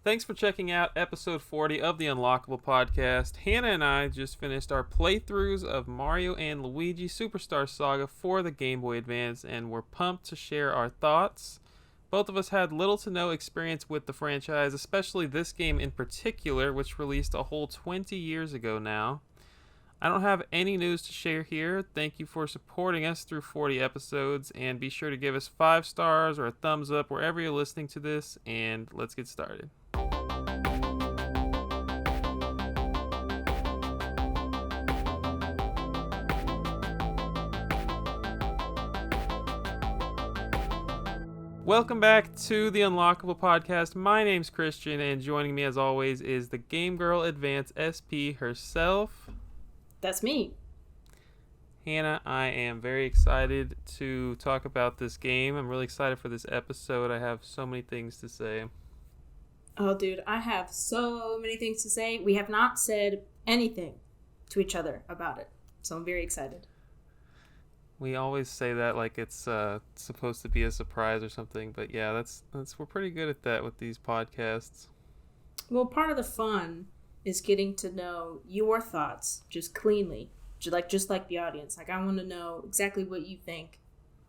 Thanks for checking out episode 40 of the Unlockable podcast. Hannah and I just finished our playthroughs of Mario and Luigi Superstar Saga for the Game Boy Advance, and we're pumped to share our thoughts. Both of us had little to no experience with the franchise, especially this game in particular, which released a whole 20 years ago now. I don't have any news to share here. Thank you for supporting us through 40 episodes, and be sure to give us 5 stars or a thumbs up wherever you're listening to this, and let's get started. Welcome back to the Unlockable podcast. My name's Christian, and joining me as always is the Game Girl Advance SP herself. That's me. Hannah, I am very excited to talk about this game. I'm really excited for this episode. I have so many things to say. Oh, dude, I have so many things to say. We have not said anything to each other about it, so I'm very excited. We always say that like it's supposed to be a surprise or something, but yeah, that's we're pretty good at that with these podcasts. Well, part of the fun is getting to know your thoughts just cleanly, just like the audience. Like, I want to know exactly what you think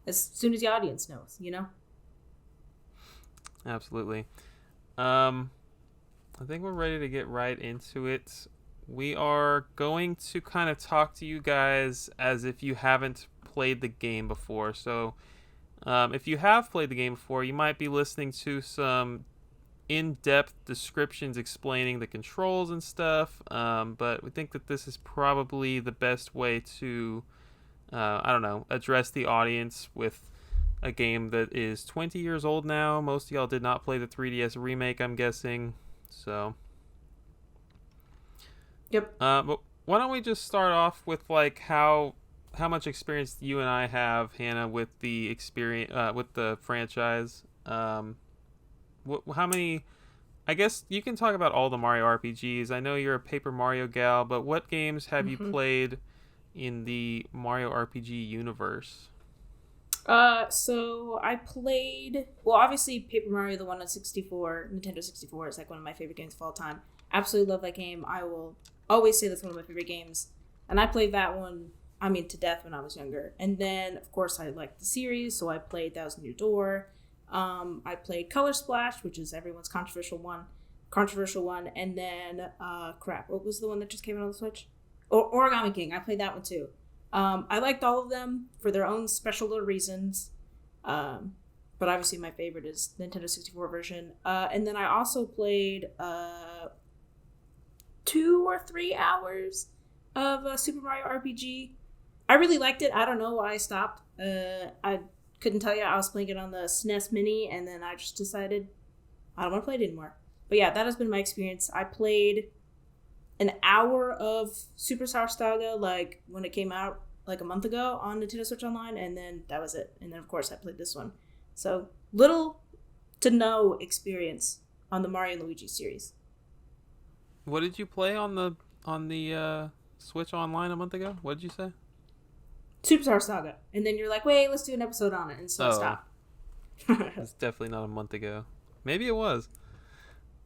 as soon as the audience knows, you know? Absolutely. I think we're ready to get right into it. We are going to kind of talk to you guys as if you haven't played the game before. So if you have played the game before, you might be listening to some in-depth descriptions explaining the controls and stuff, but we think that this is probably the best way to address the audience with a game that is 20 years old now. Most of y'all did not play the 3DS remake, I'm guessing. So Yep. But why don't we just start off with like how much experience you and I have, Hannah, with the experience with the franchise. How many? I guess you can talk about all the Mario RPGs. I know you're a Paper Mario gal, but what games have you played in the Mario RPG universe? So I played, well, obviously Paper Mario, the one on 64, Nintendo 64 is like one of my favorite games of all time. Absolutely love that game. I will always say that's one of my favorite games. And I played that one, to death when I was younger. And then, of course, I liked the series, so I played Thousand Year Door. I played Color Splash, which is everyone's controversial one. And then, what was the one that just came out on the Switch? Origami King. I played that one too. I liked all of them for their own special little reasons. But obviously my favorite is Nintendo 64 version. And then I also played 2 or 3 hours of Super Mario RPG. I really liked it. I don't know why I stopped. I couldn't tell you. I was playing it on the SNES Mini, and then I just decided I don't want to play it anymore. But yeah, that has been my experience. I played an hour of Superstar Saga, like, when it came out, like, a month ago on Nintendo Switch Online, and then that was it. And then, of course, I played this one. So, little to no experience on the Mario and Luigi series. What did you play on the Switch Online a month ago? What did you say? Superstar Saga. And then you're like, wait, let's do an episode on it. And so stop. It's definitely not a month ago. Maybe it was.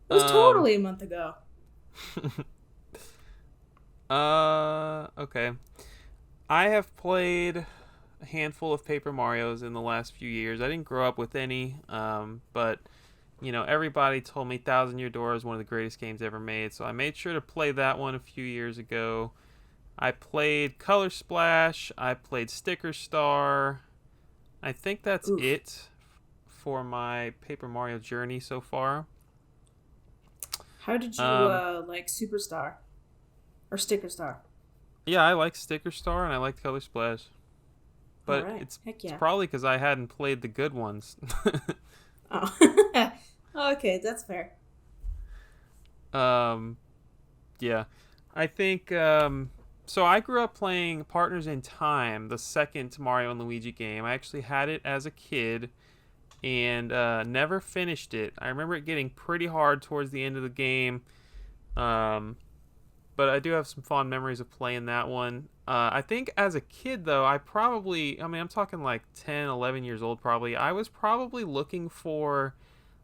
It was totally a month ago. Okay. I have played a handful of Paper Marios in the last few years. I didn't grow up with any, but everybody told me Thousand Year Door is one of the greatest games ever made, so I made sure to play that one a few years ago. I played Color Splash. I played Sticker Star. I think that's it for my Paper Mario journey so far. How did you like Superstar or Sticker Star? Yeah, I like Sticker Star and I like Color Splash. But it's probably because I hadn't played the good ones. Oh. Okay, that's fair. Yeah. I think so I grew up playing Partners in Time, the second Mario and Luigi game. I actually had it as a kid and never finished it. I remember it getting pretty hard towards the end of the game. But I do have some fond memories of playing that one. I think as a kid, though, I'm talking like 10, 11 years old probably. I was probably looking for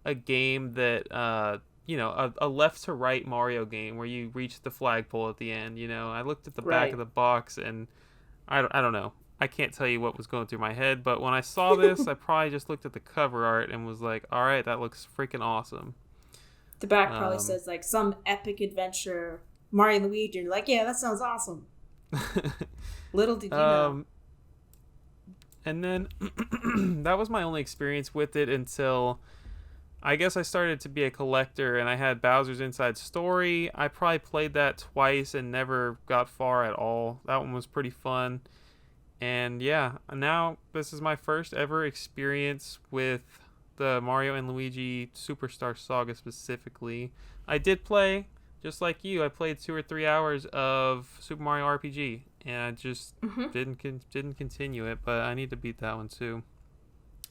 a game that a left to right Mario game where you reach the flagpole at the end. I looked at the back of Right. the box and I don't know. I can't tell you what was going through my head, but when I saw this, I probably just looked at the cover art and was like, "All right, that looks freaking awesome." The back probably Um, says like some epic adventure, Mario and Luigi. And you're like, yeah, that sounds awesome. Little did you know. um, and then that was my only experience with it until I guess I started to be a collector and I had Bowser's Inside Story. I probably played that twice and never got far at all. That one was pretty fun. And yeah, now this is my first ever experience with the Mario and Luigi Superstar Saga specifically. I did play, just like you, I played 2 or 3 hours of Super Mario RPG, and I just Hmm. didn't continue it, but I need to beat that one too.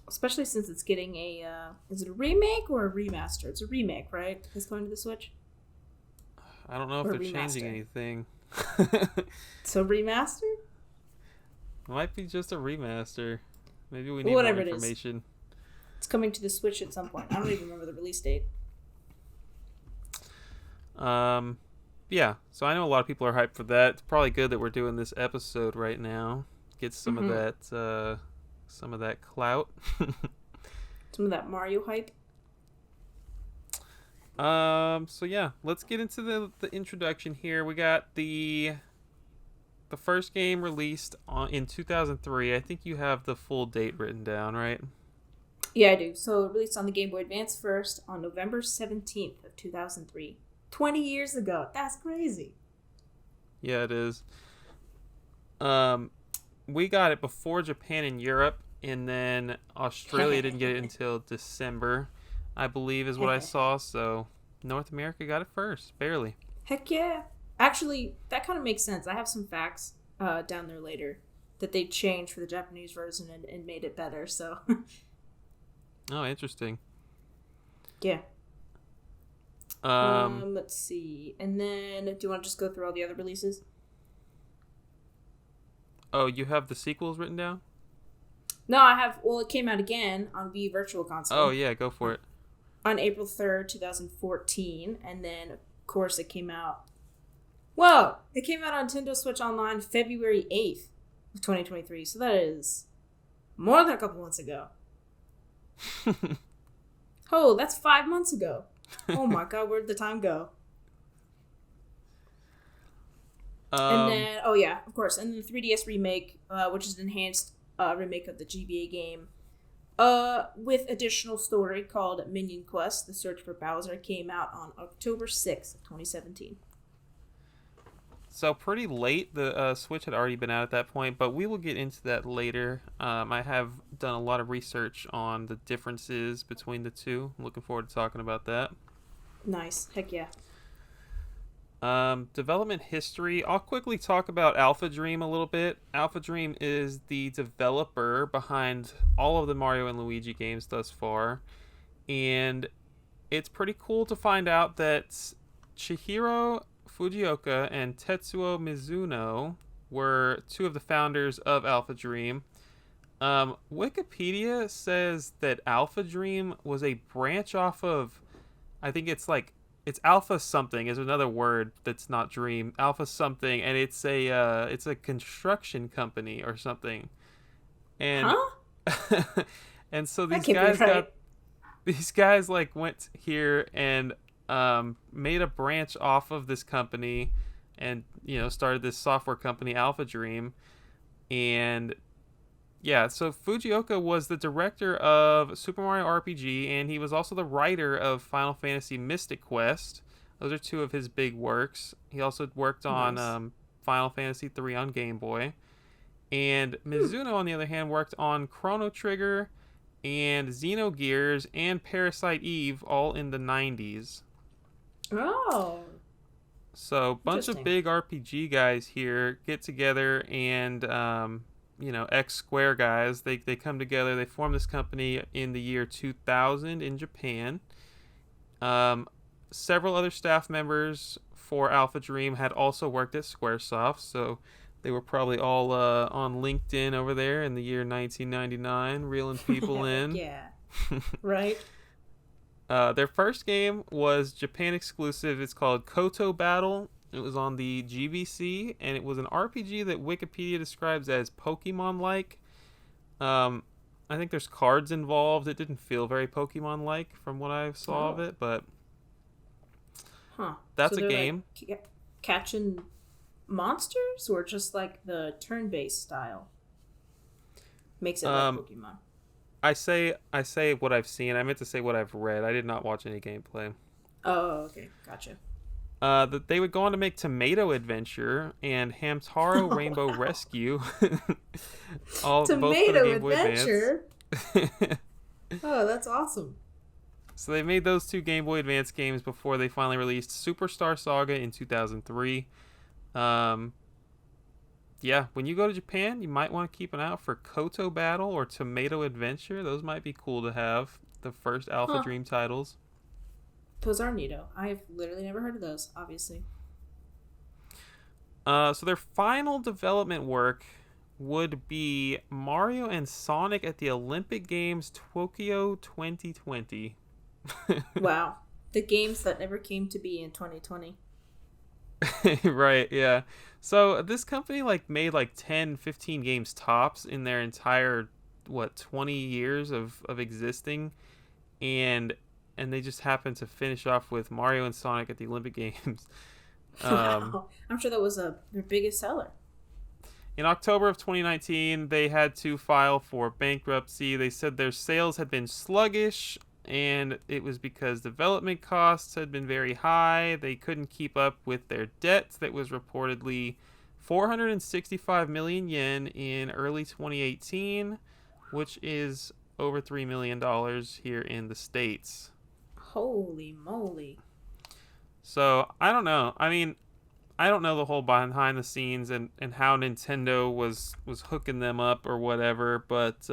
Especially since it's getting a, is it a remake or a remaster? It's a remake, right? It's going to the Switch? I don't know if Or a they're changing remaster? anything. It So remaster? might be just a remaster. Maybe we need more Whatever it is. information. It's coming to the Switch at some point. I don't even remember the release date. Um, yeah, so I know a lot of people are hyped for that. It's probably good that we're doing this episode right now. Get Mm-hmm. some of that clout. Some of that Mario hype. So yeah, let's get into the introduction here. We got the first game released in 2003. I think you have the full date written down, right? Yeah, I do. So it released on the Game Boy Advance first on November 17th of 2003. 20 years ago. That's crazy. Yeah, it is. Um, we got it before Japan and Europe, and then Australia didn't get it until December, I believe, is what I saw. So North America got it first, barely. Heck yeah. Actually, that kind of makes sense. I have some facts down there later that they changed for the Japanese version and made it better. So, Oh, interesting. yeah. Um, Let's see. And then, do you want to just go through all the other releases? oh, you have the sequels written down? No, I have. Well, it came out again on Wii Virtual Oh, Console yeah, go for it. on April 3rd, 2014. And then, of course, it came out. Whoa! It came out on Nintendo Switch Online February 8th of 2023. So that is more than a couple months ago. Oh, that's 5 months ago. Oh my god, where'd the time go? And um, then, oh yeah, of course, and then the 3DS remake, which is an enhanced remake of the GBA game, with additional story called Minion Quest: The Search for Bowser, came out on October 6th of 2017. so pretty late. The Switch had already been out at that point, but we will get into that later. I have done a lot of research on the differences between the two. I'm looking forward to talking about that. Nice, heck yeah. Development history. I'll quickly talk about Alpha Dream a little bit. Alpha Dream is the developer behind all of the Mario and Luigi games thus far, and it's pretty cool to find out that Chihiro Fujioka and Tetsuo Mizuno were two of the founders of Alpha Dream. Wikipedia says that Alpha Dream was a branch off of, I think it's Alpha something is another word that's not Dream. Alpha something, and it's a construction company or something. And Huh? and so That can't be right. these guys like went here and made a branch off of this company and started this software company Alpha Dream. And yeah, so Fujioka was the director of Super Mario RPG, and he was also the writer of Final Fantasy Mystic Quest. Those are two of his big works. He also worked on Nice. Final Fantasy 3 on Game Boy. And Mizuno, on the other hand, worked on Chrono Trigger and Xenogears and Parasite Eve, all in the 90s. Oh, So, bunch of interesting. big RPG guys here get together and X Square guys, they come together, they form this company in the year 2000 in Japan. Um, Several other staff members for Alpha Dream had also worked at Squaresoft, so they were probably all on LinkedIn over there in the year 1999, reeling people Heck in. yeah. Right? Their first game was Japan exclusive. It's called Koto Battle. It was on the GBC, and it was an RPG that Wikipedia describes as Pokemon-like. Um, I think there's cards involved. It didn't feel very Pokemon-like from what I saw of Oh, it, but huh. So that's a they're like game. catching monsters, or just like the turn-based style makes it like Um, Pokemon. I say what I've seen. I meant to say what I've read. I did not watch any gameplay. Oh, okay, gotcha. That they would go on to make Tomato Adventure and Hamtaro Rainbow Rescue, all both for the Tomato Game Boy Advance. Adventure. Oh, that's awesome. So they made those two Game Boy Advance games before they finally released Superstar Saga in 2003. Um, yeah, when you go to Japan, you might want to keep an eye out for Koto Battle or Tomato Adventure. Those might be cool to have. The first Alpha Huh. Dream titles. Those are neato. I've literally never heard of those, obviously. So their final development work would be Mario and Sonic at the Olympic Games Tokyo 2020. Wow. The games that never came to be in 2020. Right, yeah. So this company like made like 10, 15 games tops in their entire 20 years of existing, and they just happened to finish off with Mario and Sonic at the Olympic Games. Um Wow. I'm sure that was their biggest seller. In October of 2019, they had to file for bankruptcy. They said their sales had been sluggish, and it was because development costs had been very high. They couldn't keep up with their debt that was reportedly 465 million yen in early 2018, which is over $3 million here in the States. Holy moly. So I don't know. I mean, I don't know the whole behind the scenes and how Nintendo was hooking them up or whatever, but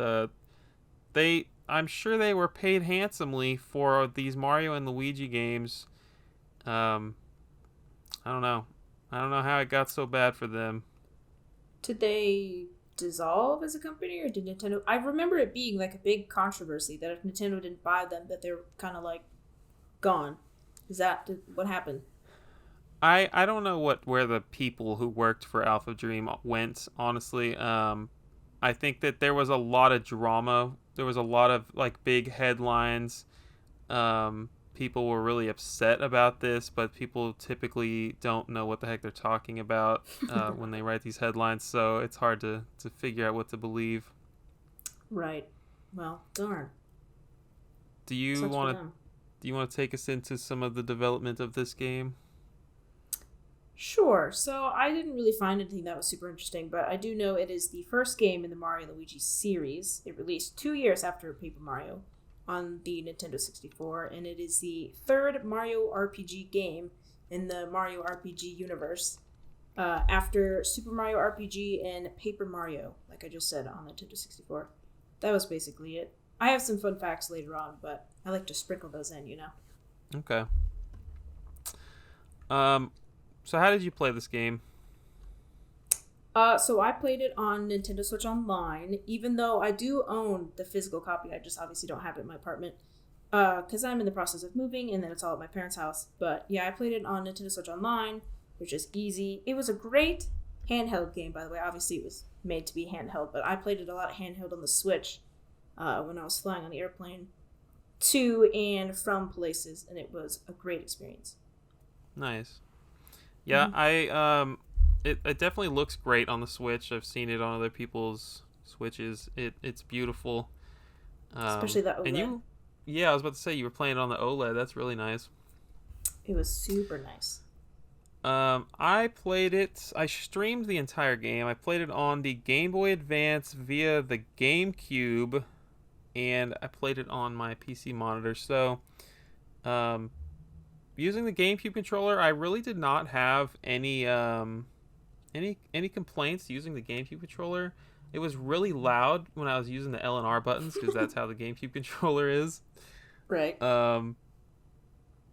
I'm sure they were paid handsomely for these Mario and Luigi games. Um, I don't know. I don't know how it got so bad for them. Did they dissolve as a company, or did Nintendo? I remember it being like a big controversy that if Nintendo didn't buy them, that they're kind of like gone. Is that what happened? I don't know where the people who worked for Alpha Dream went, honestly. I think that there was a lot of drama. There was a lot of like big headlines. People were really upset about this, but people typically don't know what the heck they're talking about when they write these headlines, so it's hard to figure out what to believe. Right. Well, darn. Do you Sucks for want to them. do you want to take us into some of the development of this game? Sure. So I didn't really find anything that was super interesting, but I do know it is the first game in the Mario and Luigi series. It released 2 years after Paper Mario on the Nintendo 64, and it is the third Mario RPG game in the Mario RPG universe, after Super Mario RPG and Paper Mario, like I just said, on Nintendo 64. That was basically it. I have some fun facts later on, but I like to sprinkle those in, you know? Okay. Um, so how did you play this game? So I played it on Nintendo Switch Online, even though I do own the physical copy. I just obviously don't have it in my apartment, because I'm in the process of moving, and then it's all at my parents' house. But yeah, I played it on Nintendo Switch Online, which is easy. It was a great handheld game, by the way. Obviously, it was made to be handheld, but I played it a lot handheld on the Switch when I was flying on the airplane to and from places, and it was a great experience. Nice. Yeah, Mm-hmm. it definitely looks great on the Switch. I've seen it on other people's Switches. It's beautiful. Especially the And OLED. you, yeah, I was about to say you were playing it on the OLED. That's really nice. It was super nice. I played it. I streamed the entire game. I played it on the Game Boy Advance via the GameCube, and I played it on my PC monitor. So, um, using the GameCube controller, I really did not have any complaints using the GameCube controller. It was really loud when I was using the L and R buttons because that's how the GameCube controller is. Right. Um,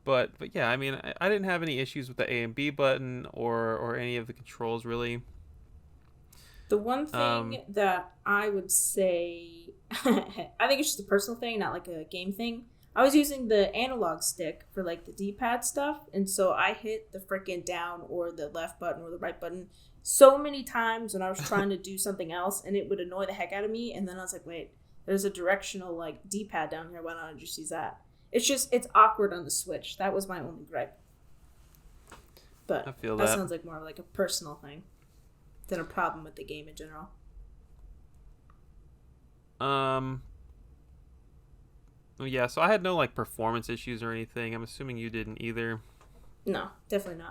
but yeah, I mean, I didn't have any issues with the A and B button or any of the controls really. The one Um, thing that I would say, I think it's just a personal thing, not like a game thing. I was using the analog stick for like the D-pad stuff, and so I hit the freaking down or the left button or the right button so many times when I was trying to do something else, and it would annoy the heck out of me. And then I was like, wait, there's a directional like D-pad down here. Why not I just use that? It's awkward on the Switch. That was my only gripe. But I feel that that sounds like more like a personal thing than a problem with the game in general. Well, yeah, so I had no like performance issues or anything. I'm assuming you didn't either. No, definitely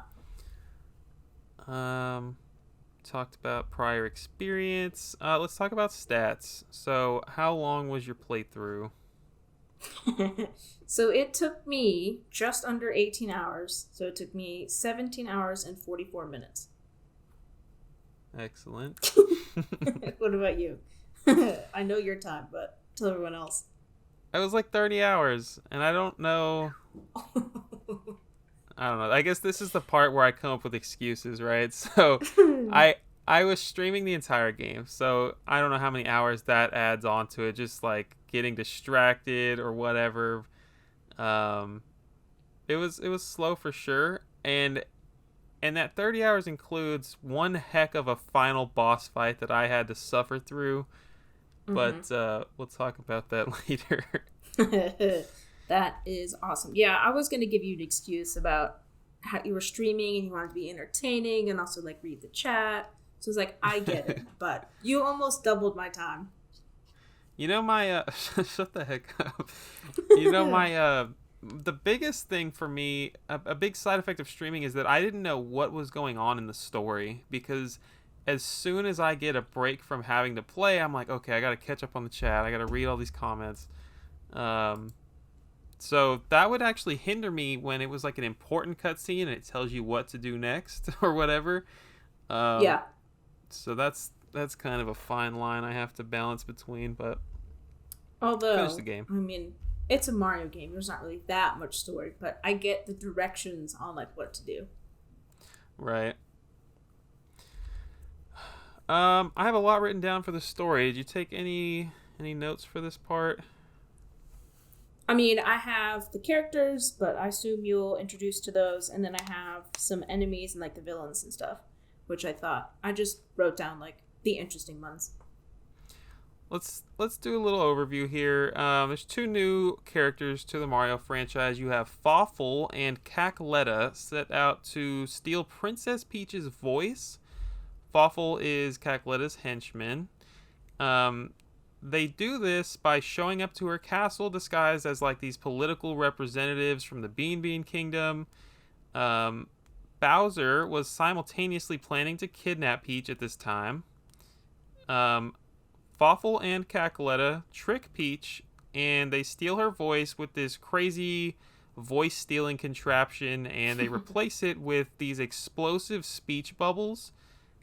not. Talked about prior experience. Let's talk about stats. So, how long was your playthrough? So it took me just under 18 hours. So it took me 17 hours and 44 minutes. Excellent. What about you? I know your time, but tell everyone else. I was like 30 hours, and I don't know. I don't know. I guess this is the part where I come up with excuses, right? So I was streaming the entire game, so I don't know how many hours that adds on to it. Just like getting distracted or whatever. It was slow for sure, and that 30 hours includes one heck of a final boss fight that I had to suffer through. But we'll talk about that later. That is awesome. Yeah, I was going to give you an excuse about how you were streaming and you wanted to be entertaining and also like read the chat. So it's like, I get it, but you almost doubled my time. You know my shut the heck up. You know my the biggest thing for me, a big side effect of streaming is that I didn't know what was going on in the story, because as soon as I get a break from having to play, I'm like, okay, I got to catch up on the chat. I got to read all these comments. So that would actually hinder me when it was like an important cutscene and it tells you what to do next or whatever. Yeah. So that's kind of a fine line I have to balance between, but Although, finish the game. I mean, it's a Mario game. There's not really that much story, but I get the directions on like what to do. Right. I have a lot written down for the story. Did you take any notes for this part? I mean, I have the characters, but I assume you'll introduce to those, and then I have some enemies and like the villains and stuff, which I just wrote down like the interesting ones. Let's do a little overview here. There's two new characters to the Mario franchise. You have Fawful and Cackletta, set out to steal Princess Peach's voice. Fawful is Cackletta's henchman. They do this by showing up to her castle disguised as like these political representatives from the Bean Bean Kingdom. Bowser was simultaneously planning to kidnap Peach at this time. Fawful and Cackletta trick Peach, and they steal her voice with this crazy voice-stealing contraption, and they replace it with these explosive speech bubbles.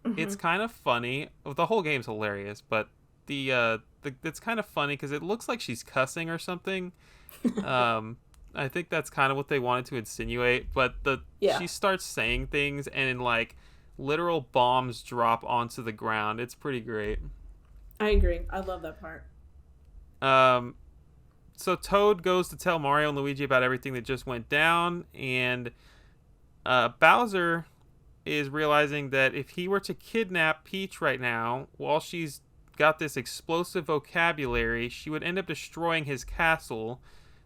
Mm-hmm. It's kind of funny. The whole game's hilarious, but it's kind of funny because it looks like she's cussing or something. I think that's kind of what they wanted to insinuate, but she starts saying things, and like literal bombs drop onto the ground. It's pretty great. I agree. I love that part. So Toad goes to tell Mario and Luigi about everything that just went down, and Bowser is realizing that if he were to kidnap Peach right now, while she's got this explosive vocabulary, she would end up destroying his castle.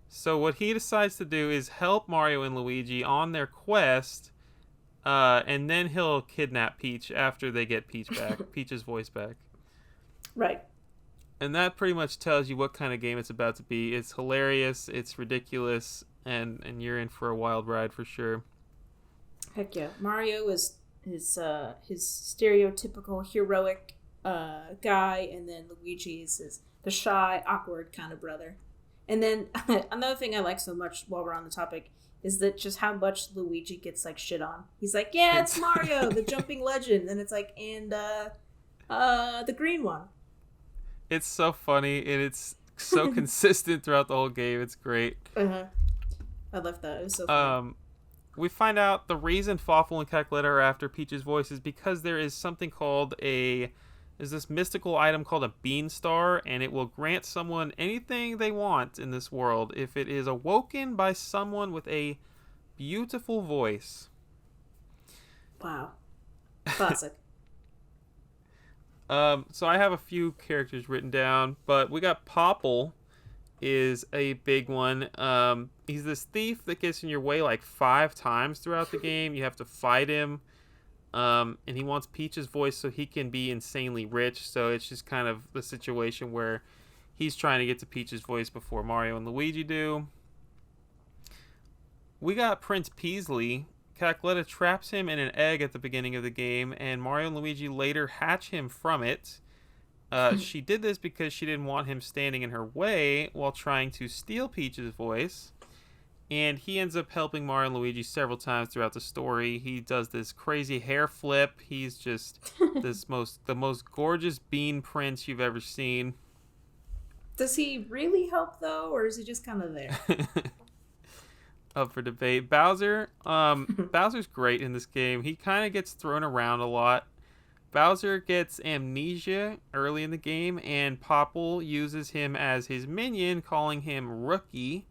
So what he decides to do is help Mario and Luigi on their quest, and then he'll kidnap Peach after they get Peach back, Peach's voice back. Right. And that pretty much tells you what kind of game it's about to be. It's hilarious, it's ridiculous, and you're in for a wild ride for sure. Heck yeah. Mario is his stereotypical heroic guy, and then Luigi is the shy, awkward kind of brother. And then another thing I like so much while we're on the topic is that just how much Luigi gets like shit on. He's like, yeah, it's Mario, the jumping legend. And it's like, and the green one. It's so funny, and it's so consistent throughout the whole game. It's great. Uh-huh. I love that. It was so funny. We find out the reason Fawful and Cackletta are after Peach's voice is because there is something called a is this mystical item called a bean star, and it will grant someone anything they want in this world if it is awoken by someone with a beautiful voice. Wow. Classic. So I have a few characters written down, but we got Popple is a big one. He's this thief that gets in your way like 5 times throughout the game. You have to fight him. And he wants Peach's voice so he can be insanely rich. So it's just kind of the situation where he's trying to get to Peach's voice before Mario and Luigi do. We got Prince Peasley. Cackletta traps him in an egg at the beginning of the game, and Mario and Luigi later hatch him from it. She did this because she didn't want him standing in her way while trying to steal Peach's voice. And he ends up helping Mario and Luigi several times throughout the story. He does this crazy hair flip. He's just the most gorgeous bean prince you've ever seen. Does he really help though, or is he just kind of there? Up for debate. Bowser. Bowser's great in this game. He kind of gets thrown around a lot. Bowser gets amnesia early in the game, and Popple uses him as his minion, calling him Rookie.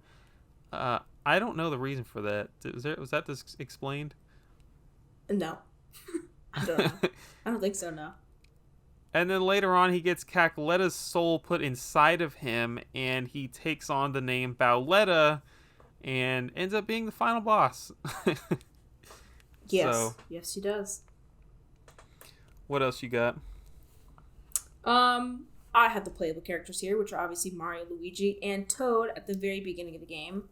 I don't know the reason for that. Was that explained? No. I don't know. I don't think so, no. And then later on, he gets Cackletta's soul put inside of him, and he takes on the name Bowletta, and ends up being the final boss. Yes. So, yes, he does. What else you got? I have the playable characters here, which are obviously Mario, Luigi, and Toad at the very beginning of the game.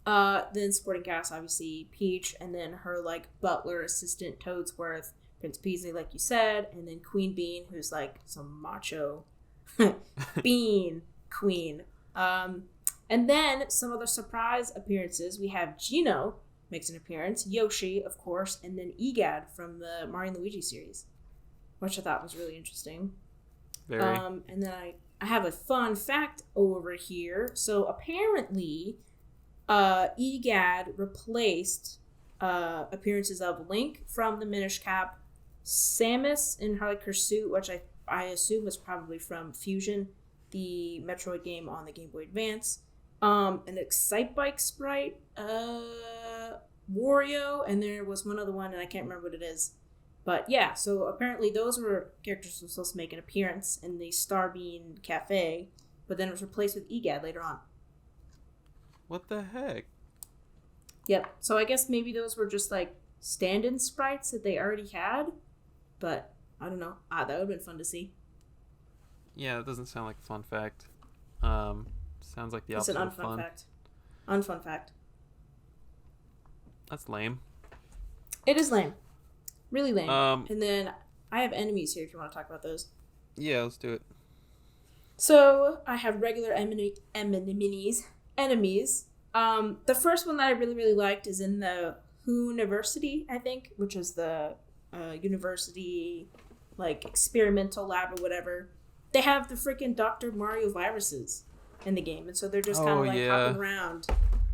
Then supporting cast, obviously Peach, and then her like butler assistant Toadsworth, Prince Peasley, like you said, and then Queen Bean, who's like some macho bean queen. And then some other surprise appearances. We have Gino makes an appearance, Yoshi, of course, and then Egad from the Mario and Luigi series, which I thought was really interesting. Very. And then I have a fun fact over here. So apparently, Egad replaced appearances of Link from the Minish Cap, Samus in her suit, which I assume was probably from Fusion, the Metroid game on the Game Boy Advance, an Excitebike sprite, Wario, and there was one other one, and I can't remember what it is. But yeah, so apparently those were characters who were supposed to make an appearance in the Starbeam Cafe, but then it was replaced with Egad later on. What the heck? Yep. So I guess maybe those were just like stand-in sprites that they already had, but I don't know. That would have been fun to see. Yeah, that doesn't sound like a fun fact. Sounds like the opposite of fun. It's an unfun fact. That's lame. It is lame. Really lame. And then I have enemies here if you want to talk about those. Yeah, let's do it. So I have regular enemies. The first one that I really, really liked is in the University, I think, which is the university, like, experimental lab or whatever. They have the freaking Dr. Mario viruses in the game, and so they're just kind of hopping around.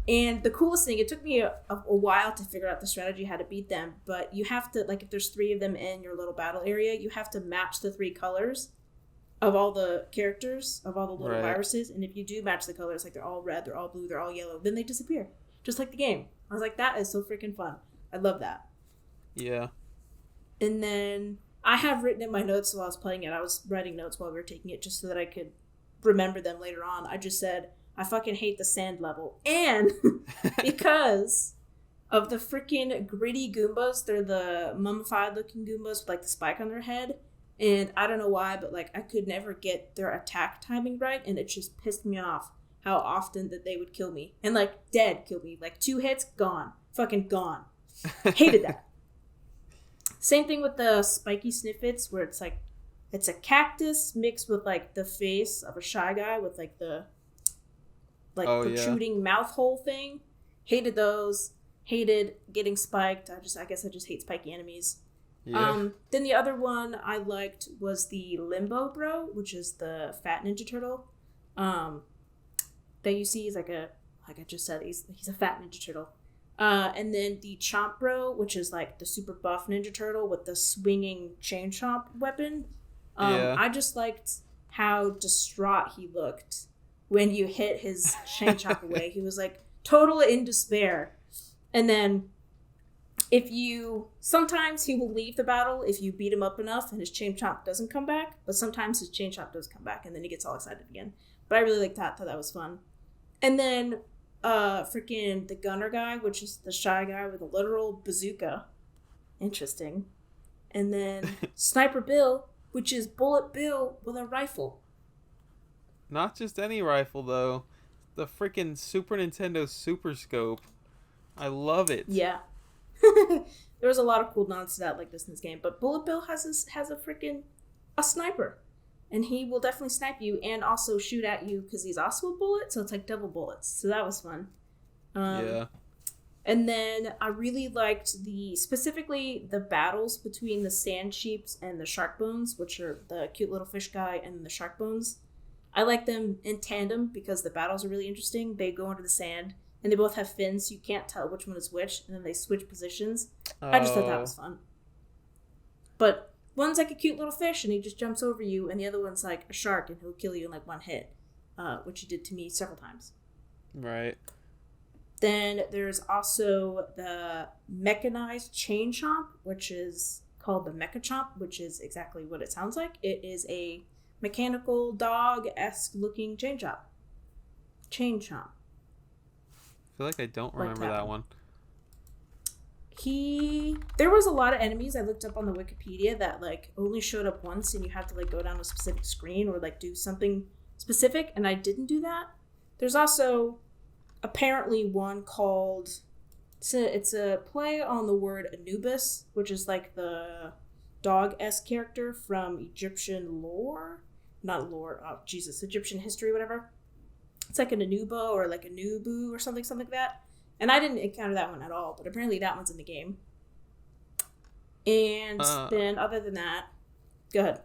And the coolest thing, it took me a while to figure out the strategy how to beat them, but you have to, like, if there's 3 of them in your little battle area, you have to match the 3 colors of all the characters, of all the little viruses, and if you do match the colors, like they're all red, they're all blue, they're all yellow, then they disappear, just like the game. I was like, that is so freaking fun. I love that. Yeah. And then I have written in my notes while I was playing it, I was writing notes while we were taking it just so that I could remember them later on. I just said, I fucking hate the sand level. And because of the freaking gritty Goombas, they're the mummified looking Goombas with like the spike on their head. And I don't know why, but like I could never get their attack timing right. And it just pissed me off how often that they would kill me. And like dead kill me. Like 2 hits, gone. Fucking gone. Hated that. Same thing with the spiky Sniffits where it's like, it's a cactus mixed with like the face of a Shy Guy with like the protruding mouth hole thing. Hated those. Hated getting spiked. I guess I just hate spiky enemies. Yeah. Then the other one I liked was the Limbo Bro, which is the fat Ninja Turtle. That you see is like I just said, he's a fat Ninja Turtle. And then the Chomp Bro, which is like the super buff Ninja Turtle with the swinging chain chomp weapon. Yeah. I just liked how distraught he looked when you hit his chain chomp away. He was like total in despair. And then sometimes he will leave the battle if you beat him up enough and his chain chomp doesn't come back, but sometimes his chain chomp does come back and then he gets all excited again. But I really liked that, thought that was fun. And then freaking the gunner guy, which is the shy guy with a literal bazooka. Interesting. And then Sniper Bill, which is Bullet Bill with a rifle. Not just any rifle though. The freaking Super Nintendo Super Scope. I love it. Yeah. There was a lot of cool nods to that like this in this game, but Bullet Bill has a sniper, and he will definitely snipe you and also shoot at you because he's also a bullet, so it's like double bullets. So that was fun. Yeah. And then I really liked specifically the battles between the sand sheeps and the shark bones, which are the cute little fish guy and the shark bones. I like them in tandem because the battles are really interesting. They go into the sand. And they both have fins, so you can't tell which one is which, and then they switch positions. Oh. I just thought that was fun. But one's like a cute little fish, and he just jumps over you, and the other one's like a shark, and he'll kill you in like one hit, which he did to me several times. Right. Then there's also the mechanized chain chomp, which is called the Mecha Chomp, which is exactly what it sounds like. It is a mechanical dog-esque looking chain chomp. Chain chomp. I feel like I don't remember that one. There was a lot of enemies I looked up on the Wikipedia that like only showed up once and you have to like go down a specific screen or like do something specific, and I didn't do that. There's also apparently one called it's a play on the word Anubis, which is like the dog-esque character from Egyptian lore. Not lore, Egyptian history, whatever. It's like an Anuba or like a Nubu or something like that. And I didn't encounter that one at all, but apparently that one's in the game. And then other than that, go ahead.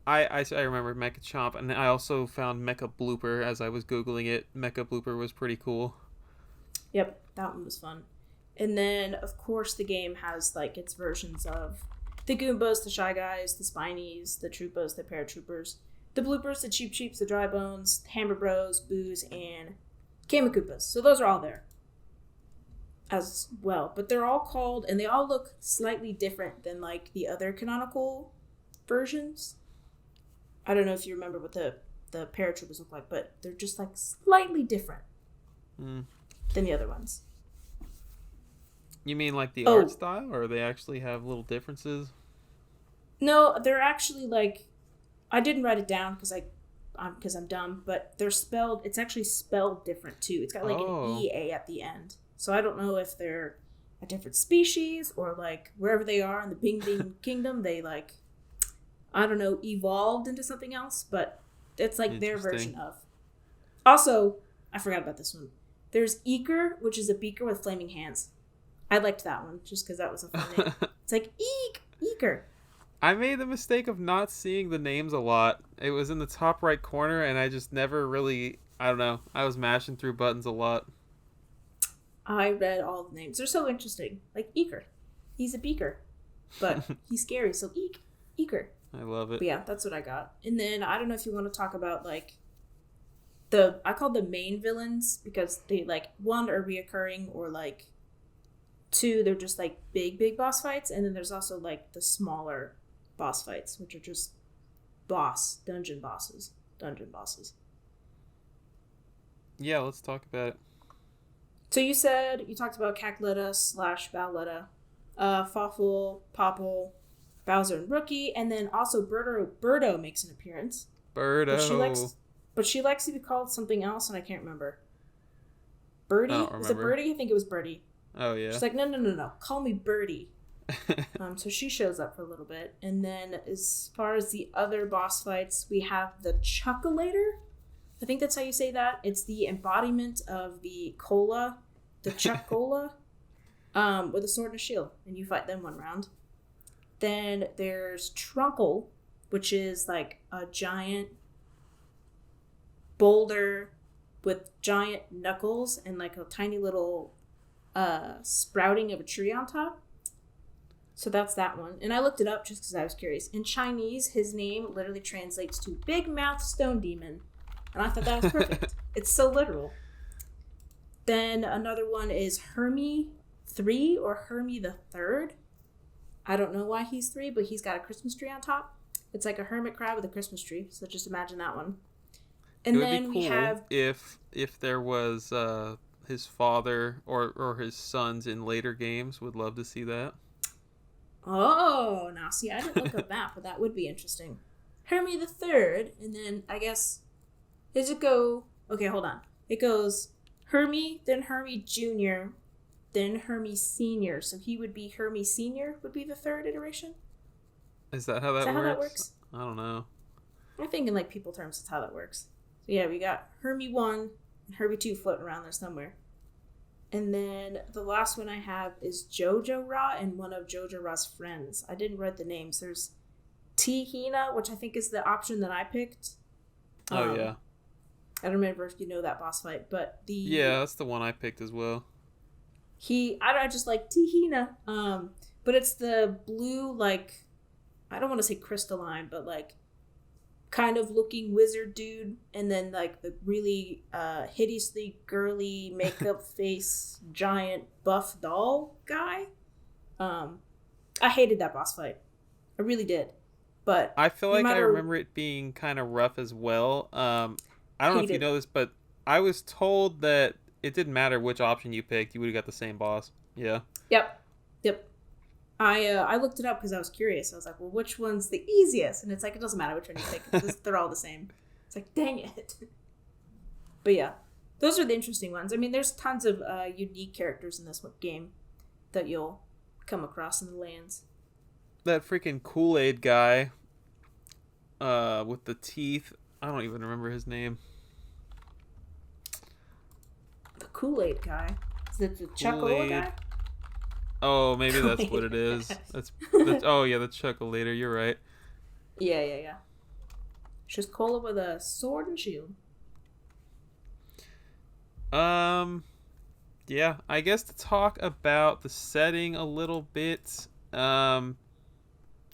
I remember Mecha Chomp, and I also found Mecha Blooper as I was Googling it. Mecha Blooper was pretty cool. Yep, that one was fun. And then, of course, the game has like its versions of the Goombas, the Shy Guys, the Spinies, the Troopas, the Paratroopers, the Bloopers, the Cheep Cheeps, the Dry Bones, the Hammer Bros, Boos, and Kamakoopas. So those are all there as well. But they're all called, and they all look slightly different than like the other canonical versions. I don't know if you remember what the Paratroopers look like, but they're just like slightly different than the other ones. You mean like the art style, or they actually have little differences? No, they're actually like, I didn't write it down because I'm dumb, but they're spelled. It's actually spelled different too. It's got like an EA at the end, so I don't know if they're a different species or like wherever they are in the Bing Bing Kingdom, they like, I don't know, evolved into something else, but it's like their version of. Also, I forgot about this one. There's Eeker, which is a beaker with flaming hands. I liked that one just because that was a fun name. It's like Eeker. I made the mistake of not seeing the names a lot. It was in the top right corner, and I just never really, I don't know, I was mashing through buttons a lot. I read all the names. They're so interesting. Like Eeker. He's a beaker, but he's scary, so Eeker. I love it. But yeah, that's what I got. And then I don't know if you want to talk about like I call the main villains because they like one are reoccurring or like two, they're just like big boss fights, and then there's also like the smaller boss fights, which are just dungeon bosses. Yeah, let's talk about it. So you talked about Cackletta / Bowletta, Fawful, Popple, Bowser and Rookie, and then also Birdo makes an appearance. Birdo. But she likes to be called something else, and I can't remember. Birdie? Was it Birdie? I think it was Birdie. Oh, yeah. She's like, no. Call me Birdie. So she shows up for a little bit. And then as far as the other boss fights, we have the Chuckulator. I think that's how you say that. It's the embodiment of the cola, the Chuck Cola, with a sword and a shield. And you fight them one round. Then there's Trunkle, which is like a giant boulder with giant knuckles and like a tiny little sprouting of a tree on top. So that's that one. And I looked it up just because I was curious. In Chinese, his name literally translates to Big Mouth Stone Demon. And I thought that was perfect. It's so literal. Then another one is Hermie 3 or Hermie the Third. I don't know why he's 3, but he's got a Christmas tree on top. It's like a hermit crab with a Christmas tree. So just imagine that one. And It would then be cool we have if there was his father or his sons in later games. Would love to see that. Oh, now see, I didn't look up that, but that would be interesting. Hermie the Third, and then I guess does it go? Okay, hold on. It goes Hermie, then Hermie Junior, then Hermie Senior. So he would be Hermie Senior. Would be the third iteration. Is that how that Is that works? how that works? I don't know. I think in like people terms, that's how that works. So yeah, we got Hermie 1 and Hermie 2 floating around there somewhere. And then the last one I have is Jojo Ra and one of Jojo Ra's friends. I didn't write the names. There's T-Hina, which I think is the option that I picked. Oh, yeah. I don't remember if you know that boss fight, but Yeah, that's the one I picked as well. I just like T-Hina. But it's the blue, like, I don't want to say crystalline, but like kind of looking wizard dude, and then like the really hideously girly makeup face giant buff doll guy. I hated that boss fight. I really did. But I feel like I remember it being kind of rough as well. I don't know if you know this, but I was told that it didn't matter which option you picked, you would have got the same boss. Yeah. Yep. I looked it up because I was curious. I was like, well, which one's the easiest? And it's like, it doesn't matter which one you pick. They're all the same. It's like, dang it. But yeah, those are the interesting ones. I mean, there's tons of unique characters in this game that you'll come across in the lands. That freaking Kool-Aid guy with the teeth. I don't even remember his name. The Kool-Aid guy? Is it the Chocola guy? Oh, maybe that's what it is. That's oh yeah, the Chocolate. You're right. Yeah. Just cola with a sword and shield. Yeah, I guess to talk about the setting a little bit.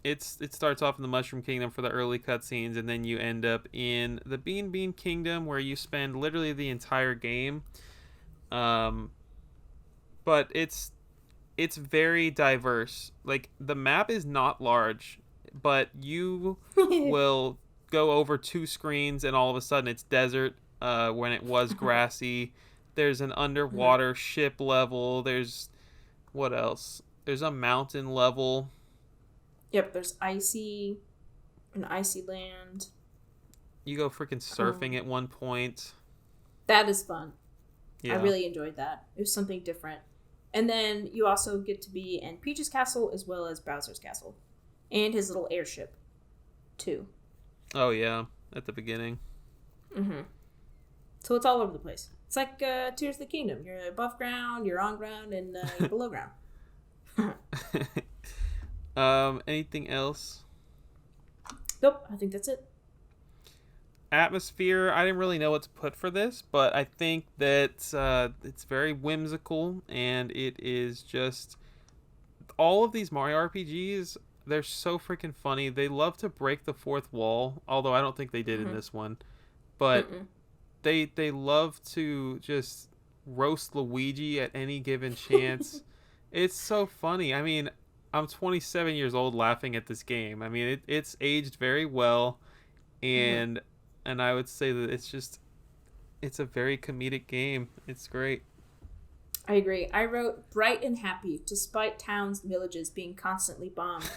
It starts off in the Mushroom Kingdom for the early cutscenes, and then you end up in the Bean Kingdom, where you spend literally the entire game. But it's very diverse. Like, the map is not large, but you will go over 2 screens and all of a sudden it's desert when it was grassy. There's an underwater ship level. There's what else? There's a mountain level. Yep, there's an icy land. You go freaking surfing at one point. That is fun. Yeah. I really enjoyed that. It was something different. And then you also get to be in Peach's castle as well as Bowser's castle. And his little airship, too. Oh, yeah. At the beginning. Mm-hmm. So it's all over the place. It's like Tears of the Kingdom. You're above ground, you're on ground, and you're below ground. Anything else? Nope, I think that's it. Atmosphere, I didn't really know what to put for this, but I think that it's very whimsical, and it is just all of these Mario RPGs, they're so freaking funny. They love to break the fourth wall, although I don't think they did in this one, but they love to just roast Luigi at any given chance. It's so funny. I mean, I'm 27 years old laughing at this game. I mean, it's aged very well, and I would say that it's a very comedic game. It's great. I agree. I wrote bright and happy despite towns and villages being constantly bombed.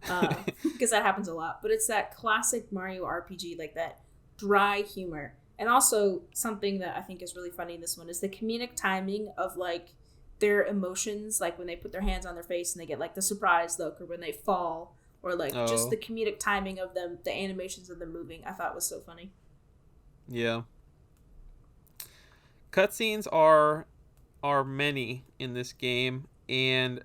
Because that happens a lot. But it's that classic Mario RPG, like that dry humor. And also something that I think is really funny in this one is the comedic timing of like their emotions, like when they put their hands on their face and they get like the surprise look, or when they fall, or like just the comedic timing of them, the animations of them moving, I thought was so funny. Yeah. Cutscenes are many in this game, and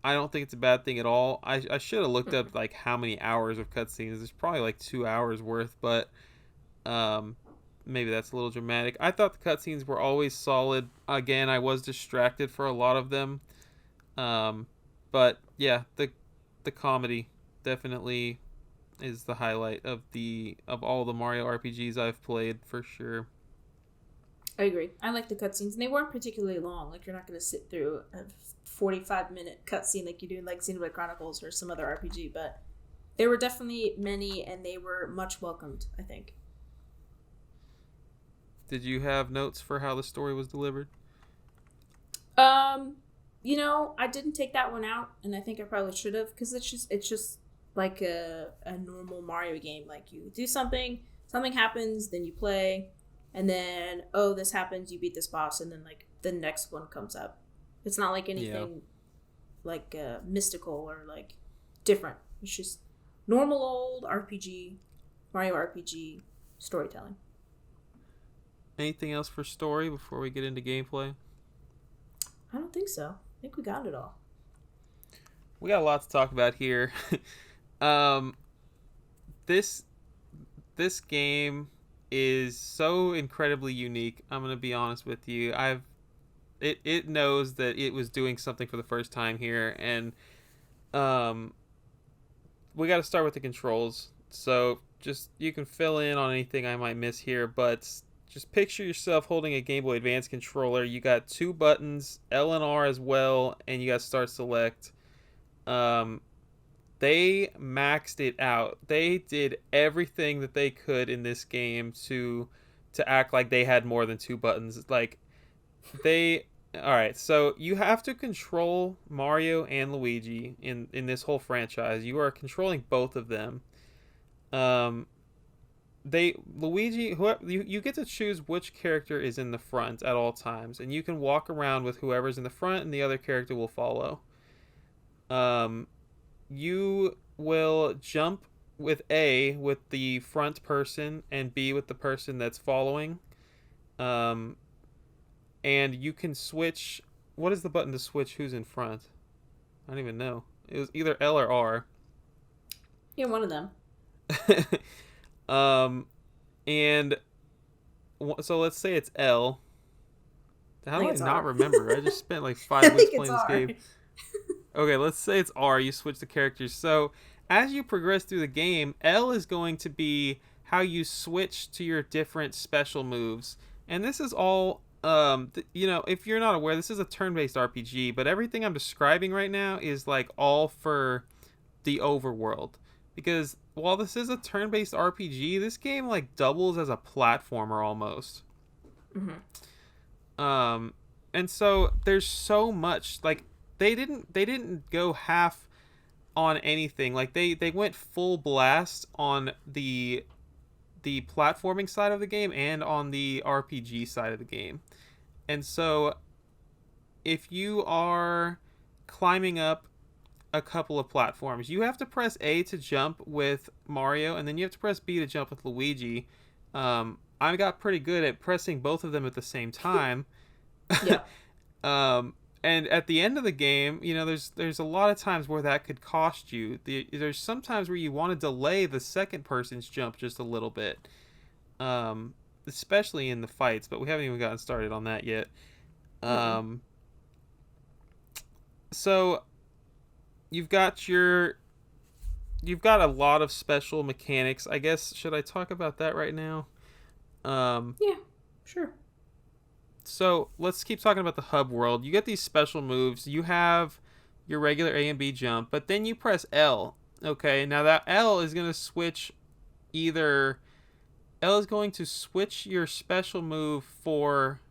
I don't think it's a bad thing at all. I should have looked up like how many hours of cutscenes. There's probably like 2 hours worth, but maybe that's a little dramatic. I thought the cutscenes were always solid. Again, I was distracted for a lot of them. But yeah, the comedy definitely is the highlight of all the Mario RPGs I've played for sure. I agree. I like the cutscenes, and they weren't particularly long. Like, you're not going to sit through a 45-minute cutscene like you do in like Xenoblade Chronicles or some other RPG, but there were definitely many, and they were much welcomed, I think. Did you have notes for how the story was delivered? Um, I didn't take that one out, and I think I probably should have, because it's just like a normal Mario game. Like, you do something, something happens, then you play, and then oh, this happens, you beat this boss, and then like the next one comes up. It's not like Yeah. anything like mystical or like different. It's just normal old RPG, Mario RPG storytelling. Anything else for story before we get into gameplay? I don't think so. I think we got it all. We got a lot to talk about here. um, this this game is so incredibly unique. I'm gonna be honest with you. It knows that it was doing something for the first time here, and um, we got to start with the controls. So just you can fill in on anything I might miss here, but just picture yourself holding a Game Boy Advance controller. You got two buttons, L and R as well, and you got Start Select. Um, they maxed it out. They did everything that they could in this game to act like they had more than two buttons. Like they all right, so you have to control Mario and Luigi in this whole franchise. You are controlling both of them. Um they Luigi whoever, you get to choose which character is in the front at all times, and you can walk around with whoever's in the front and the other character will follow. Um you will jump with A with the front person and B with the person that's following. Um, and you can switch. What is the button to switch who's in front? I don't even know. It was either L or R. Yeah, one of them. um, and so let's say it's L. I How do think I it's not R. remember? I just spent like I 5 minutes think it's playing this R. game. Okay, let's say it's R. You switch the characters. So as you progress through the game, L is going to be how you switch to your different special moves. And this is all, if you're not aware, this is a turn-based RPG. But everything I'm describing right now is like all for the overworld. Because while this is a turn-based RPG, this game like doubles as a platformer almost. Mm-hmm. Um, and so there's so much like they didn't go half on anything. Like they went full blast on the platforming side of the game and on the RPG side of the game. And so if you are climbing up a couple of platforms, you have to press A to jump with Mario, and then you have to press B to jump with Luigi. I got pretty good at pressing both of them at the same time. Yeah. And at the end of the game, there's a lot of times where that could cost you. There's sometimes where you want to delay the second person's jump just a little bit, especially in the fights. But we haven't even gotten started on that yet. Mm-mm. Um, so you've got a lot of special mechanics. I guess should I talk about that right now? Um, Yeah. Sure. So let's keep talking about the hub world. You get these special moves. You have your regular A and B jump, but then you press L. Okay, now that L is going to switch either. L is going to switch your special move for.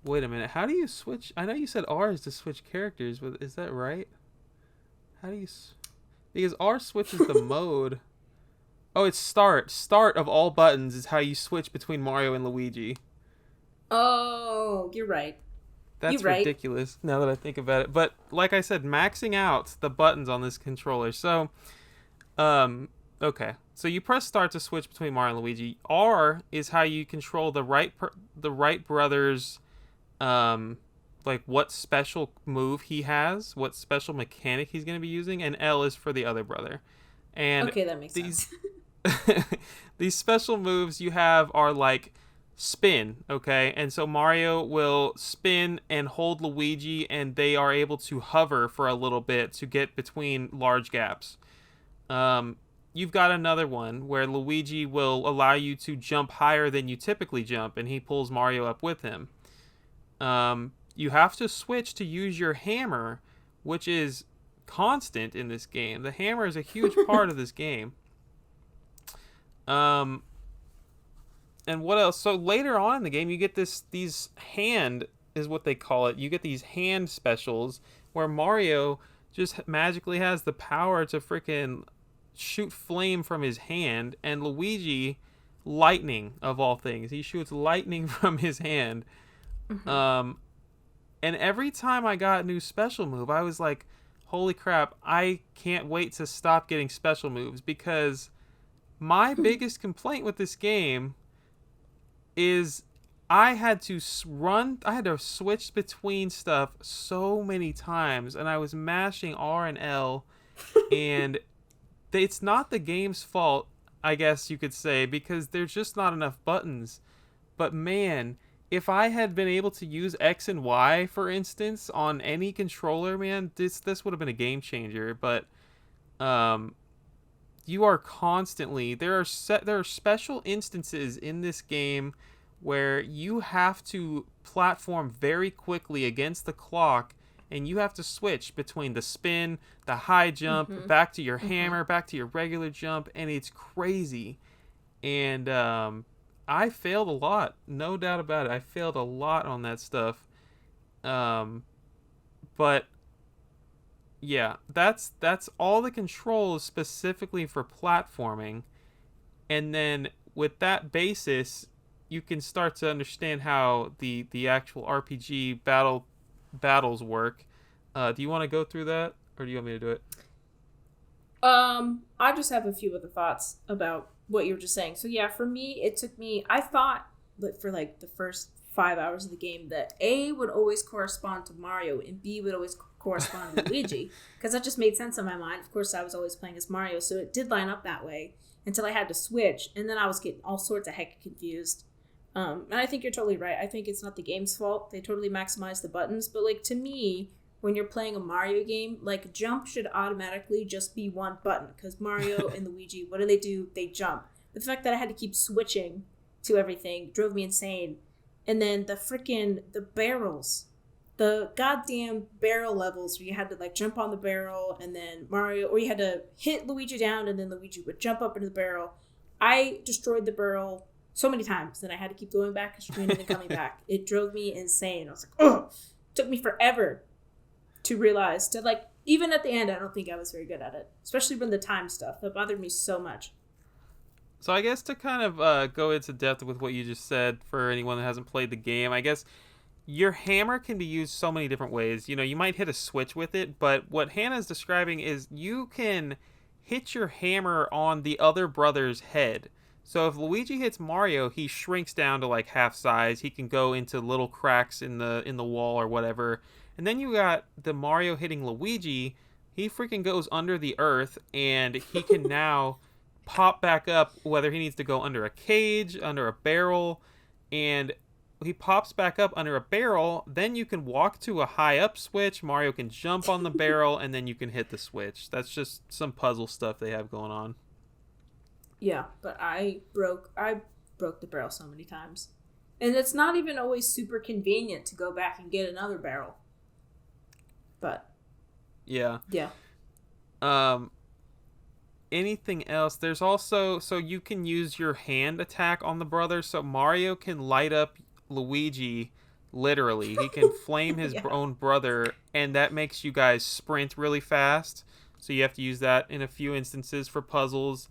Wait a minute. How do you switch? I know you said R is to switch characters, but is that right? How do you. Because R switches the mode. Oh, it's start. Start of all buttons is how you switch between Mario and Luigi. Oh, you're right. You're That's right. ridiculous now that I think about it. But like I said, maxing out the buttons on this controller. So, okay. So you press start to switch between Mario and Luigi. R is how you control the right brother's, like what special move he has, what special mechanic he's going to be using, and L is for the other brother. And Okay, that makes these sense. these special moves you have are like spin, okay? And so Mario will spin and hold Luigi, and they are able to hover for a little bit to get between large gaps. Um, you've got another one where Luigi will allow you to jump higher than you typically jump, and he pulls Mario up with him. You have to switch to use your hammer, which is constant in this game. The hammer is a huge part of this game. Um, and what else? So later on in the game, you get these hand is what they call it. You get these hand specials where Mario just magically has the power to freaking shoot flame from his hand, and Luigi, lightning of all things. He shoots lightning from his hand. Mm-hmm. Um, and every time I got a new special move, I was like, "Holy crap! I can't wait to stop getting special moves," because my biggest complaint with this game is I had to switch between stuff so many times, and I was mashing R and L, and it's not the game's fault, I guess you could say, because there's just not enough buttons. But man, if I had been able to use X and Y, for instance, on any controller, man, this would have been a game changer. But um, you are constantly there are special instances in this game where you have to platform very quickly against the clock, and you have to switch between the spin, the high jump, Mm-hmm. back to your Mm-hmm. hammer, back to your regular jump, and it's crazy. And I failed a lot, no doubt about it. I failed a lot on that stuff. Um, but yeah, that's all the controls specifically for platforming. And then with that basis, you can start to understand how the actual RPG battles work. Do you want to go through that, or do you want me to do it? I just have a few other thoughts about what you were just saying. So yeah, for me, it took me. I thought that for like the first 5 hours of the game that A would always correspond to Mario and B would always correspond to Luigi, because that just made sense in my mind. Of course, I was always playing as Mario, so it did line up that way until I had to switch, and then I was getting all sorts of heck confused. And I think you're totally right. I think it's not the game's fault. They totally maximize the buttons, but like to me, when you're playing a Mario game, like jump should automatically just be one button, because Mario and Luigi, what do? They jump. But the fact that I had to keep switching to everything drove me insane. And then the barrels, the goddamn barrel levels where you had to like jump on the barrel and then Mario, or you had to hit Luigi down and then Luigi would jump up into the barrel. I destroyed the barrel so many times that I had to keep going back and streaming and coming back. It drove me insane. I was like, oh, it took me forever to realize to like, even at the end, I don't think I was very good at it, especially when the time stuff that bothered me so much. So I guess to kind of go into depth with what you just said for anyone that hasn't played the game, I guess your hammer can be used so many different ways. You know, you might hit a switch with it, but what Hannah's describing is you can hit your hammer on the other brother's head. So if Luigi hits Mario, he shrinks down to like half size. He can go into little cracks in the wall or whatever. And then you got the Mario hitting Luigi. He freaking goes under the earth, and he can now pop back up, whether he needs to go under a cage, under a barrel, and he pops back up under a barrel. Then you can walk to a high up switch. Mario can jump on the barrel, and then you can hit the switch. That's just some puzzle stuff they have going on. Yeah, but I broke the barrel so many times. And it's not even always super convenient to go back and get another barrel. But Yeah. yeah. Um. Anything else? There's also, so you can use your hand attack on the brother. So Mario can light up Luigi. Literally, he can flame his Yeah. own brother, and that makes you guys sprint really fast. So you have to use that in a few instances for puzzles.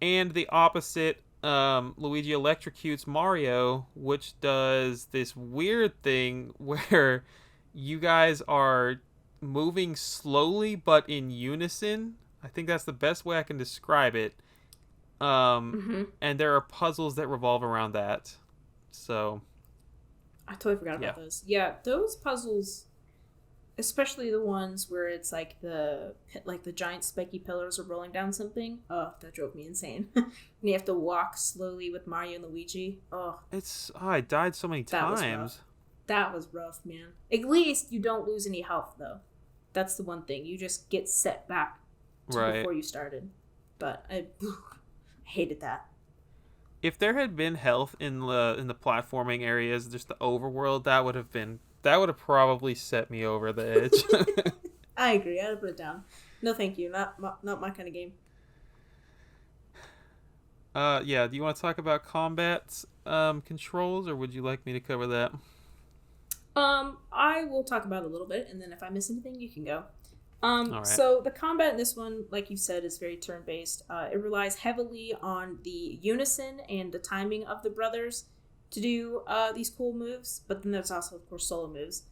And the opposite, Luigi electrocutes Mario, which does this weird thing where you guys are moving slowly but in unison. I think that's the best way I can describe it. Mm-hmm. And there are puzzles that revolve around that. So, I totally forgot yeah. about those. Yeah, those puzzles. especially the ones where it's like the giant spiky pillars are rolling down something. Oh, that drove me insane. And you have to walk slowly with Mario and Luigi. Oh, I died so many that was rough. times. That was rough, man. At least you don't lose any health, though. That's the one thing. You just get set back to before you started. But I hated that. If there had been health in the platforming areas, just the overworld, that would have probably set me over the edge. I agree. I'd put it down. No, thank you. Not my kind of game. Yeah. Do you want to talk about combat controls, or would you like me to cover that? I will talk about it a little bit, and then if I miss anything, you can go. All right. So the combat in this one, like you said, is very turn-based. It relies heavily on the unison and the timing of the brothers to do these cool moves, but then there's also, of course, solo moves.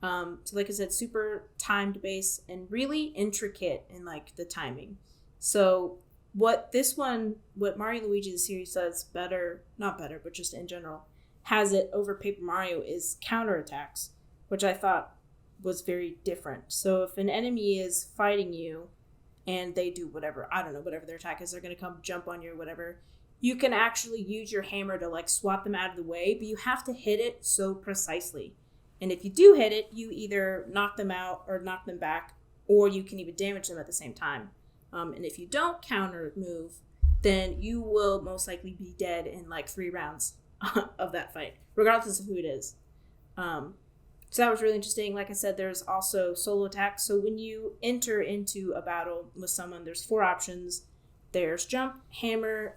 So like I said, super timed based and really intricate in like the timing. So what Mario Luigi the series does better, not better, but just in general, has it over Paper Mario is counterattacks, which I thought was very different. So if an enemy is fighting you and they do whatever their attack is, they're going to come jump on you or whatever, you can actually use your hammer to like swat them out of the way, but you have to hit it so precisely. And if you do hit it, you either knock them out or knock them back, or you can even damage them at the same time. And if you don't counter move, then you will most likely be dead in like 3 rounds of that fight, regardless of who it is. So that was really interesting. Like I said, there's also solo attacks. So when you enter into a battle with someone, there's 4 options. There's jump, hammer,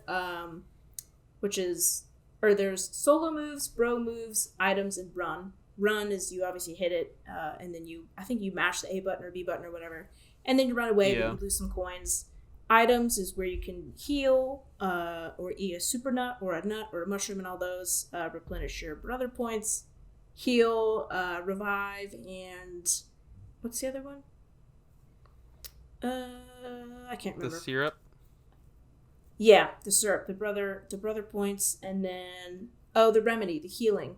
there's solo moves, bro moves, items, and run. Run is you obviously hit it, and then you mash the A button or B button or whatever, and then you run away, but you lose some coins. Items is where you can heal, or eat a super nut or a nut or a mushroom, and all those replenish your brother points. Heal, revive, and what's the other one? I can't remember. The syrup. Yeah, the syrup, the brother points, and then the remedy, the healing,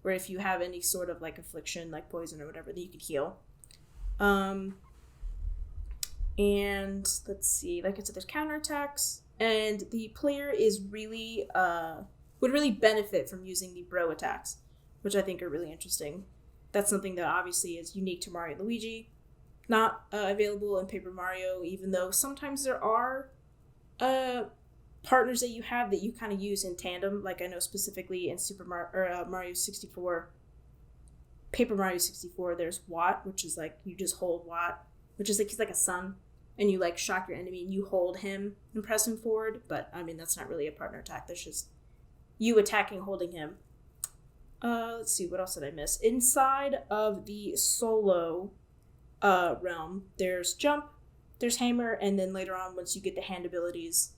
where if you have any sort of like affliction, like poison or whatever, that you can heal. And let's see, like I said, there's counterattacks, and the player is really would really benefit from using the bro attacks, which I think are really interesting. That's something that obviously is unique to Mario and Luigi, not available in Paper Mario, even though sometimes there are partners that you have that you kind of use in tandem. Like I know specifically in Mario 64, Paper Mario 64, there's Watt, which is like you just hold Watt, which is like he's like a sun, and you like shock your enemy and you hold him and press him forward. But I mean, that's not really a partner attack. That's just you attacking, holding him. Let's see, what else did I miss? Inside of the solo realm, there's jump, there's hammer, and then later on, once you get the hand abilities,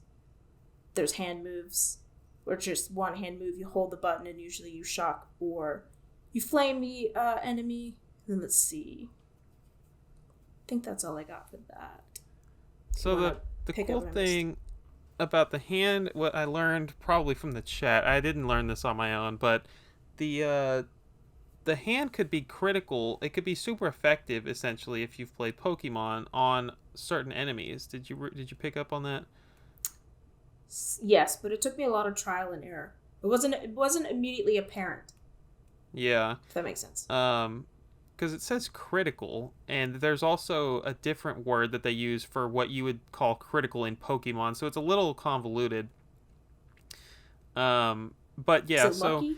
there's hand moves, or just one hand move. You hold the button and usually you shock or you flame the enemy. And let's see. I think that's all I got for that. So the cool thing about the hand, what I learned probably from the chat, I didn't learn this on my own, but the hand could be critical. It could be super effective, essentially, if you've played Pokemon on certain enemies. Did you pick up on that? Yes, but it took me a lot of trial and error. It wasn't immediately apparent. Yeah. If that makes sense. Because it says critical, and there's also a different word that they use for what you would call critical in Pokemon, so it's a little convoluted. But yeah, is it lucky?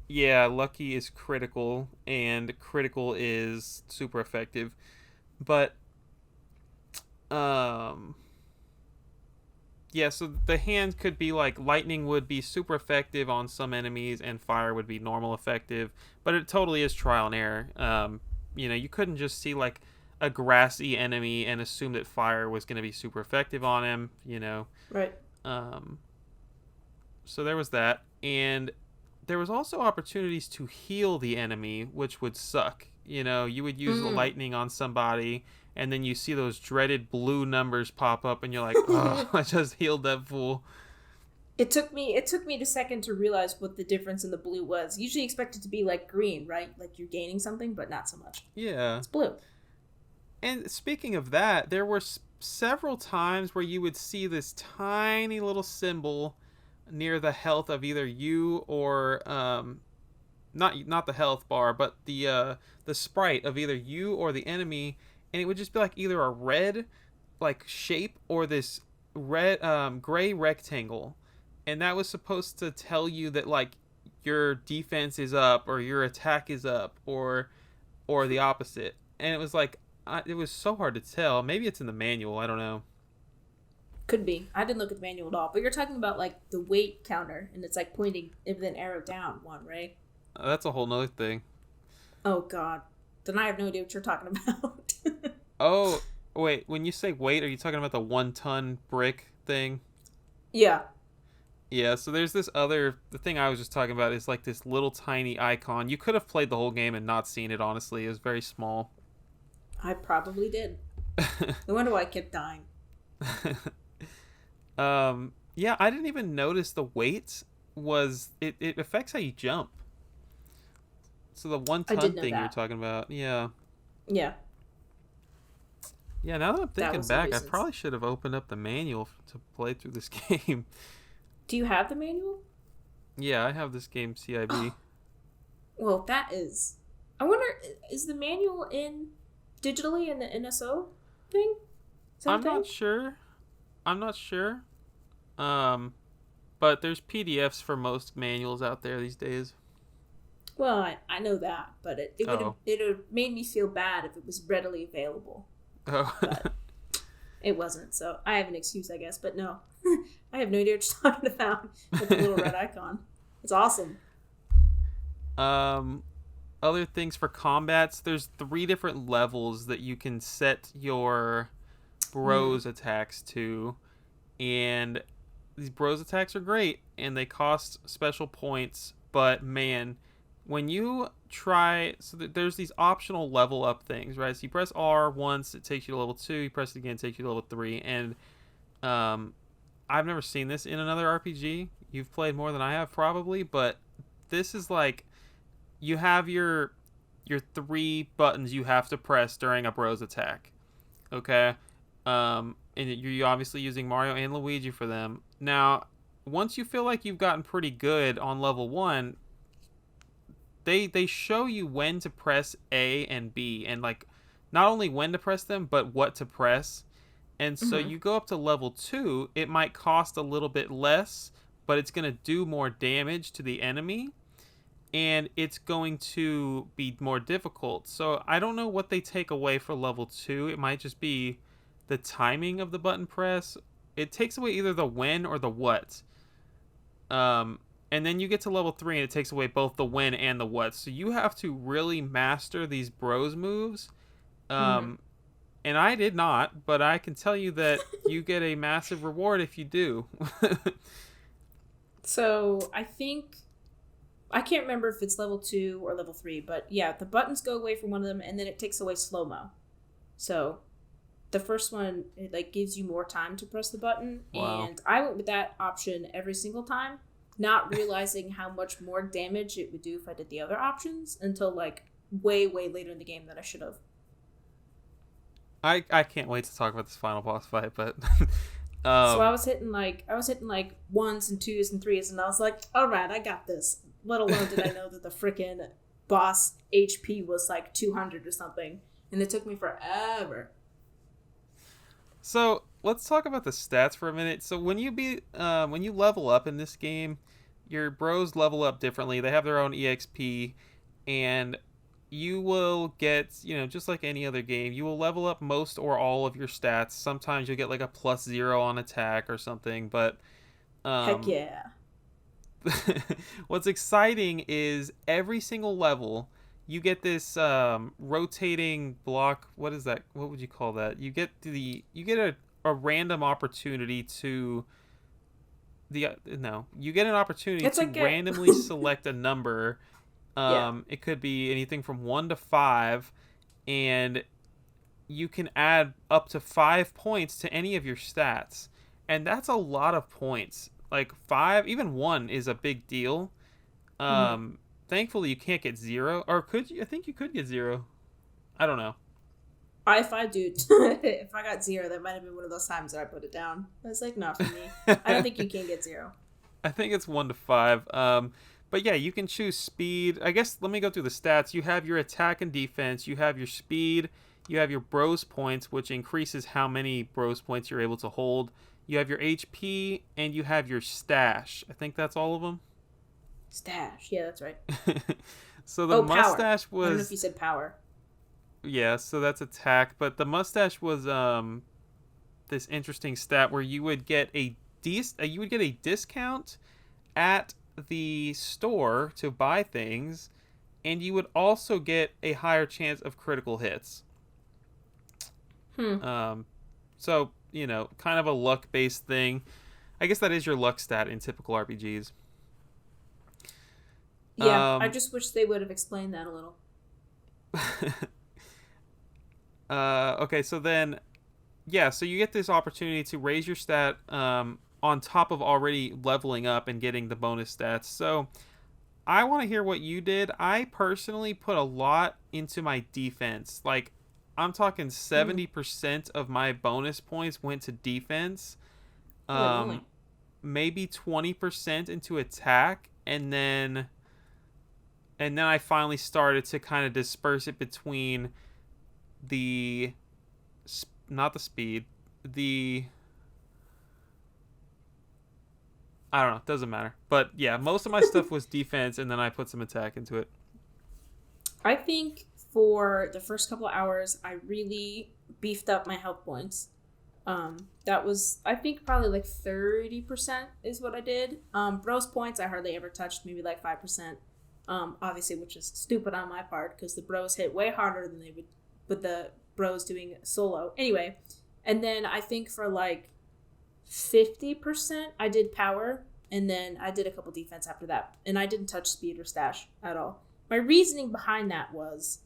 Yeah, lucky is critical, and critical is super effective. But yeah, so the hand could be like lightning would be super effective on some enemies, and fire would be normal effective. But it totally is trial and error. You couldn't just see like a grassy enemy and assume that fire was going to be super effective on him. Right. So there was that, and there was also opportunities to heal the enemy, which would suck. You would use the lightning on somebody, and then you see those dreaded blue numbers pop up, and you're like, oh, I just healed that fool. It took me a second to realize what the difference in the blue was. Usually expect it to be like green, right? Like you're gaining something, but not so much. Yeah. It's blue. And speaking of that, there were several times where you would see this tiny little symbol near the health of either you or not the health bar, but the sprite of either you or the enemy, and it would just be like either a red like shape or this red gray rectangle, and that was supposed to tell you that like your defense is up or your attack is up or the opposite. And it was like it was so hard to tell. Maybe it's in the manual. I don't know. Could be. I didn't look at the manual at all. But you're talking about like the weight counter, and it's like pointing with an arrow down one, right? That's a whole nother thing. Oh God. Then I have no idea what you're talking about. Oh wait, when you say weight, are you talking about the 1 ton brick thing? Yeah. Yeah, so there's this other. The thing I was just talking about is like this little tiny icon. You could have played the whole game and not seen it, honestly. It was very small. I probably did. No wonder why I kept dying. Yeah, I didn't even notice the weight was. It affects how you jump. So the one I ton did know thing you're that. talking about. Yeah. Yeah. Yeah, now that I'm That thinking was the back, I reasons. probably should have opened up the manual to play through this game. Do you have the manual? Yeah, I have this game CIB. Well, that is. I wonder, is the manual in digitally in the NSO thing? I'm Something? not sure. I'm not sure. Um, but there's PDFs for most manuals out there these days. Well, I know that, but Oh. it would have made me feel bad if it was readily available, Oh. but it wasn't. So I have an excuse, I guess. But no, I have no idea what you're talking about with the little red icon. It's awesome. um, Other things for combats, there's 3 different levels that you can set your Mm. bros attacks to, and these bros attacks are great and they cost special points, but man, when you try, so there's these optional level up things, right? So you press R once, it takes you to level 2, you press it again, it takes you to level 3, and um I've never seen this in another RPG. You've played more than I have probably, but this is like you have your 3 buttons you have to press during a bros attack. Okay. And you're obviously using Mario and Luigi for them. Now, once you feel like you've gotten pretty good on level 1, they show you when to press A and B, and like not only when to press them but what to press. And so Mm-hmm. you go up to level 2, it might cost a little bit less, but it's going to do more damage to the enemy, and it's going to be more difficult. So I don't know what they take away for level 2. It might just be the timing of the button press. It takes away either the when or the what. And then you get to level 3 and it takes away both the when and the what. So you have to really master these bros moves. Mm-hmm. Um, and I did not, but I can tell you that you get a massive reward if you do. So I can't remember if it's level 2 or level 3, but yeah, the buttons go away from one of them, and then it takes away slow mo. So the first one, it like gives you more time to press the button, Wow. and I went with that option every single time, not realizing how much more damage it would do if I did the other options until like way later in the game than I should have. I can't wait to talk about this final boss fight, but So um, I was hitting like ones and twos and threes, and I was like, all right, I got this. Let alone did I know that the freaking boss HP was like 200 or something, and it took me forever. so let's talk about the stats for a minute. So when you level up in this game, your bros level up differently. They have their own EXP, and you will get, just like any other game, you will level up most or all of your stats. Sometimes you'll get like a +0 on attack or something, but Heck um, yeah. what's exciting is every single level you get this rotating block. What is that? What would you call that? You get a random opportunity to the no you get an opportunity It's to like a randomly select a number. yeah. It could be anything from 1 to 5, and you can add up to 5 points to any of your stats, and that's a lot of points Like 5, even 1 is a big deal. Mm-hmm. Thankfully you can't get 0, or could you? I think you could get 0. I don't know. If I do, if I got 0, that might have been one of those times that I put it down. I was like, not for me. I don't think you can get 0. I think it's 1 to 5. But yeah, you can choose speed. I guess let me go through the stats. You have your attack and defense. You have your speed. You have your bros points, which increases how many bros points you're able to hold. You have your HP, and you have your stash. I think that's all of them. Stash. Yeah, that's right. So the Oh, power. mustache I don't know if you was, said power. yeah. So that's attack, but the mustache was this interesting stat where you would get you would get a discount at the store to buy things, and you would also get a higher chance of critical hits. Hmm. Um, so kind of a luck based thing. I guess that is your luck stat in typical RPGs. Yeah, I Um, just wish they would have explained that a little. okay, so then yeah, so you get this opportunity to raise your stat on top of already leveling up and getting the bonus stats. So I want to hear what you did. I personally put a lot into my defense. Like, I'm talking Mm. 70% of my bonus points went to defense. Holy Um, moly. maybe 20% into attack, and then I finally started to kind of disperse it between the not the speed, the I don't know, doesn't matter. But yeah, most of my stuff was defense, and then I put some attack into it. I think for the first couple of hours, I really beefed up my health points. That was, I think, probably like 30% is what I did. Bros points, I hardly ever touched, maybe like 5%. Obviously, which is stupid on my part because the bros hit way harder than they would with the bros doing solo. Anyway, and then I think for like 50%, I did power, and then I did a couple defense after that. And I didn't touch speed or stash at all. My reasoning behind that was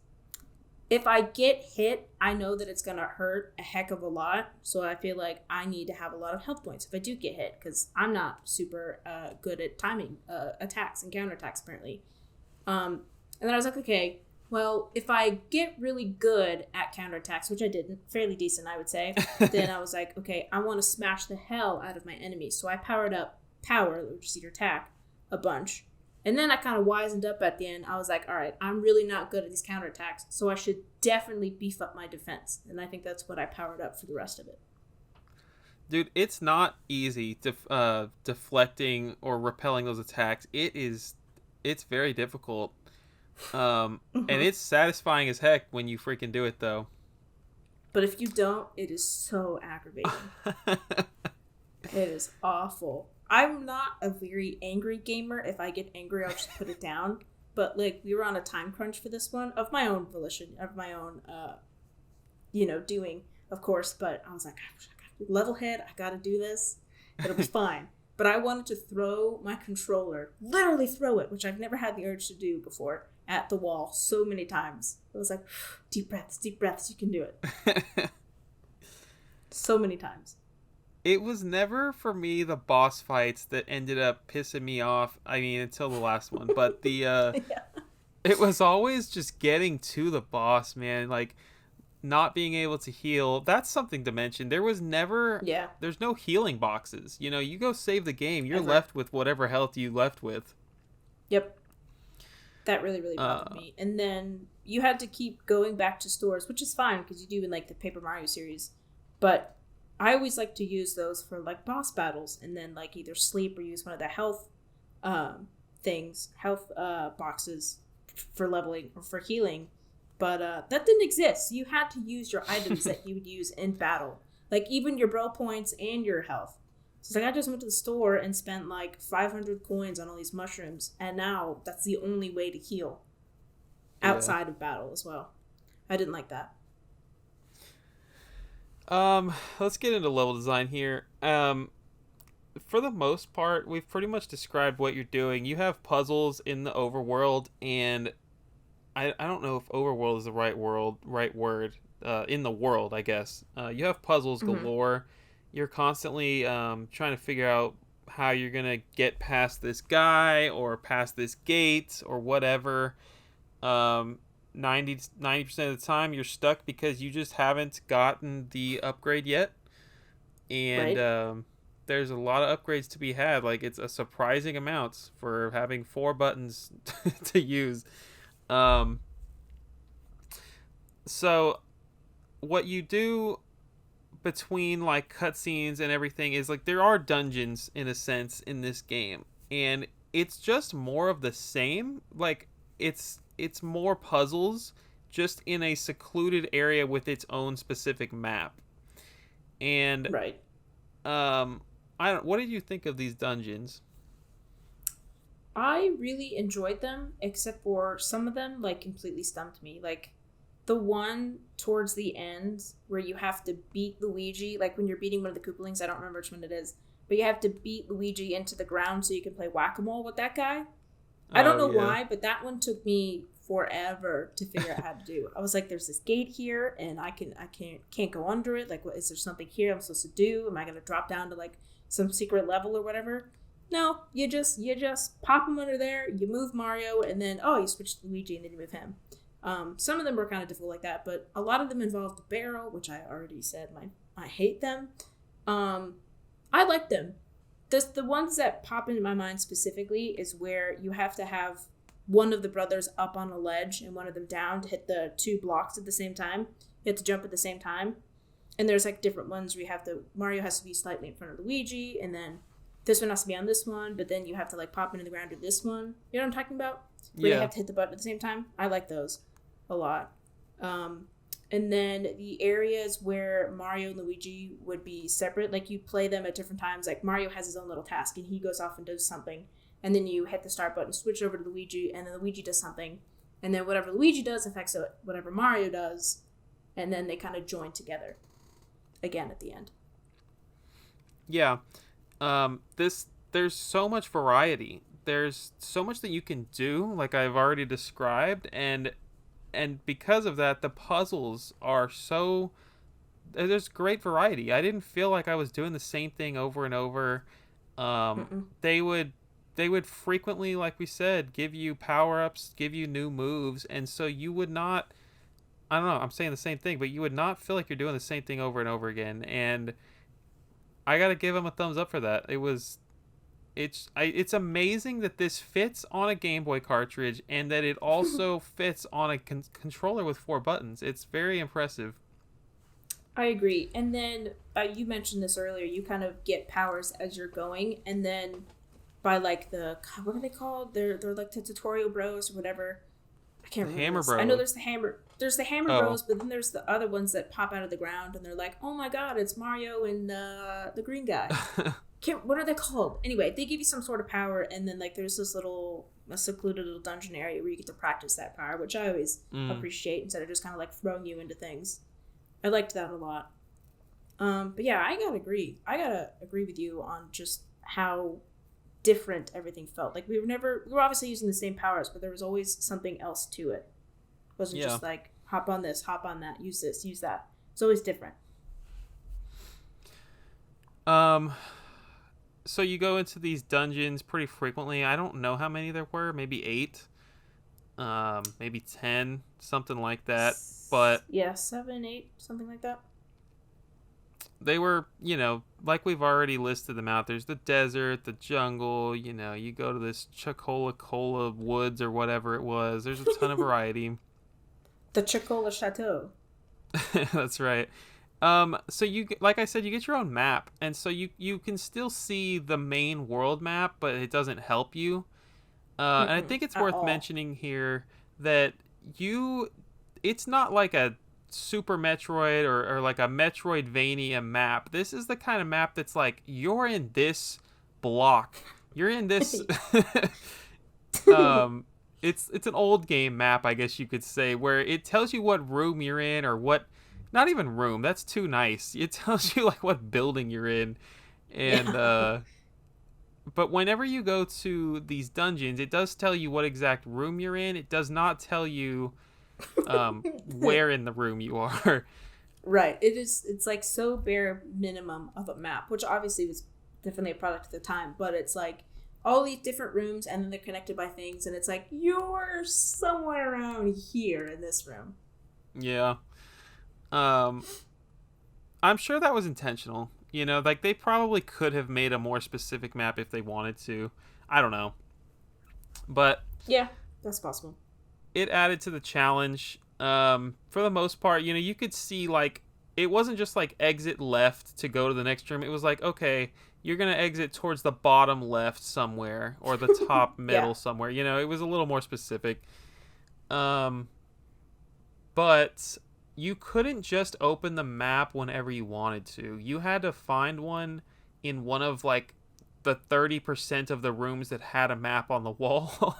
if I get hit, I know that it's going to hurt a heck of a lot. So I feel like I need to have a lot of health points if I do get hit because I'm not super good at timing attacks and counterattacks, apparently. And then I was like, okay, well, if I get really good at counterattacks, which I didn't, fairly decent, I would say, then I was like, okay, I want to smash the hell out of my enemies. So I powered up power, which is your attack, a bunch. And then I kind of wisened up at the end. I was like, all right, I'm really not good at these counterattacks, so I should definitely beef up my defense. And I think that's what I powered up for the rest of it. Dude, it's not easy deflecting or repelling those attacks. It's very difficult. And Mm-hmm. it's satisfying as heck when you freaking do it, though. But if you don't, it is so aggravating. It is awful. I'm not a very angry gamer. If I get angry, I'll just put it down. But like we were on a time crunch for this one of my own volition, of my own, doing, of course. But I was like, level head. I gotta do this. It'll be fine. But I wanted to throw my controller, literally throw it, which I've never had the urge to do before, at the wall so many times. It was like, deep breaths, you can do it. So many times. It was never for me the boss fights that ended up pissing me off. I mean, until the last one, but Yeah. it was always just getting to the boss, man. Like not being able to heal. That's something to mention. Yeah. There's no healing boxes. You go save the game, you're Ever. left with whatever health you left with. Yep. That really, really bothered Uh, me. And then you had to keep going back to stores, which is fine because you do in like the Paper Mario series. But I always like to use those for like boss battles and then like either sleep or use one of the health health boxes for leveling or for healing. But that didn't exist. You had to use your items that you would use in battle, like even your bro points and your health. So it's like I just went to the store and spent like 500 coins on all these mushrooms, and now that's the only way to heal yeah. outside of battle as well. I didn't like that. Let's get into level design here. For the most part, we've pretty much described what you're doing. You have puzzles in the overworld, and I don't know if overworld is the right word. In the world, I guess. You have puzzles Mm-hmm. galore. You're constantly trying to figure out how you're gonna get past this guy or past this gate or whatever. um 90% of the time you're stuck because you just haven't gotten the upgrade yet. And Right. there's a lot of upgrades to be had. Like, it's a surprising amount for having 4 buttons to use. um so what you do between like cutscenes and everything is like there are dungeons in a sense in this game, and it's just more of the same. Like, it's more puzzles just in a secluded area with its own specific map. And Right. um I don't, what did you think of these dungeons? I really enjoyed them, except for some of them like completely stumped me. Like the one towards the end where you have to beat Luigi, like when you're beating one of the Koopalings, I don't remember which one it is, but you have to beat Luigi into the ground so you can play whack-a-mole with that guy. I don't Oh know yeah. why, but that one took me forever to figure out how to do. I was like, "There's this gate here, and I can't go under it. Like, what is there something here I'm supposed to do? Am I gonna drop down to like some secret level or whatever?" No, you just pop him under there. You move Mario, and then you switch to Luigi, and then you move him. Some of them were kind of difficult like that, but a lot of them involved the barrel, which I already said I hate them. Um, I like them. The ones that pop into my mind specifically is where you have to have one of the brothers up on a ledge and one of them down to hit the 2 blocks at the same time. You have to jump at the same time. And there's like different ones where Mario has to be slightly in front of Luigi, and then this one has to be on this one, but then you have to like pop into the ground to this one. You know what I'm talking about? Where you Yeah. have to hit the button at the same time. I like those a lot. Um, and then the areas where Mario and Luigi would be separate, like you play them at different times. Like Mario has his own little task and he goes off and does something. And then you hit the start button, switch over to Luigi, and then Luigi does something. And then whatever Luigi does affects whatever Mario does. And then they kind of join together again at the end. Yeah. This There's so much variety. There's so much that you can do, like I've already described, and because of that, the puzzles are so, there's great variety. I didn't feel like I was doing the same thing over and over. Mm-mm. They would frequently, like we said, give you power-ups, give you new moves, and so you would not, I don't know, I'm saying the same thing, but you would not feel like you're doing the same thing over and over again. And I got to give them a thumbs up for that. It's amazing that this fits on a Game Boy cartridge and that it also fits on a controller with 4 buttons. It's very impressive. I agree. And then you mentioned this earlier. You kind of get powers as you're going, and then by like what are they called? They're like the tutorial bros or whatever. I can't The remember Hammer this. I know Bros. There's the hammer Oh. bros, but then there's the other ones that pop out of the ground, and they're like, "Oh my god, it's Mario and the green guy." What are they called? Anyway, they give you some sort of power, and then like there's this a secluded little dungeon area where you get to practice that power, which I always Mm. appreciate instead of just kind of like throwing you into things. I liked that a lot. But yeah, I gotta agree. I gotta agree with you on just how different everything felt. Like we were obviously using the same powers, but there was always something else to it. It wasn't Yeah. just like hop on this, hop on that, use this, use that. It's always different. Um. So you go into these dungeons pretty frequently. I don't know how many there were. Maybe 8. Maybe 10, something like that. But Yeah, 7, 8, something like that. they were, like we've already listed them out. There's the desert, the jungle. You go to this Chocola Cola woods or whatever it was. There's a ton of variety. The Chocola Chateau. That's right. So like I said, you get your own map, and so you can still see the main world map, but it doesn't help you. And I Mm-mm, think it's at worth all. mentioning here that it's not like a Super Metroid or like a Metroidvania map. This is the kind of map that's like you're in this block, you're in this. um, it's an old game map, I guess you could say, where it tells you what room you're in or what. Not even room. That's too nice. It tells you like what building you're in, and Yeah. but whenever you go to these dungeons, it does tell you what exact room you're in. It does not tell you where in the room you are. Right. It's like so bare minimum of a map, which obviously was definitely a product of the time, but it's like all these different rooms and then they're connected by things, and it's like you're somewhere around here in this room. Yeah. Um, I'm sure that was intentional. You know, like they probably could have made a more specific map if they wanted to. I don't know. But Yeah, that's possible. it added to the challenge. For the most part, you know, you could see like it wasn't just like exit left to go to the next room. It was like, okay, you're gonna exit towards the bottom left somewhere or the top Yeah. middle somewhere. You know, it was a little more specific. Um, but you couldn't just open the map whenever you wanted to. You had to find one in one of like the 30% of the rooms that had a map on the wall.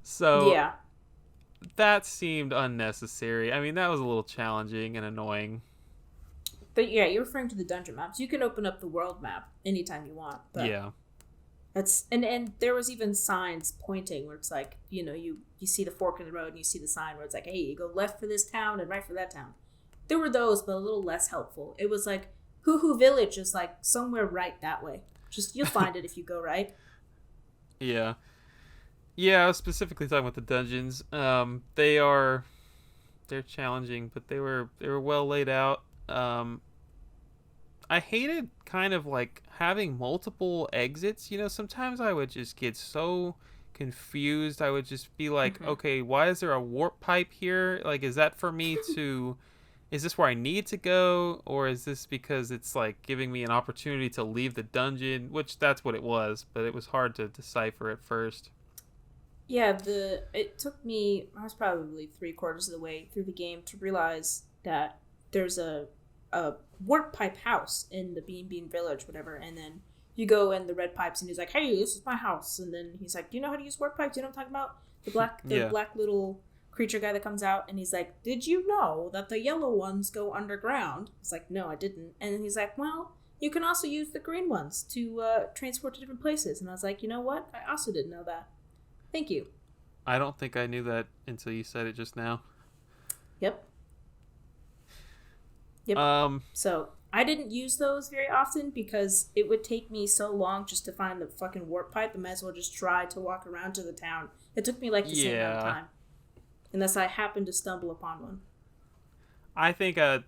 So Yeah. that seemed unnecessary. I mean, that was a little challenging and annoying. But yeah, you're referring to the dungeon maps. You can open up the world map anytime you want. But Yeah. that's and there was even signs pointing where it's like, you know, you see the fork in the road and you see the sign where it's like, hey, you go left for this town and right for that town. There were those, but a little less helpful. It was like Hoo Village is like somewhere right that way. Just you'll find it if you go right. Yeah. Yeah, I was specifically talking about the dungeons. They're challenging, but they were well laid out. I hated kind of like having multiple exits. You know, sometimes I would just get so confused. I would just be like, Mm-hmm. okay, why is there a warp pipe here? Like, is that for me to. Is this where I need to go? Or is this because it's like giving me an opportunity to leave the dungeon? Which that's what it was, but it was hard to decipher at first. Yeah, it took me, I was probably 3/4 of the way through the game to realize that there's a warp pipe house in the Bean Village, whatever, and then you go in the red pipes and he's like, hey, this is my house, and then he's like, do you know how to use warp pipes? Do you know what I'm talking about? The Yeah. black little creature guy that comes out and he's like, did you know that the yellow ones go underground? It's like, no, I didn't. And then he's like, well, you can also use the green ones to transport to different places. And I was like, you know what? I also didn't know that. Thank you. I don't think I knew that until you said it just now. Yep. Yep. Um, So I didn't use those very often because it would take me so long just to find the fucking warp pipe. I might as well just try to walk around to the town. It took me like the same amount of yeah. time. Unless I happened to stumble upon one. I think a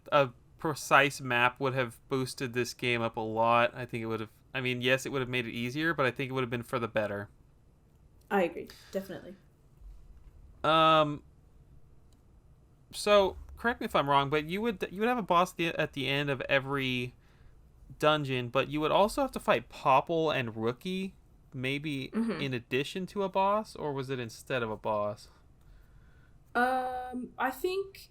precise map would have boosted this game up a lot. I think it would have. I mean, yes, it would have made it easier, but I think it would have been for the better. I agree. Definitely. Um, so correct me if I'm wrong, but you would have a boss at the end of every dungeon, but you would also have to fight Popple and Rookie, maybe Mm-hmm. in addition to a boss, or was it instead of a boss? I think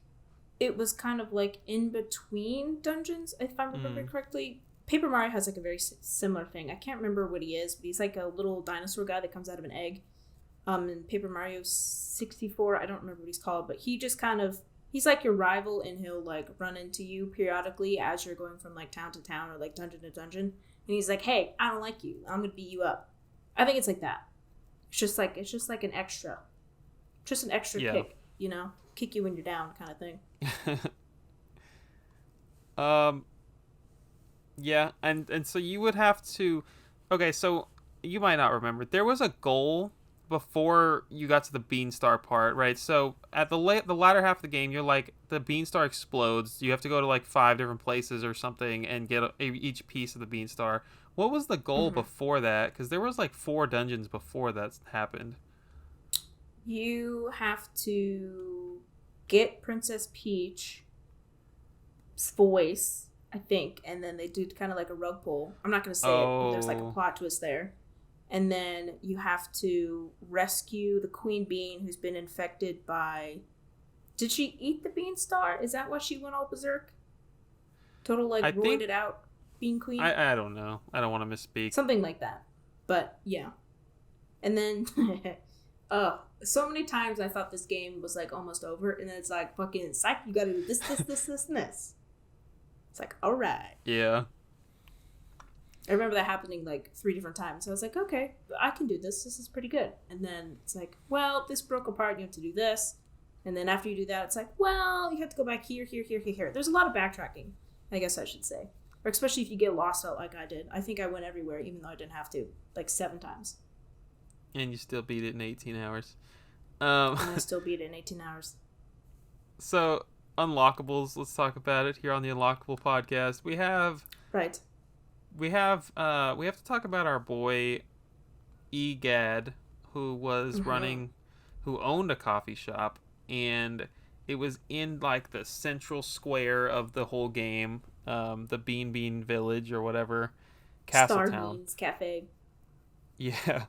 it was kind of like in between dungeons, if I'm remembering Mm, correctly. Paper Mario has like a very similar thing. I can't remember what he is, but he's like a little dinosaur guy that comes out of an egg. In Paper Mario 64, I don't remember what he's called, but he just kind of he's like your rival, and he'll like run into you periodically as you're going from like town to town or like dungeon to dungeon. And he's like, "Hey, I don't like you. I'm gonna beat you up." I think it's like that. It's just like just an extra yeah. kick, you know, kick you when you're down, kind of thing. um, yeah, and so you would have to. Okay, so you might not remember. There was a goal before you got to the Beanstar part, right? So at the latter half of the game, you're like the Beanstar explodes. You have to go to like 5 different places or something and get each piece of the Beanstar. What was the goal Mm-hmm. before that? Because there was like 4 dungeons before that happened. You have to get Princess Peach's voice, I think, and then they do kind of like a rug pull. I'm not going to say it, but there's like a Oh, plot twist there. And then you have to rescue the Queen Bean who's been infected by. Did she eat the Bean Star? Is that why she went all berserk? Total like I think roided out Bean Queen? I don't know. I don't want to misspeak. Something like that. But yeah. And then so many times I thought this game was like almost over, and then it's like fucking psych, you gotta do this, and this. It's like, alright. Yeah. I remember that happening like 3 different times. I was like, okay, I can do this. This is pretty good. And then it's like, well, this broke apart. You have to do this. And then after you do that, it's like, well, you have to go back here, here, here, here, here. There's a lot of backtracking, I guess I should say. Or especially if you get lost out like I did. I think I went everywhere, even though I didn't have to, like 7 times. And you still beat it in 18 hours. And I still beat it in 18 hours. So, Unlockables, let's talk about it here on the Unlockable podcast. Right. We have to talk about our boy Egad, who was who owned a coffee shop, and it was in like the central square of the whole game, the Bean Village or whatever, Star Castletown. Beans Cafe. Yeah,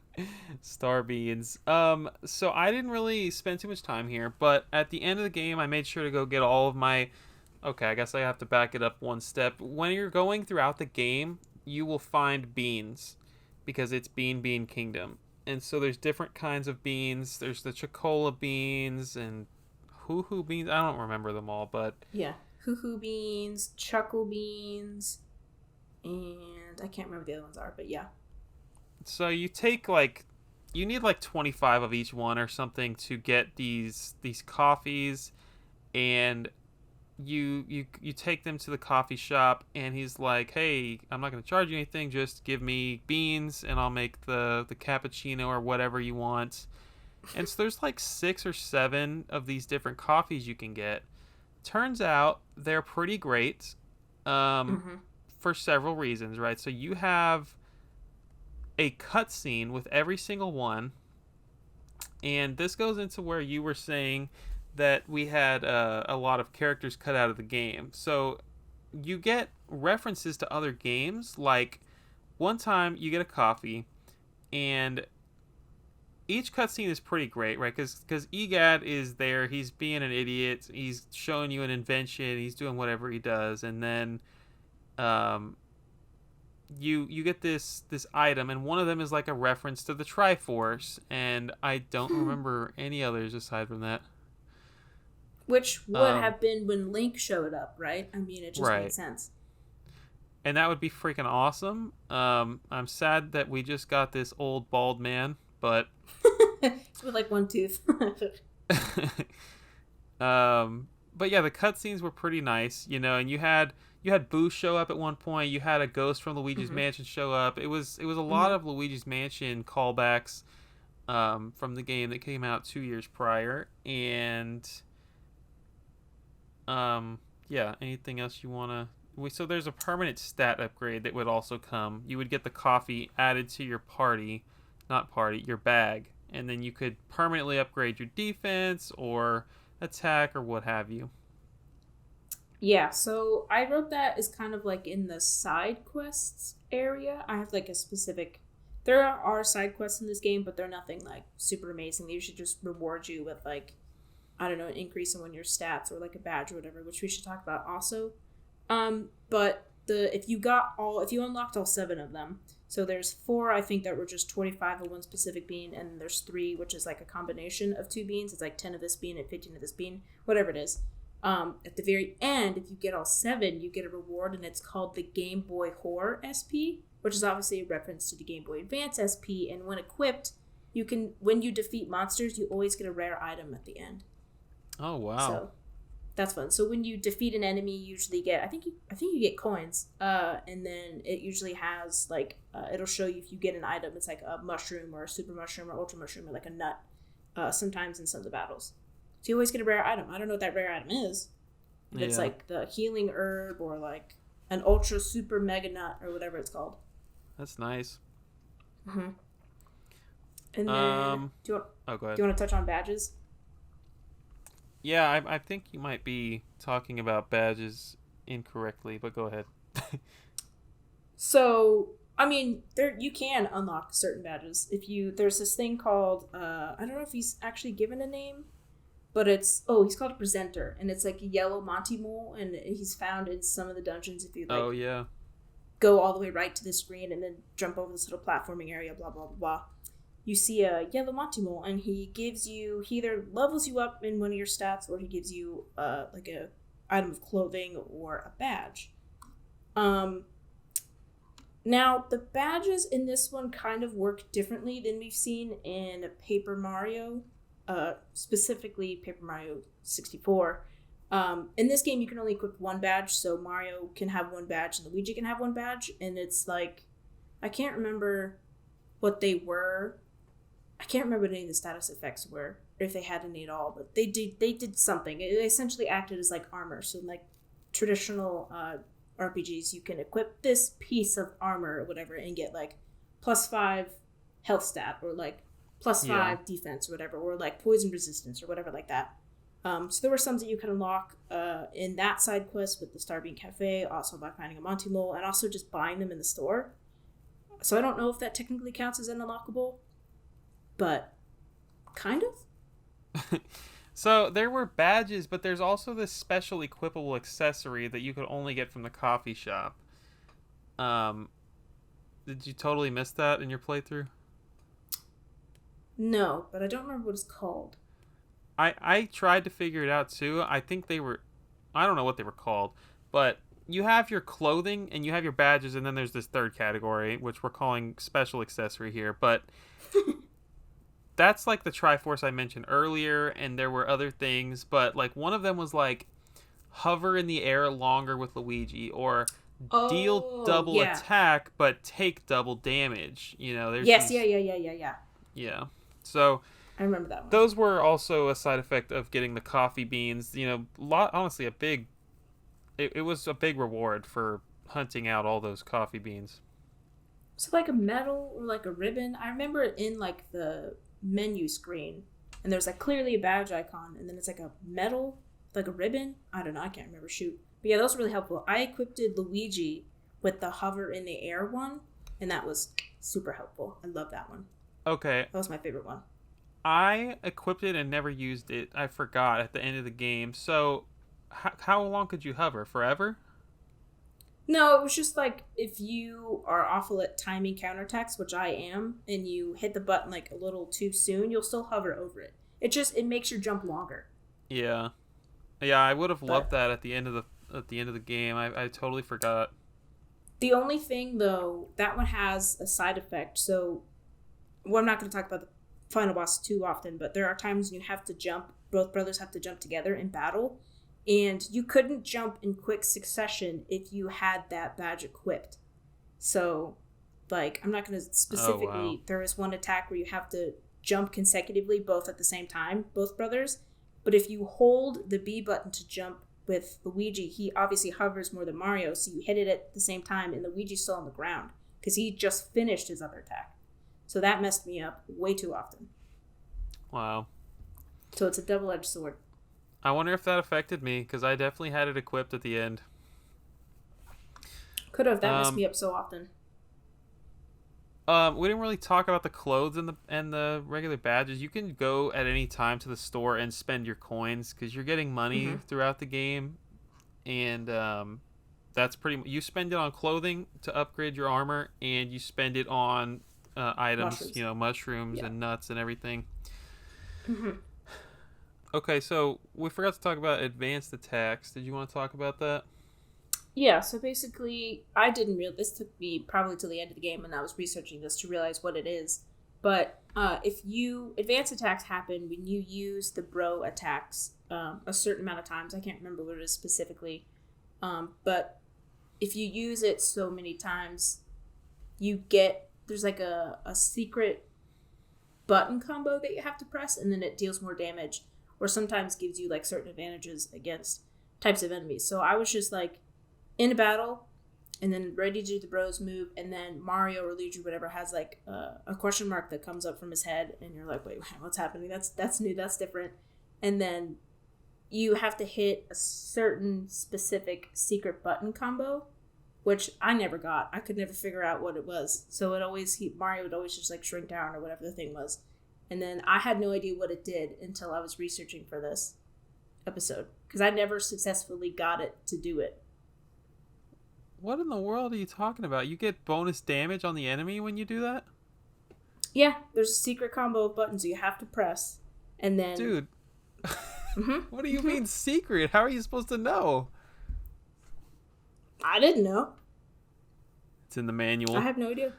Star Beans. So I didn't really spend too much time here, but at the end of the game, I made sure to go get all of my. Okay, I guess I have to back it up one step. When you're going throughout the game, you will find beans, because it's Bean Kingdom, and so there's different kinds of beans. There's the Chocola beans and Hoo beans. I don't remember them all, but yeah, Hoo beans, Chuckle beans, and I can't remember the other ones are, but yeah. So you need like 25 of each one or something to get these coffees, and you take them to the coffee shop, and he's like, hey, I'm not going to charge you anything, just give me beans and I'll make the cappuccino or whatever you want. And so there's like 6 or 7 of these different coffees you can get. Turns out they're pretty great, for several reasons, right? So you have a cutscene with every single one, and this goes into where you were saying that we had a lot of characters cut out of the game. So you get references to other games. Like one time you get a coffee, and each cutscene is pretty great, right? Because Egad is there, he's being an idiot, he's showing you an invention, he's doing whatever he does, and then you get this item, and one of them is like a reference to the Triforce, and I don't remember any others aside from that. Which would have been when Link showed up, right? I mean, it just right. made sense. And that would be freaking awesome. I'm sad that we just got this old bald man, but with like one tooth. But yeah, the cutscenes were pretty nice, and you had Boo show up at one point. You had a ghost from Luigi's Mansion show up. It was a lot of Luigi's Mansion callbacks from the game that came out 2 years prior. And yeah, anything else you want to... So there's a permanent stat upgrade that would also come. You would get the coffee added to your your bag. And then you could permanently upgrade your defense or attack or what have you. Yeah, so I wrote that as kind of like in the side quests area. I have like a specific... There are side quests in this game, but they're nothing like super amazing. They usually just reward you with like, I don't know, an increase in one of your stats or like a badge or whatever, which we should talk about also. But if you unlocked all 7 of them, so there's 4 I think that were just 25 of one specific bean, and there's 3 which is like a combination of 2 beans. It's like 10 of this bean and 15 of this bean, whatever it is. At the very end, if you get all 7, you get a reward, and it's called the Game Boy Horror SP, which is obviously a reference to the Game Boy Advance SP. And when equipped, when you defeat monsters, you always get a rare item at the end. Oh wow! So that's fun. So when you defeat an enemy, you usually get I think you get coins. And then it usually has like it'll show you if you get an item. It's like a mushroom or a super mushroom or ultra mushroom or like a nut. Sometimes in some of the battles. So you always get a rare item. I don't know what that rare item is. If it's like the healing herb or like an ultra super mega nut or whatever it's called. That's nice. Mm-hmm. And then go ahead. Do you want to touch on badges? Yeah, I think you might be talking about badges incorrectly, but go ahead. So, I mean, you can unlock certain badges. There's this thing called, I don't know if he's actually given a name, but he's called a presenter, and it's like a yellow Monty Mole, and he's found in some of the dungeons if you go all the way right to the screen and then jump over this little platforming area, blah, blah, blah, blah. You see a yellow Monty Mole, and he either levels you up in one of your stats, or he gives you like a item of clothing or a badge. Now, the badges in this one kind of work differently than we've seen in Paper Mario, specifically Paper Mario 64. In this game, you can only equip one badge, so Mario can have one badge and Luigi can have one badge, and it's like, I can't remember what they were. I can't remember what any of the status effects were, or if they had any at all, but they did something. It essentially acted as like armor. So in like traditional RPGs, you can equip this piece of armor or whatever and get like +5 health stat, or like +5 defense or whatever, or like poison resistance or whatever like that. So there were some that you could unlock in that side quest with the Starbeam Cafe, also by finding a Monty Mole, and also just buying them in the store. So I don't know if that technically counts as an unlockable, but kind of. So there were badges, but there's also this special equipable accessory that you could only get from the coffee shop. Did you totally miss that in your playthrough? No, but I don't remember what it's called. I tried to figure it out too. I think they were, I don't know what they were called, but you have your clothing and you have your badges, and then there's this third category, which we're calling special accessory here. But that's like the Triforce I mentioned earlier, and there were other things, but like one of them was like hover in the air longer with Luigi, or deal double attack but take double damage. You know, there's yes, these, yeah. So I remember that one. those were also a side effect of getting the coffee beans. You know, honestly, it was a big reward for hunting out all those coffee beans. So like a medal or like a ribbon. I remember it in like the menu screen, and there's like clearly a badge icon, and then it's like a medal, like a ribbon. I don't know. I can't remember. Shoot. But yeah, those were really helpful. I equipped Luigi with the hover in the air one, and that was super helpful. I love that one. Okay. That was my favorite one. I equipped it and never used it. I forgot at the end of the game. So, how long could you hover? Forever? No, it was just like if you are awful at timing counterattacks, which I am, and you hit the button like a little too soon, you'll still hover over it. It makes your jump longer. Yeah, yeah. I would have loved that at the end of the game. I totally forgot. The only thing though, that one has a side effect. So, well, I'm not going to talk about the final boss too often, but there are times when you have to jump. Both brothers have to jump together in battle, and you couldn't jump in quick succession if you had that badge equipped. So, like, I'm not going to specifically. Oh, wow. There is one attack where you have to jump consecutively, both at the same time, both brothers. But if you hold the B button to jump with Luigi, he obviously hovers more than Mario, so you hit it at the same time, and Luigi's still on the ground because he just finished his other attack. So that messed me up way too often. Wow. So it's a double-edged sword. I wonder if that affected me, because I definitely had it equipped at the end. Could have. That messed me up so often. We didn't really talk about the clothes and the regular badges. You can go at any time to the store and spend your coins, because you're getting money throughout the game, and that's you spend it on clothing to upgrade your armor, and you spend it on items, mushrooms and nuts and everything. Okay, so we forgot to talk about advanced attacks. Did you want to talk about that? Yeah, so basically, I didn't realize, this took me probably till the end of the game, and I was researching this to realize what it is. But advanced attacks happen when you use the bro attacks a certain amount of times. I can't remember what it is specifically. But if you use it so many times, there's like a secret button combo that you have to press, and then it deals more damage, or sometimes gives you like certain advantages against types of enemies. So I was just like in a battle, and then ready to do the bros move, and then Mario or Luigi, whatever, has like a question mark that comes up from his head, and you're like, wait, what's happening? That's new, that's different. And then you have to hit a certain specific secret button combo, which I never got. I could never figure out what it was. So Mario would always just like shrink down or whatever the thing was. And then I had no idea what it did until I was researching for this episode, because I never successfully got it to do it. What in the world are you talking about? You get bonus damage on the enemy when you do that? Yeah, there's a secret combo of buttons you have to press, and then... Dude, what do you mean secret? How are you supposed to know? I didn't know. It's in the manual. I have no idea.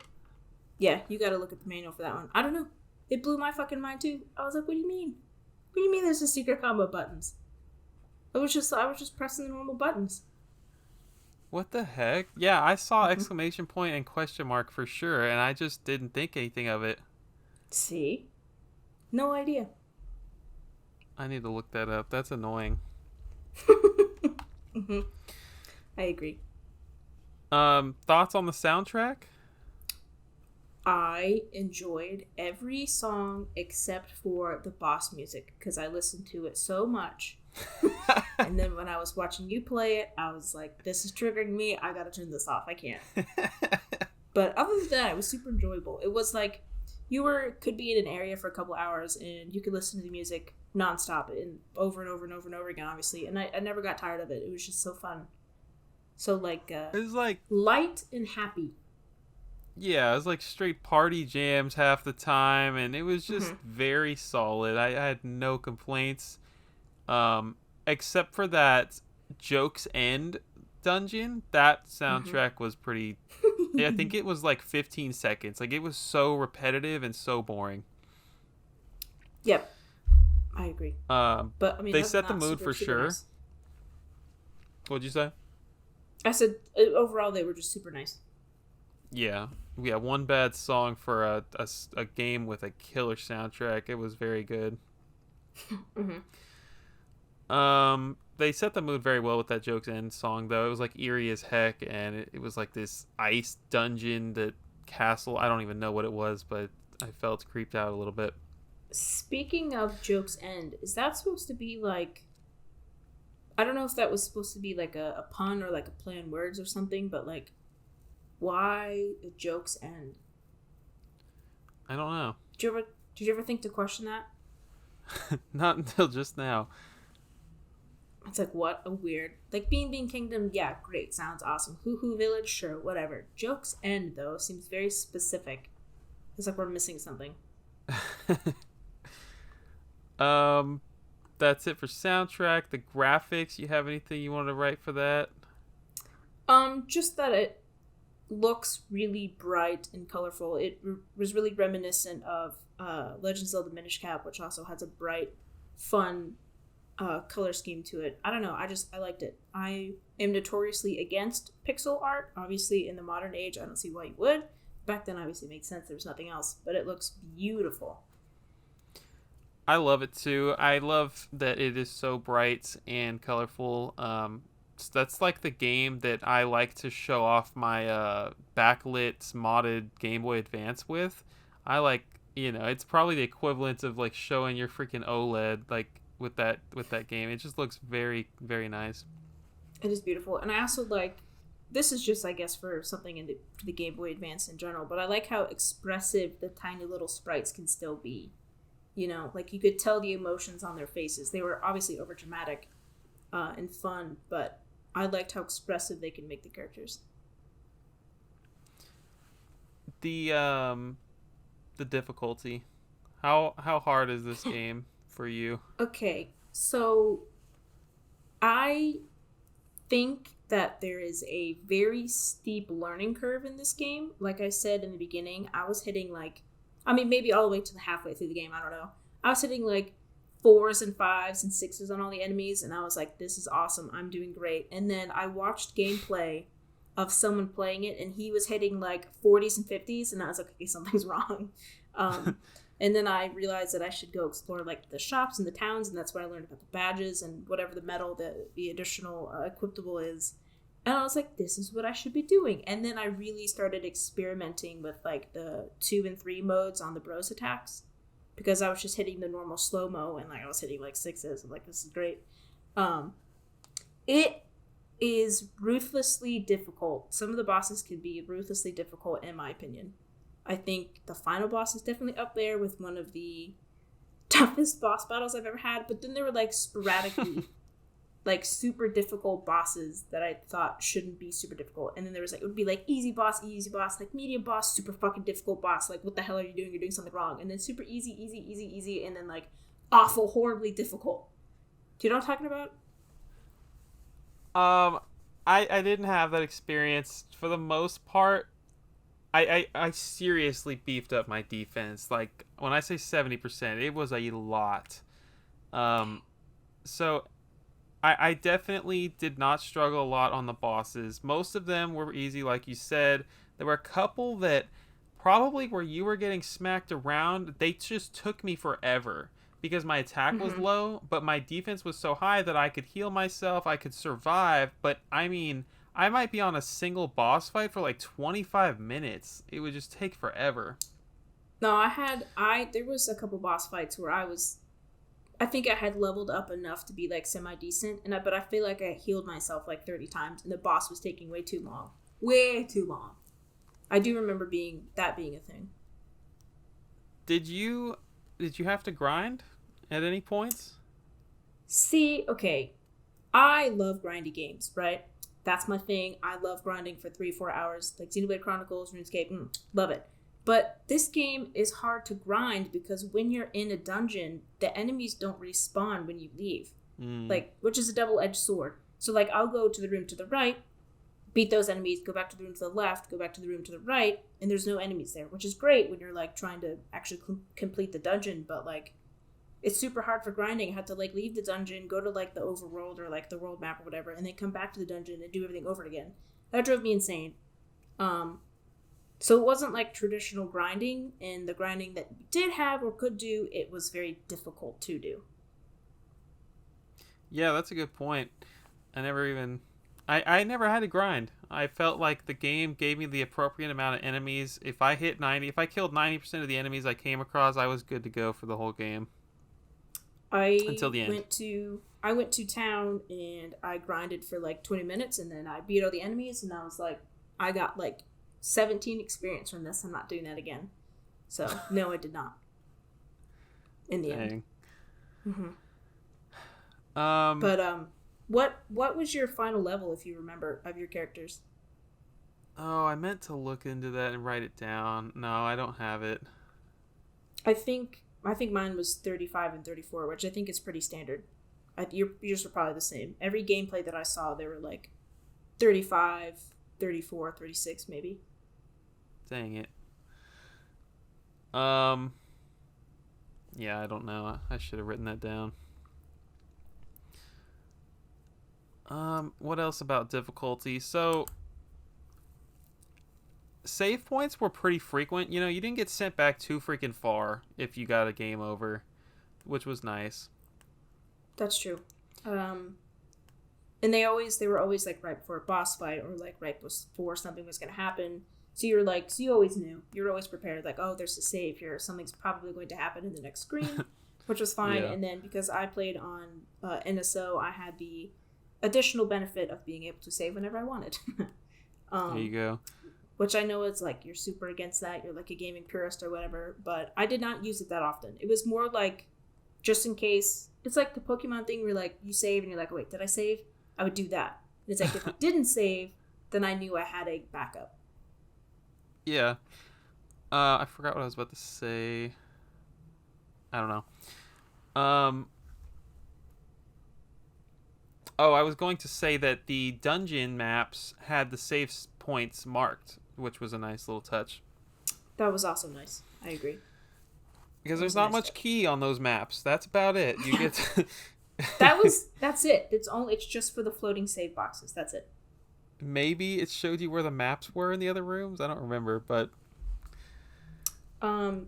Yeah, you gotta look at the manual for that one. I don't know. It blew my fucking mind too. I was like, what do you mean? What do you mean there's a secret combo buttons? I was just pressing the normal buttons. What the heck? Yeah, I saw Hmm. exclamation point and question mark for sure, and I just didn't think anything of it. See, no idea. I need to look that up. That's annoying. Hmm. I agree. Thoughts on the soundtrack? I enjoyed every song except for the boss music because I listened to it so much. And then when I was watching you play it, I was like, this is triggering me. I gotta turn this off. I can't. But other than that, it was super enjoyable. It was like could be in an area for a couple hours and you could listen to the music nonstop and over and over and over and over again, obviously. And I never got tired of it. It was just so fun. So like It's like, light and happy. yeah, it was like straight party jams half the time, and it was just Hmm. very solid. I had no complaints, um, except for that Jokes End dungeon. That Hmm. soundtrack was pretty. I think it was like 15 seconds. Like, it was so repetitive and so boring. Yep, I agree. Um, But I mean, they other than set the that, mood super for super sure. nice. What'd you say? I said overall they were just super nice. Yeah, yeah. One bad song for a game with a killer soundtrack. It was very good. Hmm. They set the mood very well with that Joke's End song, though. It was like eerie as heck, and it was like this ice dungeon, that castle. I don't even know what it was, but I felt creeped out a little bit. Speaking of Joke's End, is that supposed to be like? I don't know if that was supposed to be like a pun or like a play on words or something, but like, why a Joke's End? I don't know. Did you ever did you ever think to question that? Not until just now. It's like what a weird like Bean Kingdom. Yeah, great, sounds awesome. Hoo Hoo Village, sure, whatever. Joke's End though seems very specific. It's like we're missing something. um, that's it for soundtrack. The graphics. You have anything you want to write for that? Just that it looks really bright and colorful. Was really reminiscent of Legend of Zelda Minish Cap, which also has a bright, fun color scheme to it. I don't know. I liked it. I am notoriously against pixel art. Obviously, in the modern age, I don't see why you would. Back then, obviously, it made sense. There was nothing else, but it looks beautiful. I love it too. I love that it is so bright and colorful. That's like the game that I like to show off my backlit modded Game Boy Advance with. I like, it's probably the equivalent of like showing your freaking OLED like with that game. It just looks very very nice. It is beautiful, and I also like. This is just, I guess, for something for the Game Boy Advance in general, but I like how expressive the tiny little sprites can still be. Like you could tell the emotions on their faces. They were obviously over dramatic and fun, but I liked how expressive they can make the characters. The the difficulty. How hard is this game for you? Okay, so I think that there is a very steep learning curve in this game. Like I said in the beginning, I was hitting like, I mean, maybe all the way to the halfway through the game. I don't know. I was hitting like fours and fives and sixes on all the enemies, and I was like, this is awesome. I'm doing great. And then I watched gameplay of someone playing it, and he was hitting like 40s and 50s, and I was like, okay, something's wrong. Um, and then I realized that I should go explore like the shops and the towns, and that's where I learned about the badges and whatever the medal, the additional equipable is. And I was like, this is what I should be doing. And then I really started experimenting with like the 2 and 3 modes on the bros attacks because I was just hitting the normal slow mo and like I was hitting like sixes. I'm like, this is great. Um, it is ruthlessly difficult. Some of the bosses can be ruthlessly difficult, in my opinion. I think the final boss is definitely up there with one of the toughest boss battles I've ever had. But then there were like sporadically like super difficult bosses that I thought shouldn't be super difficult. And then there was like, it would be like easy boss, like medium boss, super fucking difficult boss. Like, what the hell are you doing? You're doing something wrong. And then super easy. And then like awful, horribly difficult. Do you know what I'm talking about? Um, I didn't have that experience for the most part. I seriously beefed up my defense. Like, when I say 70%, it was a lot. Um, so I definitely did not struggle a lot on the bosses. Most of them were easy, like you said. There were a couple that probably where you were getting smacked around, they just took me forever because my attack was Mm-hmm. low, but my defense was so high that I could heal myself, I could survive. But I mean, I might be on a single boss fight for like 25 minutes. It would just take forever. No, there was a couple boss fights where I think I had leveled up enough to be like semi decent, but I feel like I healed myself like 30 times, and the boss was taking way too long, way too long. I do remember being a thing. Did you have to grind at any points? See, okay, I love grindy games, right? That's my thing. I love grinding for 3-4 hours, like Xenoblade Chronicles, RuneScape, love it. But this game is hard to grind because when you're in a dungeon, the enemies don't respawn when you leave, Mm. like which is a double-edged sword. So like I'll go to the room to the right, beat those enemies, go back to the room to the left, go back to the room to the right, and there's no enemies there, which is great when you're like trying to actually complete the dungeon. But like it's super hard for grinding. I had to like leave the dungeon, go to like the overworld or like the world map or whatever, and then come back to the dungeon and do everything over again. That drove me insane. Um, so it wasn't like traditional grinding, and the grinding that you did have or could do, it was very difficult to do. Yeah, that's a good point. I never even I never had to grind. I felt like the game gave me the appropriate amount of enemies. If I killed 90% of the enemies I came across, I was good to go for the whole game until the end. I went to town and I grinded for like 20 minutes, and then I beat all the enemies, and I was like, I got like 17 experience from this. I'm not doing that again. So no, I did not. In the end. Dang. Mm-hmm. Um But what was your final level, if you remember, of your characters? oh, I meant to look into that and write it down. No, I don't have it. I think mine was 35 and 34, which I think is pretty standard. Yours were probably the same. Every gameplay that I saw, they were like 35, 34, 36 maybe. Dang it. Um yeah, I don't know. I should have written that down. What else about difficulty? So, save points were pretty frequent. You know, you didn't get sent back too freaking far if you got a game over, which was nice. That's true. And they were always like right before a boss fight or like right before something was going to happen. So you always knew. You're always prepared. Like, oh, there's a save here. Something's probably going to happen in the next screen, which was fine. Yeah. And then because I played on NSO, I had the additional benefit of being able to save whenever I wanted. There you go. Which I know it's like you're super against that. You're like a gaming purist or whatever. But I did not use it that often. It was more like just in case. It's like the Pokemon thing where like you save and you're like, wait, did I save? I would do that. And it's like if I didn't save, then I knew I had a backup. Yeah. I forgot what I was about to say. I don't know. Oh, I was going to say that the dungeon maps had the save points marked, which was a nice little touch. That was also nice. I agree. Because That there's was not nice much key on those maps. That's about it. You get to... That's it. It's just for the floating save boxes. That's it. Maybe it showed you where the maps were in the other rooms. I don't remember, but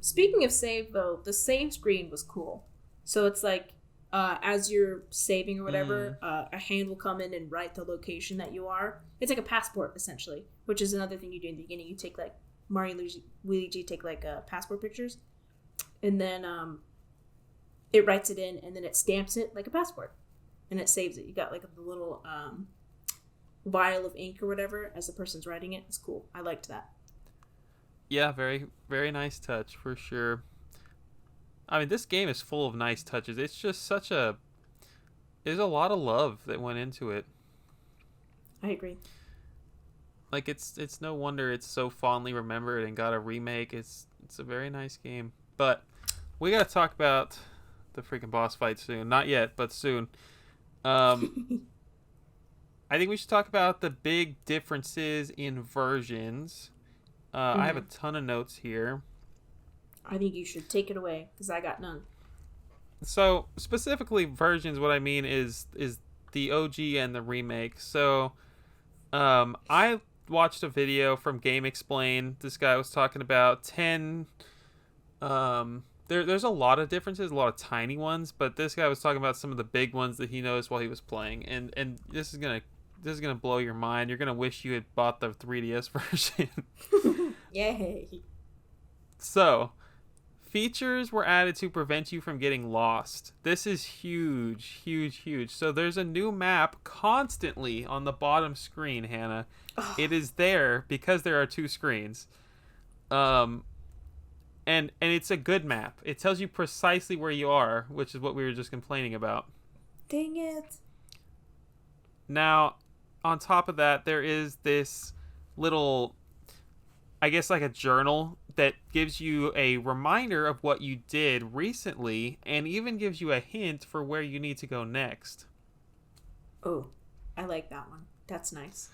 Speaking of save though, the save screen was cool. So it's like as you're saving or whatever, a hand will come in and write the location that you are. It's like a passport essentially, which is another thing you do in the beginning. You take like Mario Luigi take like passport pictures, and then it writes it in, and then it stamps it like a passport, and it saves it. You got like a little vial of ink or whatever as the person's writing it. It's cool. I liked that. yeah, very, very nice touch for sure. I mean, this game is full of nice touches. It's just there's a lot of love that went into it. I agree. Like it's no wonder it's so fondly remembered and got a remake. It's a very nice game. But we got to talk about the freaking boss fight soon. Not yet, but soon. Um I think we should talk about the big differences in versions. I have a ton of notes here. I think you should take it away because I got none. So specifically versions, what I mean is the OG and the remake. So, I watched a video from Game Explain. This guy was talking about 10. There's a lot of differences, a lot of tiny ones, but this guy was talking about some of the big ones that he noticed while he was playing, and this is gonna blow your mind. You're gonna wish you had bought the 3DS version. Yay. So, features were added to prevent you from getting lost. This is huge, huge, huge. So there's a new map constantly on the bottom screen, Hannah. It is there because there are two screens. And it's a good map. It tells you precisely where you are, which is what we were just complaining about. Dang it. Now, on top of that, there is this little, I guess, like a journal that gives you a reminder of what you did recently and even gives you a hint for where you need to go next. Oh, I like that one. That's nice.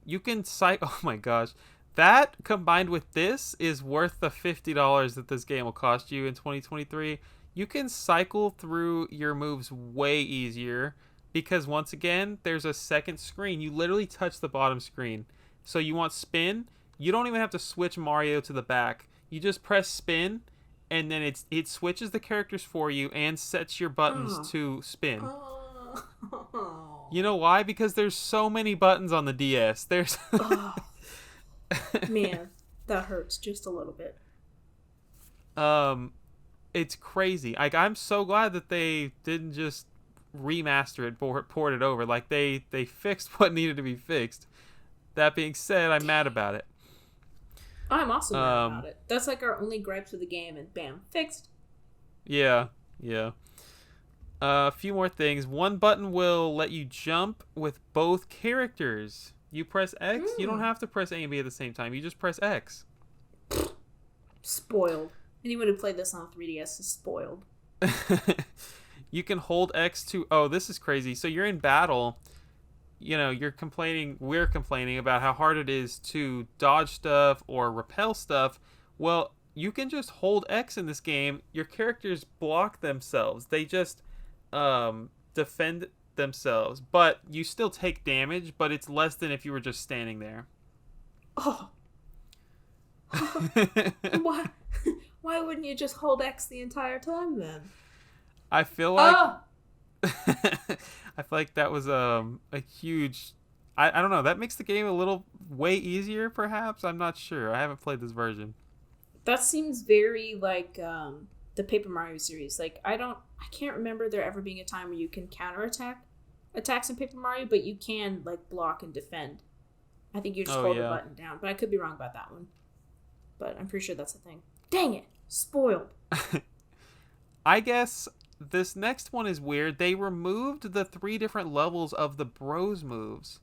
You can cite. Oh my gosh. That combined with this is worth the $50 that this game will cost you in 2023. You can cycle through your moves way easier because once again, there's a second screen. You literally touch the bottom screen. So you want spin, you don't even have to switch Mario to the back. You just press spin and then it switches the characters for you and sets your buttons to spin. You know why? Because there's so many buttons on the DS. There's Man, that hurts just a little bit. It's crazy. Like, I'm so glad that they didn't just remaster it, port it over. Like, they fixed what needed to be fixed. That being said, I'm mad about it. I'm also mad about it. That's like our only gripes with the game, and bam, fixed. Yeah. A few more things. One button will let you jump with both characters. You press X, you don't have to press A and B at the same time. You just press X. Spoiled. Anyone who played this on 3DS is spoiled. You can hold X to... Oh, this is crazy. So you're in battle. You know, we're complaining about how hard it is to dodge stuff or repel stuff. Well, you can just hold X in this game. Your characters block themselves. They just defend themselves. But you still take damage, but it's less than if you were just standing there. Oh. Why wouldn't you just hold X the entire time then? I feel like... I feel like that was a huge... I don't know. That makes the game a little way easier, perhaps? I'm not sure. I haven't played this version. That seems very like the Paper Mario series. Like, I can't remember there ever being a time where you can counterattack attacks in Paper Mario, but you can, like, block and defend. I think you just hold the button down. But I could be wrong about that one. But I'm pretty sure that's a thing. Dang it! Spoiled. I guess... This next one is weird. They removed the 3 different levels of the bros moves.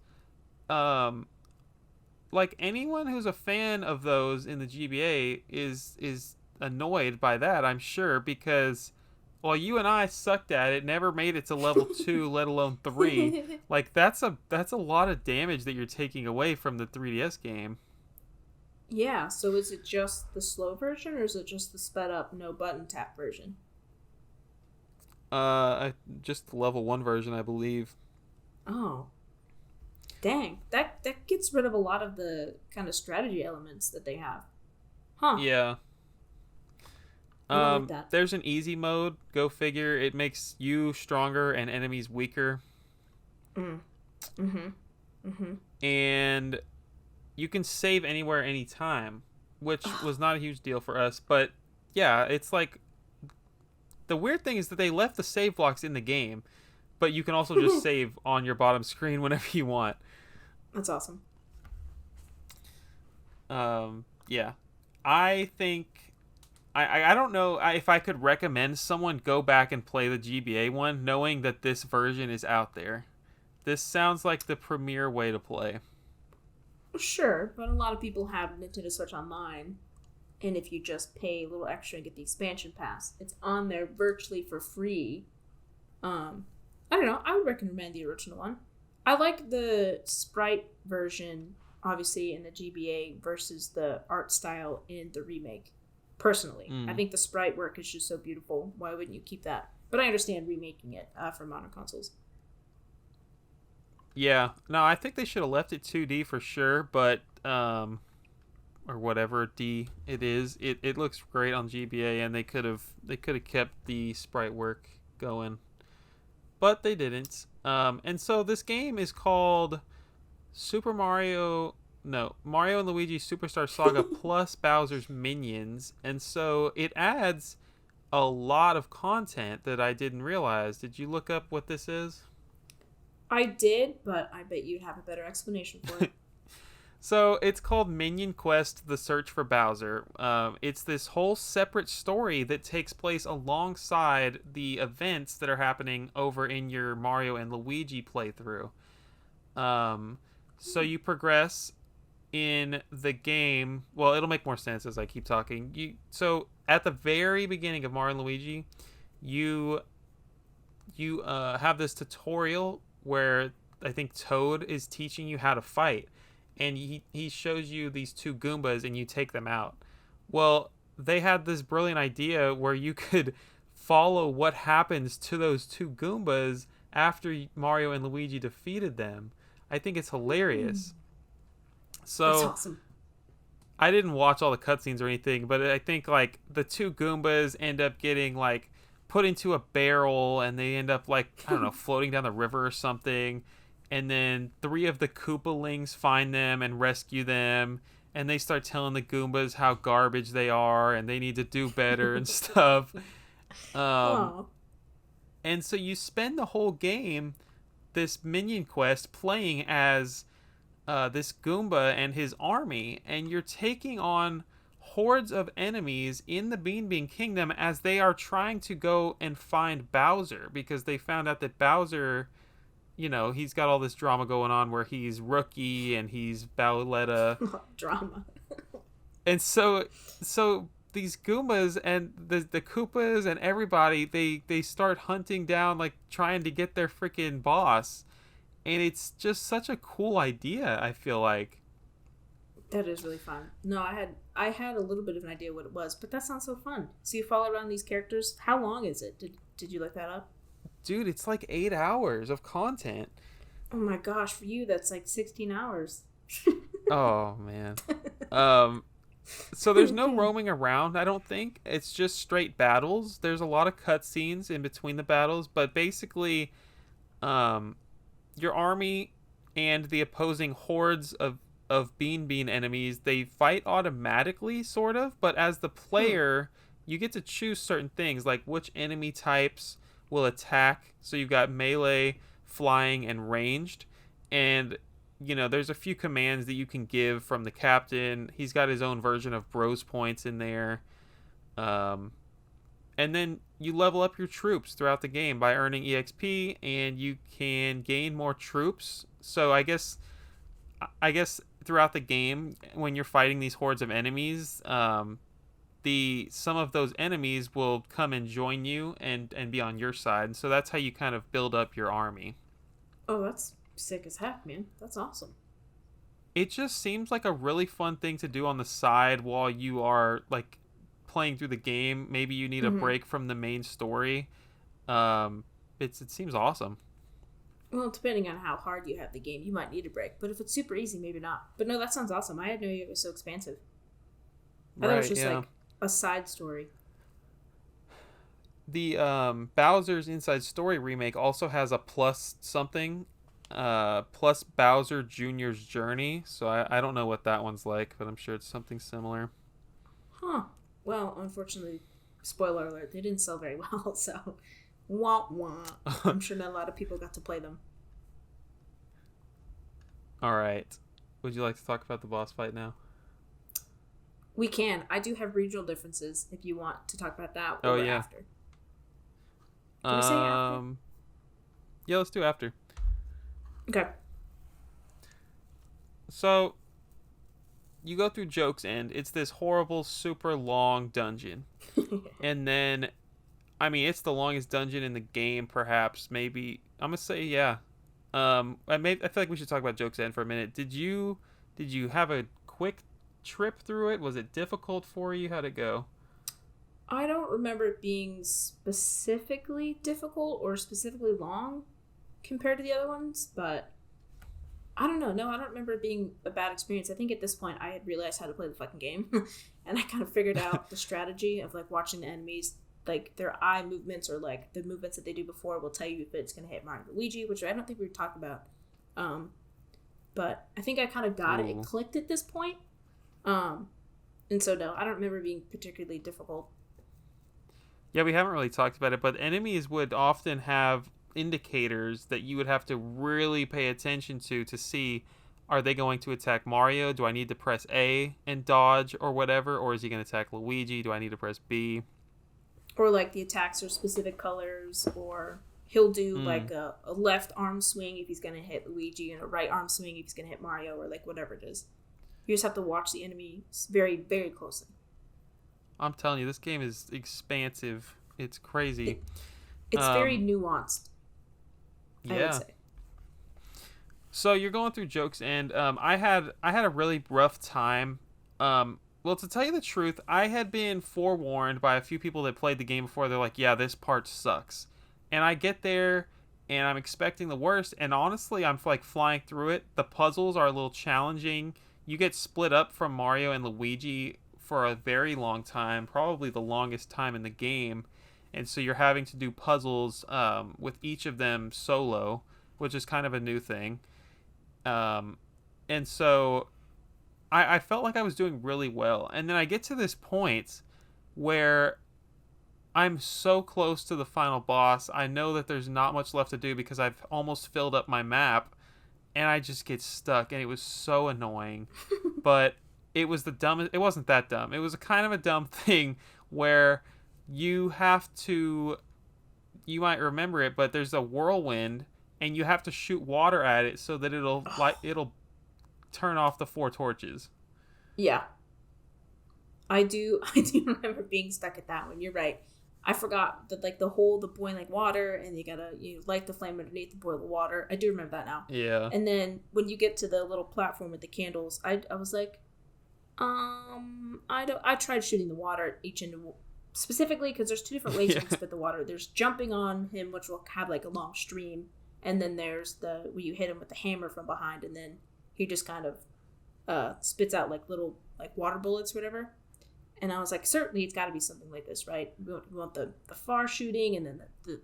Like, anyone who's a fan of those in the GBA is annoyed by that, I'm sure, because while you and I sucked at it, never made it to level 2, let alone 3. Like, that's a lot of damage that you're taking away from the 3DS game. Yeah, so is it just the slow version, or is it just the sped up, no button tap version? Just the level 1 version, I believe. Oh. Dang. That gets rid of a lot of the kind of strategy elements that they have. Huh. Yeah. I don't like that. There's an easy mode. Go figure. It makes you stronger and enemies weaker. And you can save anywhere, anytime, which was not a huge deal for us. But yeah, it's like... The weird thing is that they left the save blocks in the game, but you can also just save on your bottom screen whenever you want. That's awesome. Yeah. I think... I don't know if I could recommend someone go back and play the GBA one, knowing that this version is out there. This sounds like the premier way to play. Sure, but a lot of people have Nintendo Switch Online. And if you just pay a little extra and get the expansion pass, it's on there virtually for free. I don't know. I would recommend the original one. I like the sprite version, obviously, in the GBA versus the art style in the remake. Personally, I think the sprite work is just so beautiful. Why wouldn't you keep that? But I understand remaking it for modern consoles. Yeah, no, I think they should have left it 2D for sure, but or whatever D it is, it looks great on GBA, and they could have kept the sprite work going, but they didn't. And so this game is called Super Mario. No, Mario and Luigi Superstar Saga plus Bowser's Minions, and so it adds a lot of content that I didn't realize. Did you look up what this is? I did, but I bet you'd have a better explanation for it. So it's called Minion Quest: The Search for Bowser. It's this whole separate story that takes place alongside the events that are happening over in your Mario and Luigi playthrough. Um, so you progress in the game. Well, it'll make more sense as I keep talking. So at the very beginning of Mario and Luigi, you have this tutorial where I think Toad is teaching you how to fight, and he shows you these two Goombas, and you take them out. Well, they had this brilliant idea where you could follow what happens to those two Goombas after Mario and Luigi defeated them. I think it's hilarious. That's So awesome. I didn't watch all the cutscenes or anything, but I think like the two Goombas end up getting like put into a barrel, and they end up like, I don't know, floating down the river or something. And then three of the Koopalings find them and rescue them, and they start telling the Goombas how garbage they are and they need to do better and stuff. Um, Oh, and so you spend the whole game, this minion quest, playing as this Goomba and his army, and you're taking on hordes of enemies in the Bean Bean Kingdom as they are trying to go and find Bowser, because they found out that Bowser, he's got all this drama going on where he's rookie and he's Bowletta. drama. And so these Goombas and the Koopas and everybody, they start hunting down, like trying to get their freaking boss. And it's just such a cool idea, I feel like. That is really fun. No, I had a little bit of an idea what it was, but that sounds so fun. So you follow around these characters. How long is it? Did you look that up? Dude, it's like 8 hours of content. Oh my gosh, for you that's like 16 hours. Oh man. Um so there's no roaming around, I don't think. It's just straight battles. There's a lot of cutscenes in between the battles, but basically um your army and the opposing hordes of Bean Bean enemies, they fight automatically, sort of, but as the player, you get to choose certain things, like which enemy types will attack. So you've got melee, flying, and ranged. And, there's a few commands that you can give from the captain. He's got his own version of Bros Points in there. Um, and then you level up your troops throughout the game by earning EXP, and you can gain more troops. So I guess throughout the game, when you're fighting these hordes of enemies, some of those enemies will come and join you and be on your side. So that's how you kind of build up your army. Oh, that's sick as heck, man. That's awesome. It just seems like a really fun thing to do on the side while you are like playing through the game. Maybe you need a break from the main story. It seems awesome. Well, depending on how hard you have the game, you might need a break. But if it's super easy, maybe not. But no, that sounds awesome. I had no idea it was so expansive. I thought it was just like a side story. The Bowser's Inside Story remake also has a plus something, plus Bowser Jr.'s Journey. So I don't know what that one's like, but I'm sure it's something similar. Huh. Well, unfortunately, spoiler alert, they didn't sell very well, so wah wah. I'm sure not a lot of people got to play them. All right. Would you like to talk about the boss fight now? We can. I do have regional differences if you want to talk about that Oh or yeah. after. Can we say after? Yeah, let's do after. Okay. So you go through Joke's End. It's this horrible, super long dungeon. And then, I mean, it's the longest dungeon in the game, perhaps. Maybe. I'm going to say, yeah. I feel like we should talk about Joke's End for a minute. Did you have a quick trip through it? Was it difficult for you? How'd it go? I don't remember it being specifically difficult or specifically long compared to the other ones, but I don't know. No, I don't remember it being a bad experience. I think at this point I had realized how to play the fucking game, and I kind of figured out the strategy of like watching the enemies, like their eye movements or like the movements that they do before will tell you if it's gonna hit Mario Luigi, which I don't think we talked about. But I think I kind of got it. It clicked at this point. And so no, I don't remember it being particularly difficult. Yeah, we haven't really talked about it, but enemies would often have indicators that you would have to really pay attention to see, are they going to attack Mario? Do I need to press A and dodge or whatever? Or is he going to attack Luigi? Do I need to press B? Or like the attacks are specific colors, or he'll do like a left arm swing if he's going to hit Luigi and a right arm swing if he's going to hit Mario, or like whatever it is. You just have to watch the enemy very, very closely. I'm telling you, this game is expansive. It's crazy. It's very nuanced. Yeah. I would say. So you're going through jokes, and I had a really rough time. Well, to tell you the truth, I had been forewarned by a few people that played the game before. They're like, "Yeah, this part sucks," and I get there, and I'm expecting the worst. And honestly, I'm like flying through it. The puzzles are a little challenging. You get split up from Mario and Luigi for a very long time, probably the longest time in the game. And so you're having to do puzzles with each of them solo, which is kind of a new thing. And so I felt like I was doing really well. And then I get to this point where I'm so close to the final boss. I know that there's not much left to do because I've almost filled up my map. And I just get stuck. And it was so annoying. But it was the dumbest. It wasn't that dumb. It was a kind of a dumb thing where you have to, you might remember it, but there's a whirlwind and you have to shoot water at it so that it'll turn off the 4 torches. Yeah. I do remember being stuck at that one. You're right. I forgot that like the boiling water, and you gotta light the flame underneath the boil the water. I do remember that now. Yeah. And then when you get to the little platform with the candles, I was like, I tried shooting the water at each end specifically because there's 2 different ways you can spit the water. There's jumping on him, which will have like a long stream, and then there's the where you hit him with the hammer from behind, and then he just kind of spits out like little like water bullets, or whatever. And I was like, certainly it's got to be something like this, right? We want the far shooting, and then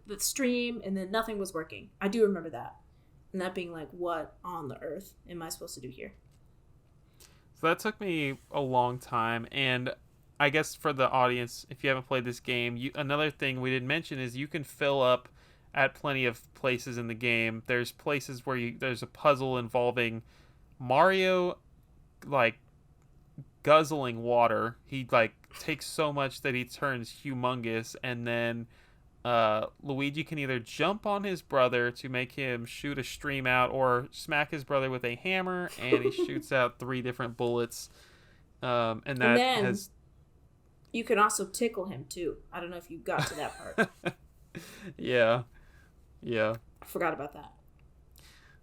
the stream, and then nothing was working. I do remember that, and that being like, what on the earth am I supposed to do here? So that took me a long time, and I guess for the audience, if you haven't played this game, another thing we didn't mention is you can fill up at plenty of places in the game. There's places where there's a puzzle involving Mario, like, guzzling water. He, like, takes so much that he turns humongous, and then Luigi can either jump on his brother to make him shoot a stream out, or smack his brother with a hammer, and he shoots out 3 different bullets. And then has... You can also tickle him, too. I don't know if you got to that part. Yeah. I forgot about that.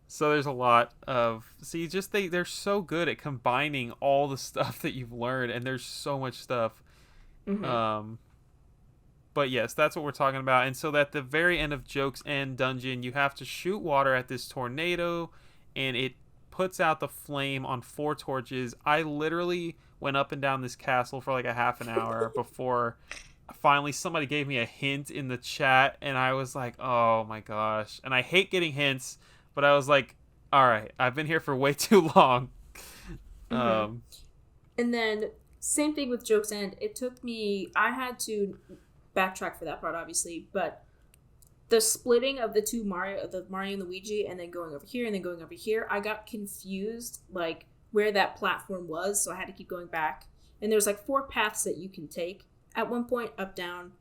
So there's a lot of... See, just they're so good at combining all the stuff that you've learned, and there's so much stuff. Mm-hmm. But yes, that's what we're talking about. And so at the very end of Joke's End Dungeon, you have to shoot water at this tornado, and it puts out the flame on 4 torches. I literally went up and down this castle for like a half an hour before finally somebody gave me a hint in the chat, and I was like, oh my gosh. And I hate getting hints, but I was like, all right, I've been here for way too long. Mm-hmm. And then same thing with Joke's End. It took me, I had to backtrack for that part, obviously, but the splitting of the Mario and Luigi, and then going over here and then going over here, I got confused like where that platform was, so I had to keep going back. And there's like 4 paths that you can take at one point: up, down,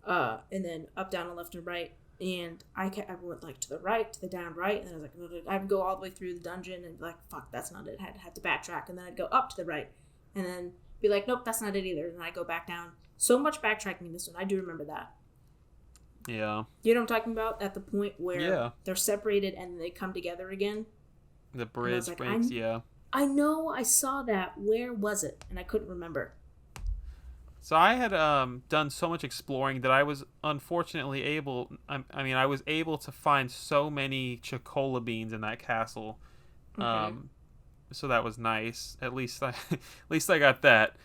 and then up, down, and left and right. And I went like to the right, to the down, right, and then I was like, I'd go all the way through the dungeon and be like, fuck, that's not it. I had to backtrack, and then I'd go up to the right, and then be like, nope, that's not it either. And then I go back down. So much backtracking in this one. I do remember that. Yeah. You know what I'm talking about? At the point where they're separated and they come together again. The bridge breaks, yeah. I know I saw that. Where was it? And I couldn't remember. So I had done so much exploring that I was unfortunately able. I was able to find so many chocola beans in that castle. Okay. So that was nice. At least I got that.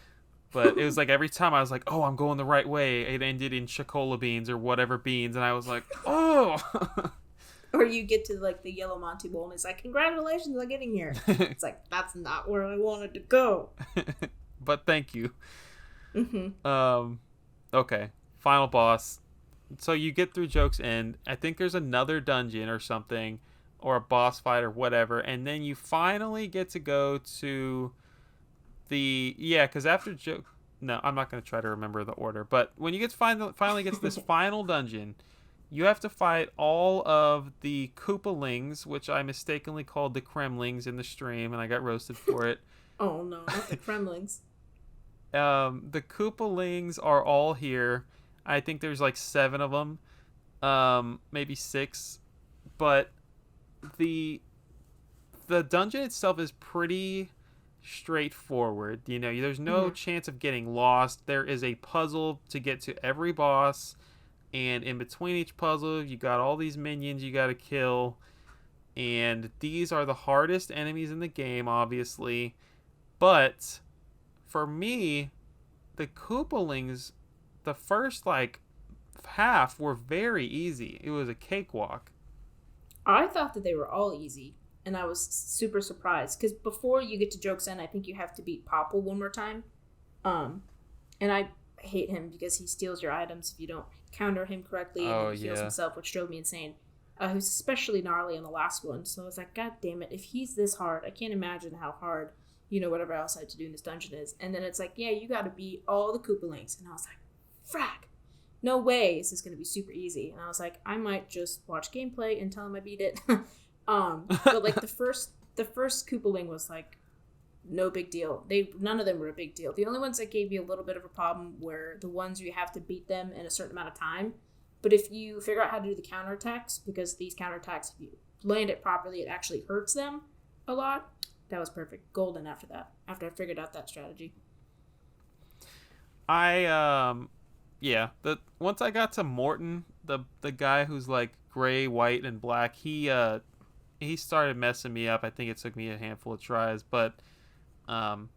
But it was like every time I was like, "Oh, I'm going the right way," it ended in chocola beans or whatever beans, and I was like, "Oh." Or you get to like the Yellow Monty Bowl and it's like, congratulations on getting here. It's like, that's not where I wanted to go. But thank you. Mm-hmm. Um, okay, final boss. So you get through Joke's End. I think there's another dungeon or something, or a boss fight or whatever, and then you finally get to go to because after Joke. No, I'm not gonna try to remember the order. But when you get to finally get to this final dungeon, you have to fight all of the Koopalings, which I mistakenly called the Kremlings in the stream, and I got roasted for it. Oh no, not the Kremlings. The Koopalings are all here. I think there's like 7 of them, maybe 6. But the the dungeon itself is pretty straightforward. There's no Mm-hmm. chance of getting lost. There is a puzzle to get to every boss, and in between each puzzle, you got all these minions you got to kill, and these are the hardest enemies in the game, obviously. But for me, the Koopalings, the first like half were very easy. It was a cakewalk. I thought that they were all easy, and I was super surprised because before you get to Joke's End, I think you have to beat Popple one more time. Um, and I hate him because he steals your items if you don't counter him correctly, and Oh then he heals yeah. himself, which drove me insane. He was especially gnarly on the last one, so I was like, God damn it! If he's this hard, I can't imagine how hard whatever else I had to do in this dungeon is. And then it's like, yeah, you got to beat all the Koopalings, and I was like, frack. No way is this going to be super easy. And I was like, I might just watch gameplay and tell him I beat it. But like the first Koopaling was like no big deal. None of them were a big deal. The only ones that gave you a little bit of a problem were the ones where you have to beat them in a certain amount of time. But if you figure out how to do the counterattacks, because these counterattacks, if you land it properly, it actually hurts them a lot. That was perfect. Golden after that. After I figured out that strategy. I yeah, the once I got to Morton, the guy who's like gray, white, and black, he started messing me up. I think it took me a handful of tries, but um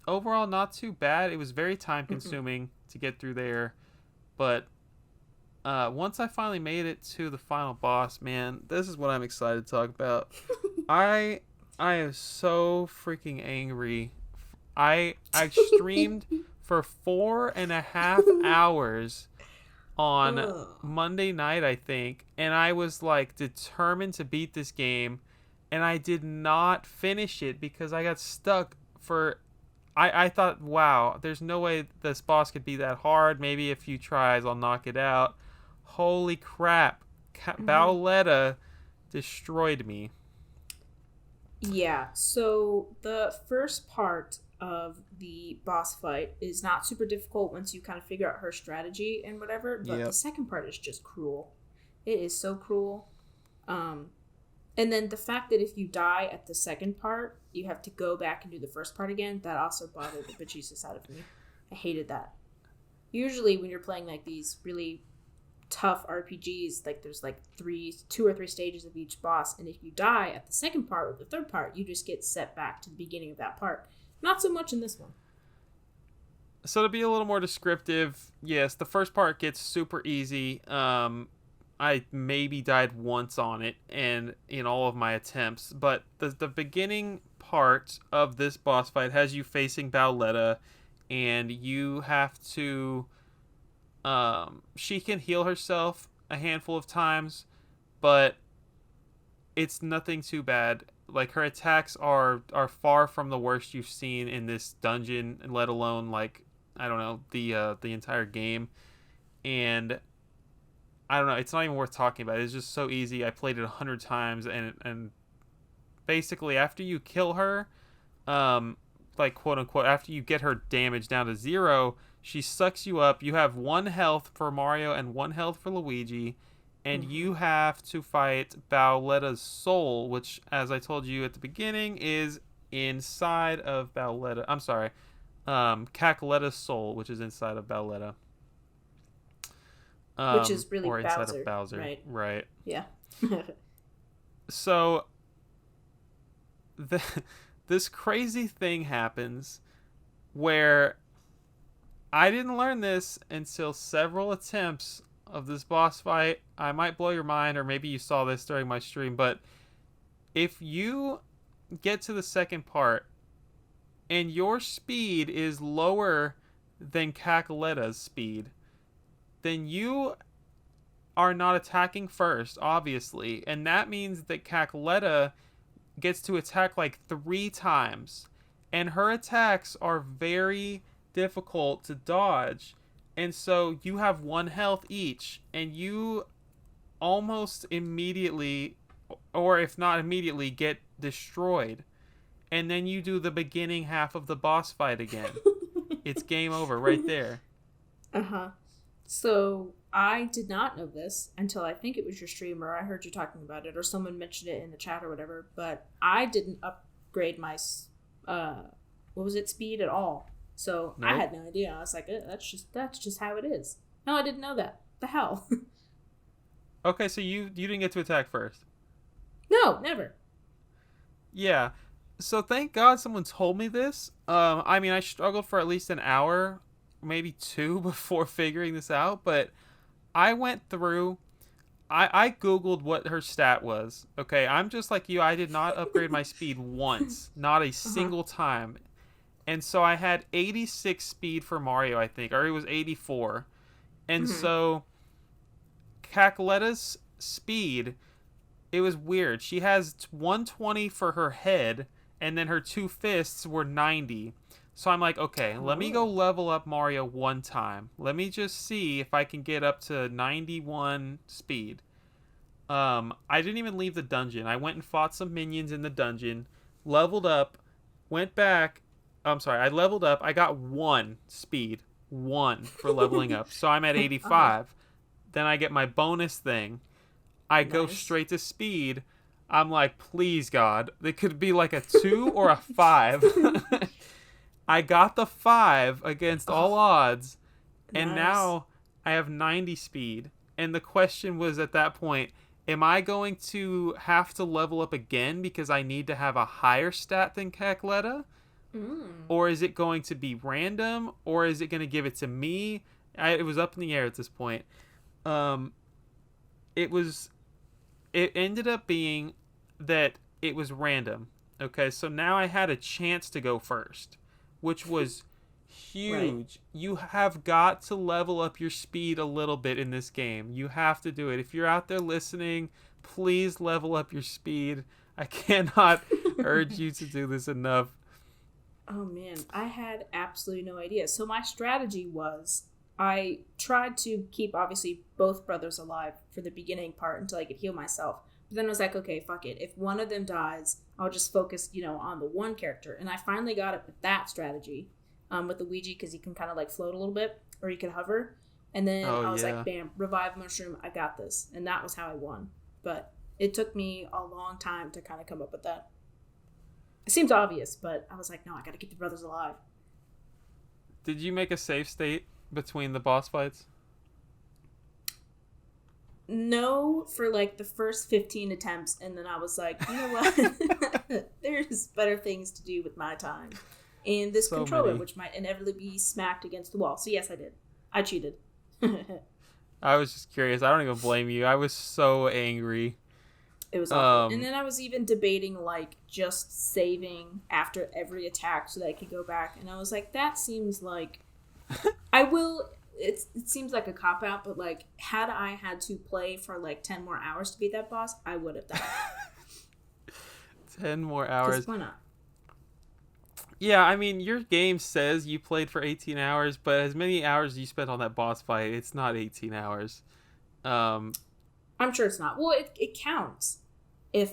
overall not too bad. It was very time Mm-mm. consuming to get through there, but once I finally made it to the final boss, man, this is what I'm excited to talk about. I I am so freaking angry. I streamed for 4.5 hours on Ugh. Monday night, I think, and I was like determined to beat this game, and I did not finish it because I got stuck for. I thought, wow, there's no way this boss could be that hard. Maybe a few tries, I'll knock it out. Holy crap. Mhm. Bowletta destroyed me. Yeah, so the first part of the boss fight is not super difficult once you kind of figure out her strategy and whatever, but the Yep. second part is just cruel. It is so cruel. Um, and then the fact that if you die at the second part, you have to go back and do the first part again, that also bothered the bejesus out of me. I hated that. Usually, when you're playing like these really tough RPGs, like there's like two or three stages of each boss, and if you die at the second part or the third part, you just get set back to the beginning of that part. Not so much in this one. So to be a little more descriptive, yes, the first part gets super easy. I maybe died once on it, and in all of my attempts, but the beginning part of this boss fight has you facing Bowletta, and you have to. She can heal herself a handful of times, but it's nothing too bad. Like her attacks are far from the worst you've seen in this dungeon, let alone like I don't know the entire game. And I don't know, it's not even worth talking about. It's just so easy. I played it 100 times, and basically after you kill her, like quote unquote, after you get her damage down to 0, she sucks you up. You have 1 health for Mario and 1 health for Luigi, and Mm-hmm. you have to fight Bowletta's soul, which, as I told you at the beginning, is inside of Bowletta. I'm sorry. Cacoletta's soul, which is inside of Bowletta. Which is really Or inside of Bowser, Bowser. right? Right. Yeah. So the, this crazy thing happens where I didn't learn this until several attempts of this boss fight. I might blow your mind, or maybe you saw this during my stream, but if you get to the second part and your speed is lower than Cacoletta's speed, then you are not attacking first, obviously, and that means that Cacoletta gets to attack like 3 times, and her attacks are very difficult to dodge, and so you have 1 health each, and you almost immediately, or if not immediately, get destroyed. And then you do the beginning half of the boss fight again. It's game over right there. Uh-huh. So I did not know this until I think it was your stream, or I heard you talking about it, or someone mentioned it in the chat or whatever, but I didn't upgrade my what was it, speed at all. So nope. I had no idea. I was like, that's just how it is. No, I didn't know that. The hell. Okay, so you didn't get to attack first. No, never. Yeah. So thank God someone told me this. I mean, I struggled for at least an hour, maybe 2 before figuring this out, but I went through, I Googled what her stat was. Okay, I'm just like you. I did not upgrade my speed once, not a single time. And so I had 86 speed for Mario, I think, or it was 84. And so Cacoletta's speed, it was weird. She has 120 for her head, and then her 2 fists were 90. So I'm like, okay, let me go level up Mario 1 time. Let me just see if I can get up to 91 speed. I didn't even leave the dungeon. I went and fought some minions in the dungeon, leveled up, went back. I'm sorry, I leveled up. I got 1 speed. 1 for leveling up. So I'm at 85. Then I get my bonus thing. I go straight to speed. I'm like, please, God. It could be like a 2 or a 5. I got the 5 against all odds. And now I have 90 speed. And the question was at that point, am I going to have to level up again because I need to have a higher stat than Cacoletta? Or is it going to be random? Or is it going to give it to me? It was up in the air at this point. It ended up being that it was random. Okay, so now I had a chance to go first, which was huge. Right. You have got to level up your speed a little bit in this game. You have to do it. If you're out there listening, please level up your speed. I cannot urge you to do this enough. Oh man, I had absolutely no idea. So my strategy was I tried to keep, obviously, both brothers alive for the beginning part until I could heal myself. But then I was like, okay, fuck it. If one of them dies, I'll just focus, on the one character. And I finally got it with that strategy, with Luigi, because he can kind of like float a little bit, or he can hover. And then I was like, bam, revive mushroom, I got this. And that was how I won. But it took me a long time to kind of come up with that. It seems obvious, but I was like, no, I got to keep the brothers alive. Did you make a save state between the boss fights? No, for like the first 15 attempts, and then I was like, you know what? There's better things to do with my time. And this controller, which might inevitably be smacked against the wall. So yes, I did. I cheated. I was just curious. I don't even blame you. I was so angry. It was awful. And then I was even debating, like, just saving after every attack so that I could go back. And I was like, that seems like... It seems like a cop-out, but, like, had I had to play for, like, 10 more hours to beat that boss, I would have done it. 10 more hours. Why not? Yeah, I mean, your game says you played for 18 hours, but as many hours as you spent on that boss fight, it's not 18 hours. I'm sure it's not. Well, it counts if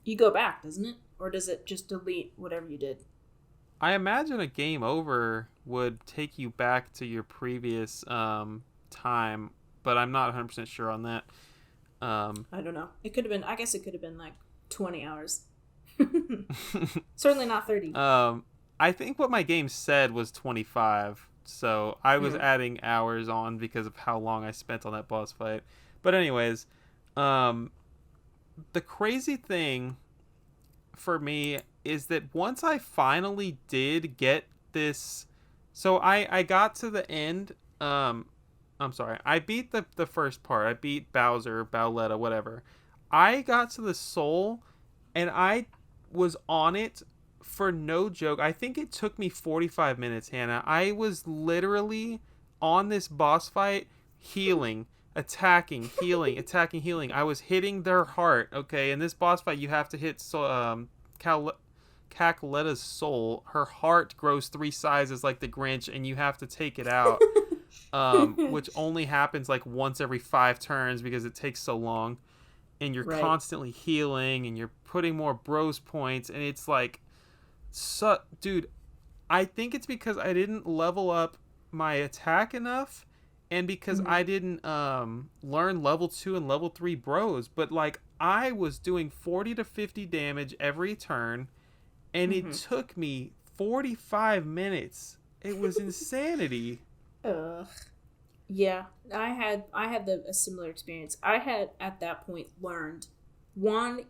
you go back, doesn't it? Or does it just delete whatever you did? I imagine a game over would take you back to your previous time, but I'm not 100% sure on that. I don't know. It could have been, I guess it could have been like 20 hours. Certainly not 30. I think what my game said was 25. So I was Mm. adding hours on because of how long I spent on that boss fight. But anyways, um, the crazy thing for me is that once I finally did get this, so I got to the end. I'm sorry, I beat the first part. I beat Bowser, Bowletta, whatever. I got to the soul, and I was on it for no joke. I think it took me 45 minutes, Hannah. I was literally on this boss fight, healing, attacking, healing, attacking, healing. I was hitting their heart. Okay, in this boss fight, you have to hit Cal- Cacoletta's soul. Her heart grows 3 sizes like the Grinch, and you have to take it out. Which only happens like once every 5 turns because it takes so long. And you're Right. constantly healing, and you're putting more bros points, and it's like, dude, I think it's because I didn't level up my attack enough, and because Mm-hmm. I didn't learn level 2 and level 3 bros, but like I was doing 40 to 50 damage every turn, and it Mm-hmm. took me 45 minutes. It was insanity. Ugh. Yeah, I had a similar experience. I had at that point learned one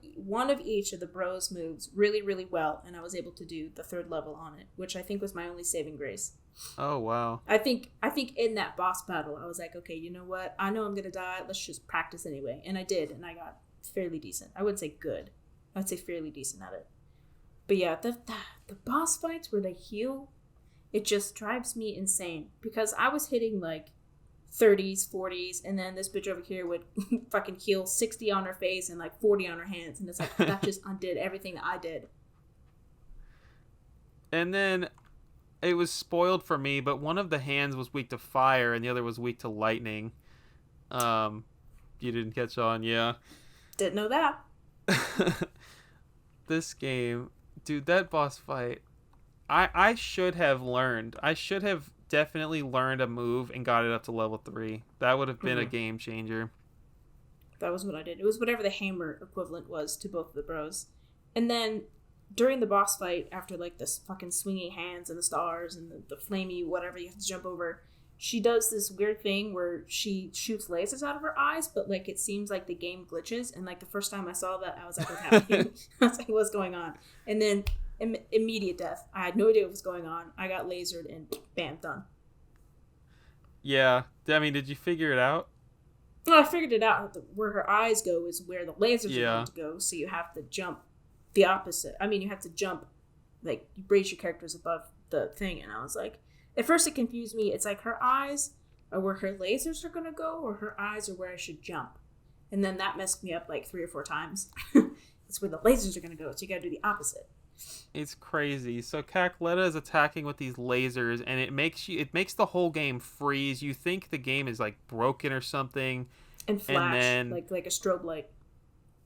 of each of the bros moves really really well, and I was able to do the third level on it, which I think was my only saving grace. Oh wow. I think in that boss battle, I was like, okay, you know what? I know I'm gonna die. Let's just practice anyway, and I did, and I got fairly decent. I wouldn't say good. I'd say fairly decent at it. But yeah, the boss fights where they heal, it just drives me insane because I was hitting like 30s, 40s, and then this bitch over here would fucking heal 60 on her face and like 40 on her hands, and it's like that just undid everything that I did. And then it was spoiled for me, but one of the hands was weak to fire and the other was weak to lightning. Um, you didn't catch on, yeah. Didn't know that. This game, dude, that boss fight, I should have learned. I should have definitely learned a move and got it up to level 3. That would have been a Mm-hmm. game changer. That was what I did. It was whatever the hammer equivalent was to both of the bros. And then during the boss fight, after like this fucking swinging hands and the stars and the flamey whatever you have to jump over, she does this weird thing where she shoots lasers out of her eyes, but like it seems like the game glitches. And like the first time I saw that, I was like, what's happening? I was like, what's going on? And then immediate death. I had no idea what was going on. I got lasered and bam, done. Yeah. I mean, did you figure it out? Well, I figured it out. Where her eyes go is where the lasers are going Yeah. to go. So you have to jump the opposite. I mean, you have to jump, like, you raise your characters above the thing. And I was like, at first it confused me. It's like her eyes are where her lasers are going to go, or her eyes are where I should jump. And then that messed me up like 3 or 4 times. It's where the lasers are going to go. So you got to do the opposite. It's crazy. So Cacletta is attacking with these lasers, and it makes the whole game freeze. You think the game is like broken or something, And and flash, then like a strobe light.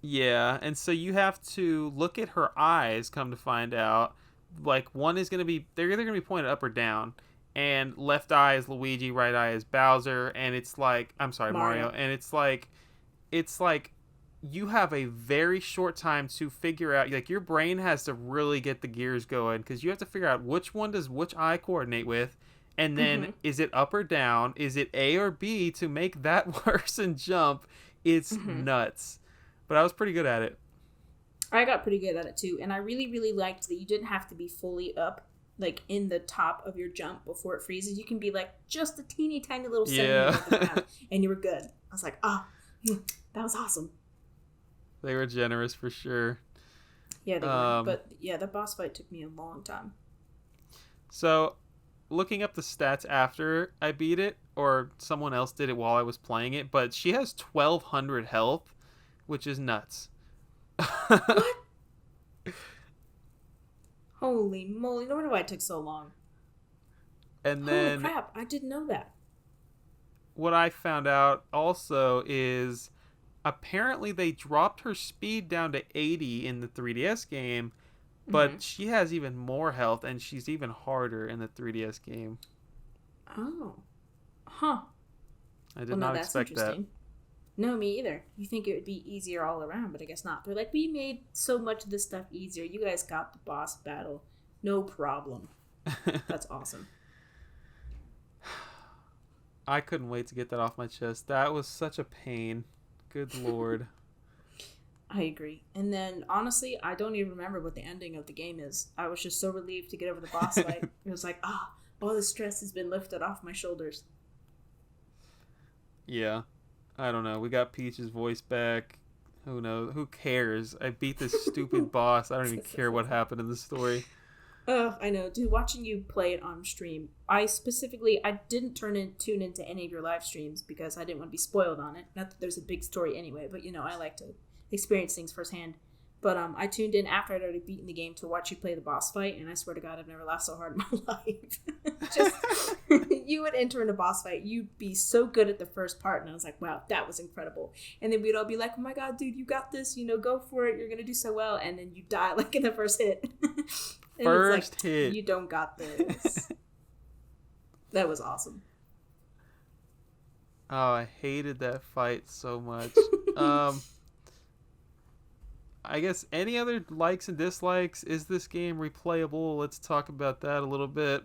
yeah, and so you have to look at her eyes. Come to find out, like one is gonna be they're either gonna be pointed up or down, and left eye is Luigi, right eye is Bowser, and it's like I'm sorry Mario, Mario. and it's like you have a very short time to figure out like your brain has to really get the gears going because you have to figure out which one does which eye coordinate with, and then Mm-hmm. is it up or down, is it A or B to make that person jump. It's Mm-hmm. nuts, but I was pretty good at it. I got pretty good at it too, and I really, really liked that you didn't have to be fully up, like in the top of your jump before it freezes. You can be like just a teeny tiny little centimeter Yeah. off the ground, and you were good. I was like, oh, that was awesome. They were generous for sure. Yeah, they were. um But yeah, the boss fight took me a long time. so looking up the stats after I beat it, or someone else did it while I was playing it, but she has 1200 health, which is nuts. What? Holy moly! No wonder why it took so long. And Holy then crap! I didn't know that. what I found out also is apparently they dropped her speed down to 80 in the 3DS game, Mm-hmm. but she has even more health and she's even harder in the 3DS game. Oh, huh. I did Well, now not that's expect that. interesting. No, me either. You think it would be easier all around, but I guess not. They're like, we made so much of this stuff easier. You guys got the boss battle No problem. That's awesome. I couldn't wait to get that off my chest. That was such a pain. Good lord. I agree. And then, honestly, I don't even remember what the ending of the game is. I was just so relieved to get over the boss fight. It was like, all the stress has been lifted off my shoulders. Yeah. I don't know. We got Peach's voice back. Who knows? Who cares? I beat this stupid boss. I don't even care what happened in the story. I know, dude. Watching you play it on stream, I didn't tune into any of your live streams because I didn't want to be spoiled on it. Not that there's a big story anyway, but I like to experience things firsthand. But I tuned in after I'd already beaten the game to watch you play the boss fight, and I swear to God, I've never laughed so hard in my life. Just you would enter in a boss fight, you'd be so good at the first part, and I was like, wow, that was incredible. And then we'd all be like, oh my God, dude, you got this. Go for it. You're gonna do so well. And then you die like in the first hit. First hit. You don't got this. That was awesome. Oh, I hated that fight so much. I guess any other likes and dislikes? Is this game replayable? Let's talk about that a little bit.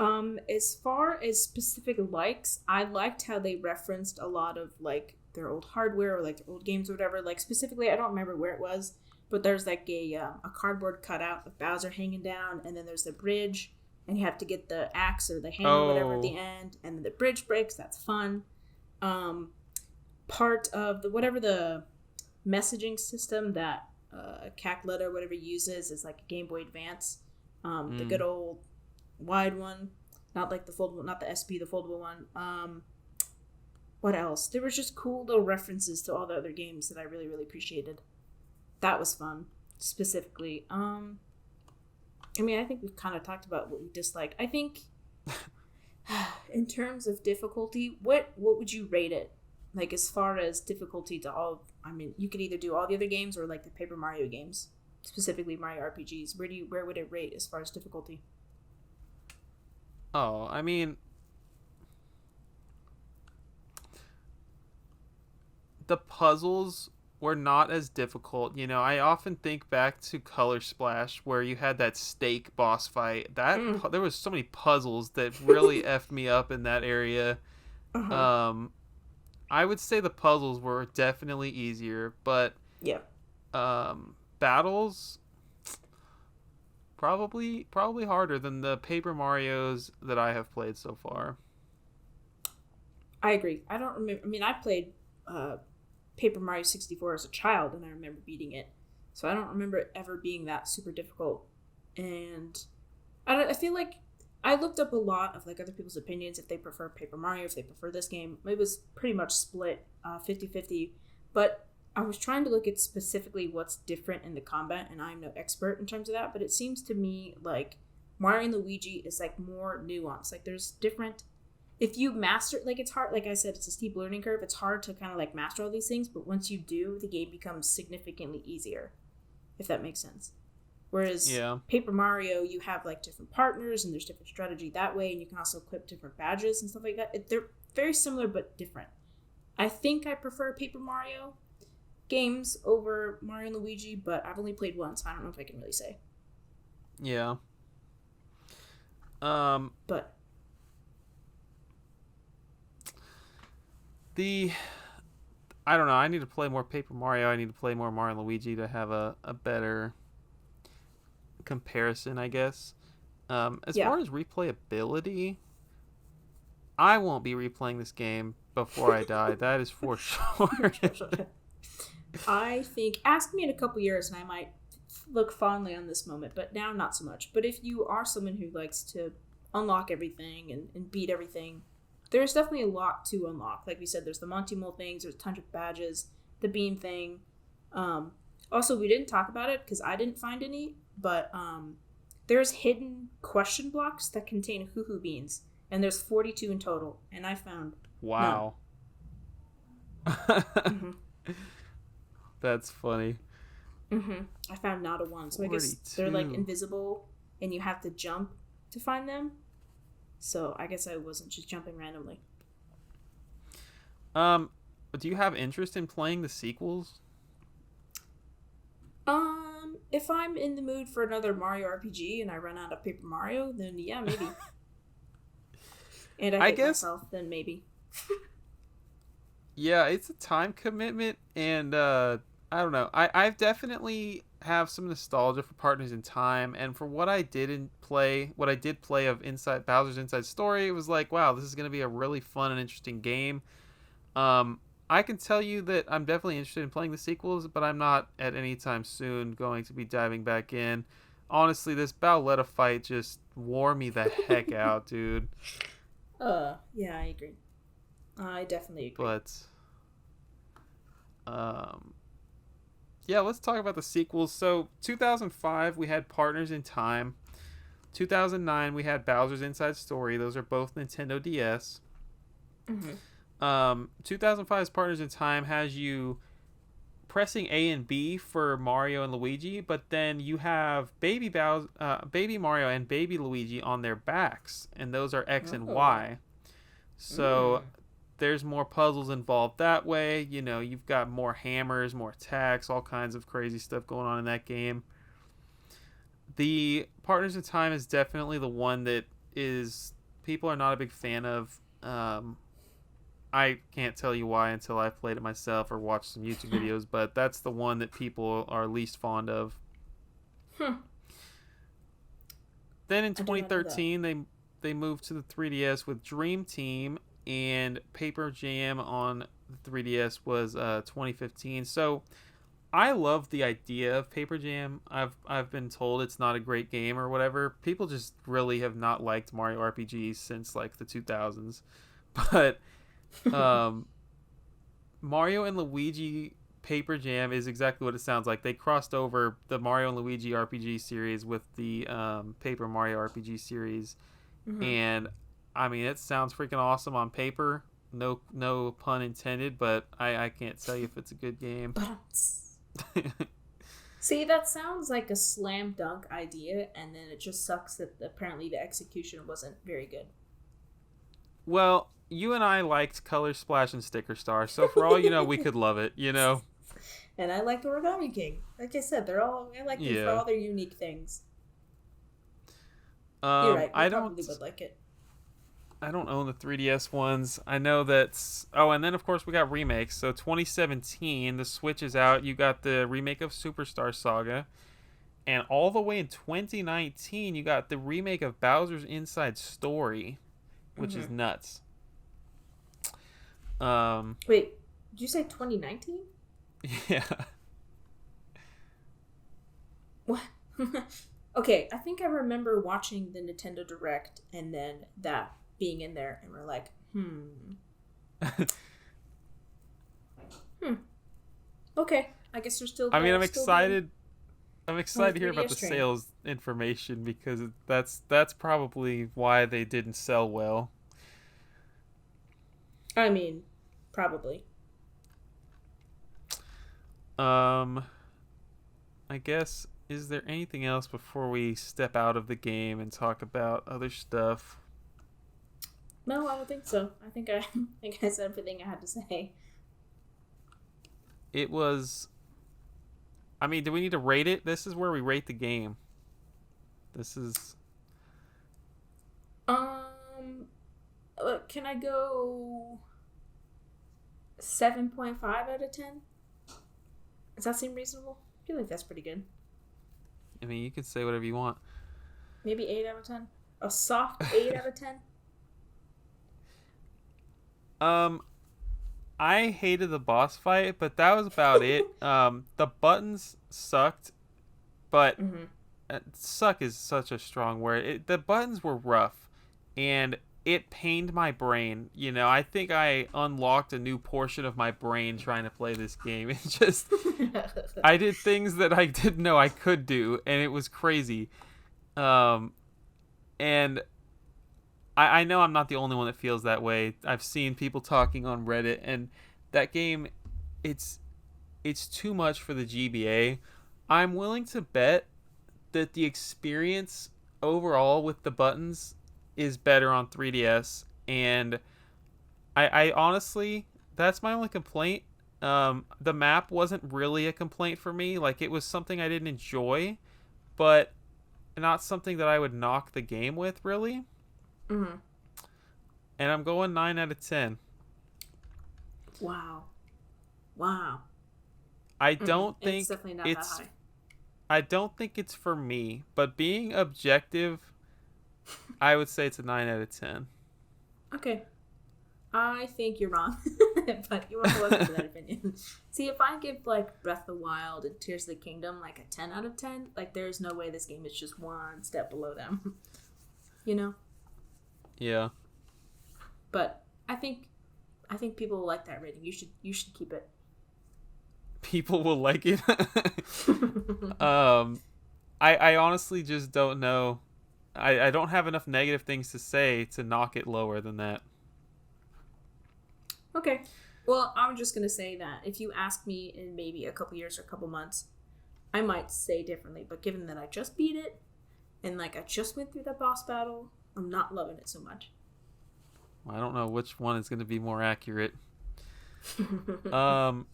As far as specific likes, I liked how they referenced a lot of like their old hardware or like their old games or whatever. Like specifically, I don't remember where it was, but there's like a cardboard cutout of Bowser hanging down, and then there's the bridge, and you have to get the axe or the hammer or whatever at the end, and then the bridge breaks. That's fun. Part of the messaging system that Bowletta or whatever uses is like a Game Boy Advance, the good old wide one, not like the foldable, not the SP, the foldable one. What else? There was just cool little references to all the other games that I really, really appreciated. That was fun, specifically. I think we've kind of talked about what we disliked. I think, in terms of difficulty, what would you rate it? Like, as far as difficulty to all... you could either do all the other games or, like, the Paper Mario games. Specifically, Mario RPGs. Where would it rate as far as difficulty? Oh, the puzzles were not as difficult. I often think back to Color Splash, where you had that steak boss fight. There was so many puzzles that really effed me up in that area. Uh-huh. I would say the puzzles were definitely easier, but Yeah. Battles probably harder than the Paper Marios that I have played so far. I agree. I don't remember. I played Paper Mario 64 as a child, and I remember beating it. So I don't remember it ever being that super difficult. And I feel like I looked up a lot of like other people's opinions, if they prefer Paper Mario, if they prefer this game. It was pretty much split 50-50. But I was trying to look at specifically what's different in the combat, and I'm no expert in terms of that, but it seems to me like Mario and Luigi is like more nuanced. Like there's different... If you master, like it's hard, like I said, it's a steep learning curve. It's hard to kind of like master all these things, but once you do, the game becomes significantly easier, if that makes sense. Whereas Paper Mario, you have like different partners and there's different strategy that way, and you can also equip different badges and stuff like that. They're very similar but different. I think I prefer Paper Mario games over Mario and Luigi, but I've only played one, so I don't know if I can really say. Yeah. But I don't know. I need to play more Paper Mario. I need to play more Mario and Luigi to have a better comparison, I guess. As far as replayability, I won't be replaying this game before I die. That is for sure. I think, ask me in a couple years and I might look fondly on this moment, but now not so much. But if you are someone who likes to unlock everything and beat everything, there's definitely a lot to unlock. Like we said, there's the Monty Mole things, there's tons of badges, the beam thing. Also, we didn't talk about it because I didn't find any, but there's hidden question blocks that contain hoo-hoo beans, and there's 42 in total, and I found wow. Mm-hmm. That's funny. Mm-hmm. I found not a one, so 42. I guess they're like invisible, and you have to jump to find them. So I guess I wasn't just jumping randomly. Do you have interest in playing the sequels? if I'm in the mood for another Mario RPG and I run out of Paper Mario, then yeah, maybe. And I I hate guess, myself, then maybe. yeah, it's a time commitment, and I don't know. I've definitely have some nostalgia for Partners in Time, and for what I did play of Inside Bowser's Inside Story, it was like, wow, this is going to be a really fun and interesting game. Um, I can tell you that I'm definitely interested in playing the sequels, but I'm not at any time soon going to be diving back in. Honestly, this Bowletta fight just wore me the heck out, dude. Yeah, I agree. I definitely agree. But um, yeah, let's talk about the sequels. So, 2005 we had Partners in Time. 2009 we had Bowser's Inside Story. Those are both Nintendo DS. Mm-hmm. 2005's Partners in Time has you pressing A and B for Mario and Luigi, but then you have Baby Mario and Baby Luigi on their backs, and those are X and Oh. Y. So Mm. there's more puzzles involved that way. You know, you've got more hammers, more attacks, all kinds of crazy stuff going on in that game. The Partners in Time is definitely the one that is people are not a big fan of. I can't tell you why until I've played it myself or watched some YouTube videos, but that's the one that people are least fond of. Hmm. Then in I did not know that. 2013, they moved to the 3DS with Dream Team, and Paper Jam on the 3DS was 2015. So I love the idea of Paper Jam. I've been told it's not a great game or whatever. People just really have not liked Mario RPGs since like the 2000s. But um, Mario and Luigi Paper Jam is exactly what it sounds like. They crossed over the Mario and Luigi RPG series with the Paper Mario RPG series, Mm-hmm. and I mean it sounds freaking awesome on paper. No pun intended, but I can't tell you if it's a good game. See, that sounds like a slam dunk idea, and then it just sucks that apparently the execution wasn't very good. Well, you and I liked Color Splash and Sticker Star, so for all you know, we could love it. You know? And I like Origami King. Like I said, I like them for Yeah. all their unique things. You're right. We I probably don't. would like it. I don't own the 3DS ones. I know that's. Oh, and then of course we got remakes. So 2017, the Switch is out. You got the remake of Superstar Saga, and all the way in 2019, you got the remake of Bowser's Inside Story, which Mm-hmm. is nuts. Um, Wait, did you say 2019? yeah. What? Okay, I think I remember watching the Nintendo Direct and then that being in there, and we're like, hmm. Okay, I guess they're still. I mean, I'm Still doing excited. I'm on the excited to hear about 3DS the train. sales information because that's probably why they didn't sell well. I mean, probably. Um, I guess is there anything else before we step out of the game and talk about other stuff? No, I don't think so. I think I said everything I had to say. It was. I mean, do we need to rate it? This is where we rate the game. This is. Can I go 7.5 out of 10? Does that seem reasonable? I feel like that's pretty good. I mean, you can say whatever you want. Maybe 8 out of 10. A soft 8 out of 10. Um, I hated the boss fight, but that was about it. The buttons sucked, but Mm-hmm. suck is such a strong word. The buttons were rough, and it pained my brain. You know, I think I unlocked a new portion of my brain trying to play this game. It just, I did things that I didn't know I could do, and it was crazy. Um, and I know I'm not the only one that feels that way. I've seen people talking on Reddit, and that game, it's it's too much for the GBA. I'm willing to bet that the experience overall with the buttons is better on 3DS, and I honestly, that's my only complaint. The map wasn't really a complaint for me. Like, it was something I didn't enjoy, but not something that I would knock the game with, really. Mm-hmm. And I'm going 9 out of 10. Wow. Wow. I Mm-mm. don't It's think definitely not that it's high. I don't think it's for me, but being objective, I would say it's a 9 out of 10. Okay. I think you're wrong, but you're welcome for that opinion. See, if I give like Breath of the Wild and Tears of the Kingdom like a 10 out of 10, like there's no way this game is just one step below them. You know? Yeah. But I think people will like that rating. You should keep it. People will like it. um I honestly just don't know. I don't have enough negative things to say to knock it lower than that. Okay. Well, I'm just gonna say that if you ask me in maybe a couple years or a couple months, I might say differently. But given that I just beat it and like I just went through that boss battle, I'm not loving it so much. I don't know which one is going to be more accurate. Um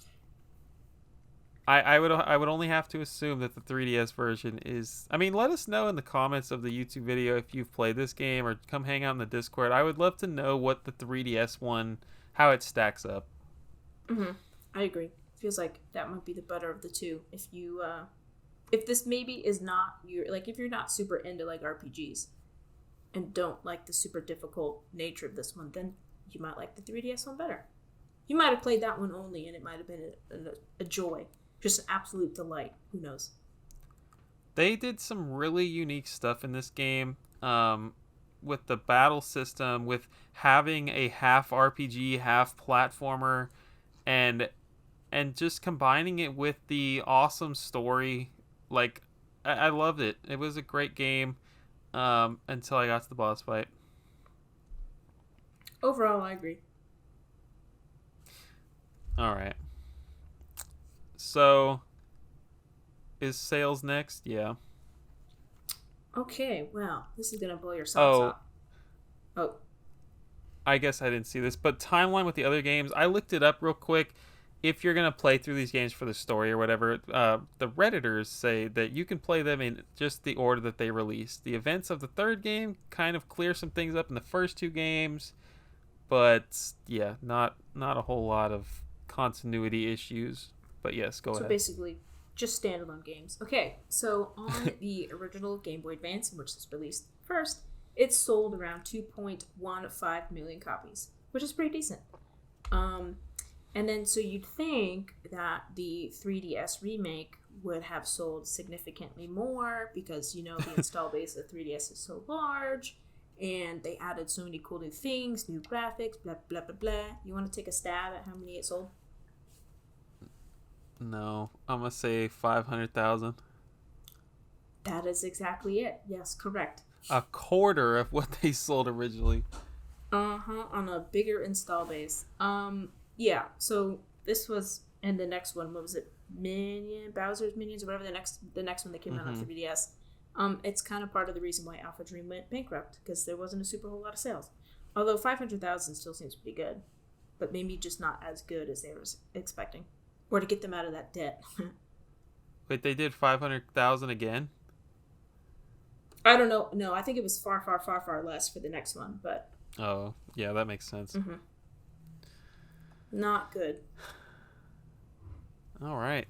I would only have to assume that the 3DS version is. I mean, let us know in the comments of the YouTube video if you've played this game, or come hang out in the Discord. I would love to know what the 3DS one, how it stacks up. I agree. Feels like that might be the better of the two. If this maybe is not your like, if you're not super into like RPGs and don't like the super difficult nature of this one, then you might like the 3DS one better. You might have played that one only, and it might have been a joy, just an absolute delight. Who knows? They did some really unique stuff in this game, with the battle system, with having a half RPG, half platformer, and just combining it with the awesome story. Like, I loved it. It was a great game, until I got to the boss fight. Overall, I agree. All right. So, is sales next? Yeah. Okay, well, this is gonna blow your socks Oh, off. Oh, I guess I didn't see this, but timeline with the other games, I looked it up real quick. If you're gonna play through these games for the story or whatever, the redditors say that you can play them in just the order that they released. The events of the third game kind of clear some things up in the first two games, but yeah, not a whole lot of continuity issues. But yes, go so ahead. basically, just standalone games. Okay, so on the original Game Boy Advance, in which was released first, it sold around 2.15 million copies, which is pretty decent. Um, and then so you'd think that the 3DS remake would have sold significantly more because the install base of 3DS is so large, and they added so many cool new things, new graphics, blah blah blah blah. You want to take a stab at how many it sold? No, I'm gonna say 500,000. That is exactly it. Yes, correct. A quarter of what they sold originally. On a bigger install base. Yeah. So this was, and the next one, what was it? Bowser's Minions, or whatever the next one that came out on 3DS. It's kind of part of the reason why Alpha Dream went bankrupt, because there wasn't a super whole lot of sales. Although 500,000 still seems pretty good, but maybe just not as good as they were expecting, or to get them out of that debt. Wait, they did 500,000 again? I don't know. No, I think it was far, far, far, far less for the next one, but Oh, yeah, that makes sense. not good. All right.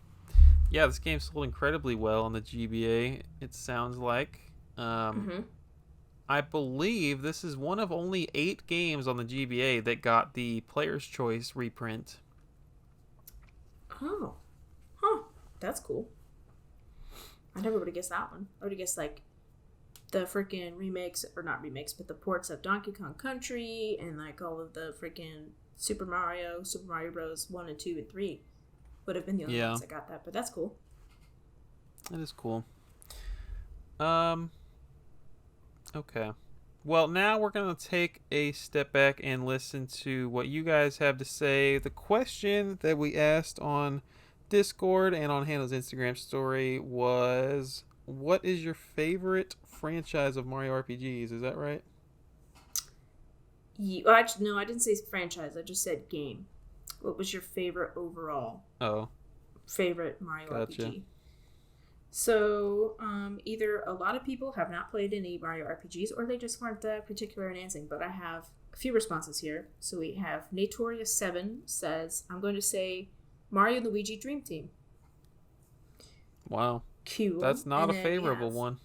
Yeah, this game sold incredibly well on the GBA, it sounds like. I believe this is one of only 8 games on the GBA that got the Player's Choice reprint. Oh, huh. That's cool. I never would have guessed that one. I would have guessed like the freaking remakes, or not remakes, but the ports of Donkey Kong Country and like all of the freaking Super Mario Bros. 1 and 2 and 3 would have been the only ones that got that, but that's cool. That is cool. Okay. Well, now we're going to take a step back and listen to what you guys have to say. The question that we asked on Discord and on Hannah's Instagram story was, what is your favorite franchise of Mario RPGs? Is that right? No, I didn't say franchise. I just said game. What was your favorite overall? Oh, Favorite Mario gotcha. RPG? So, either a lot of people have not played any Mario RPGs, or they just weren't particular in answering. But I have a few responses here. So we have Natorius7 says, I'm going to say Mario Luigi Dream Team. Wow. Cool. That's not a favorable one.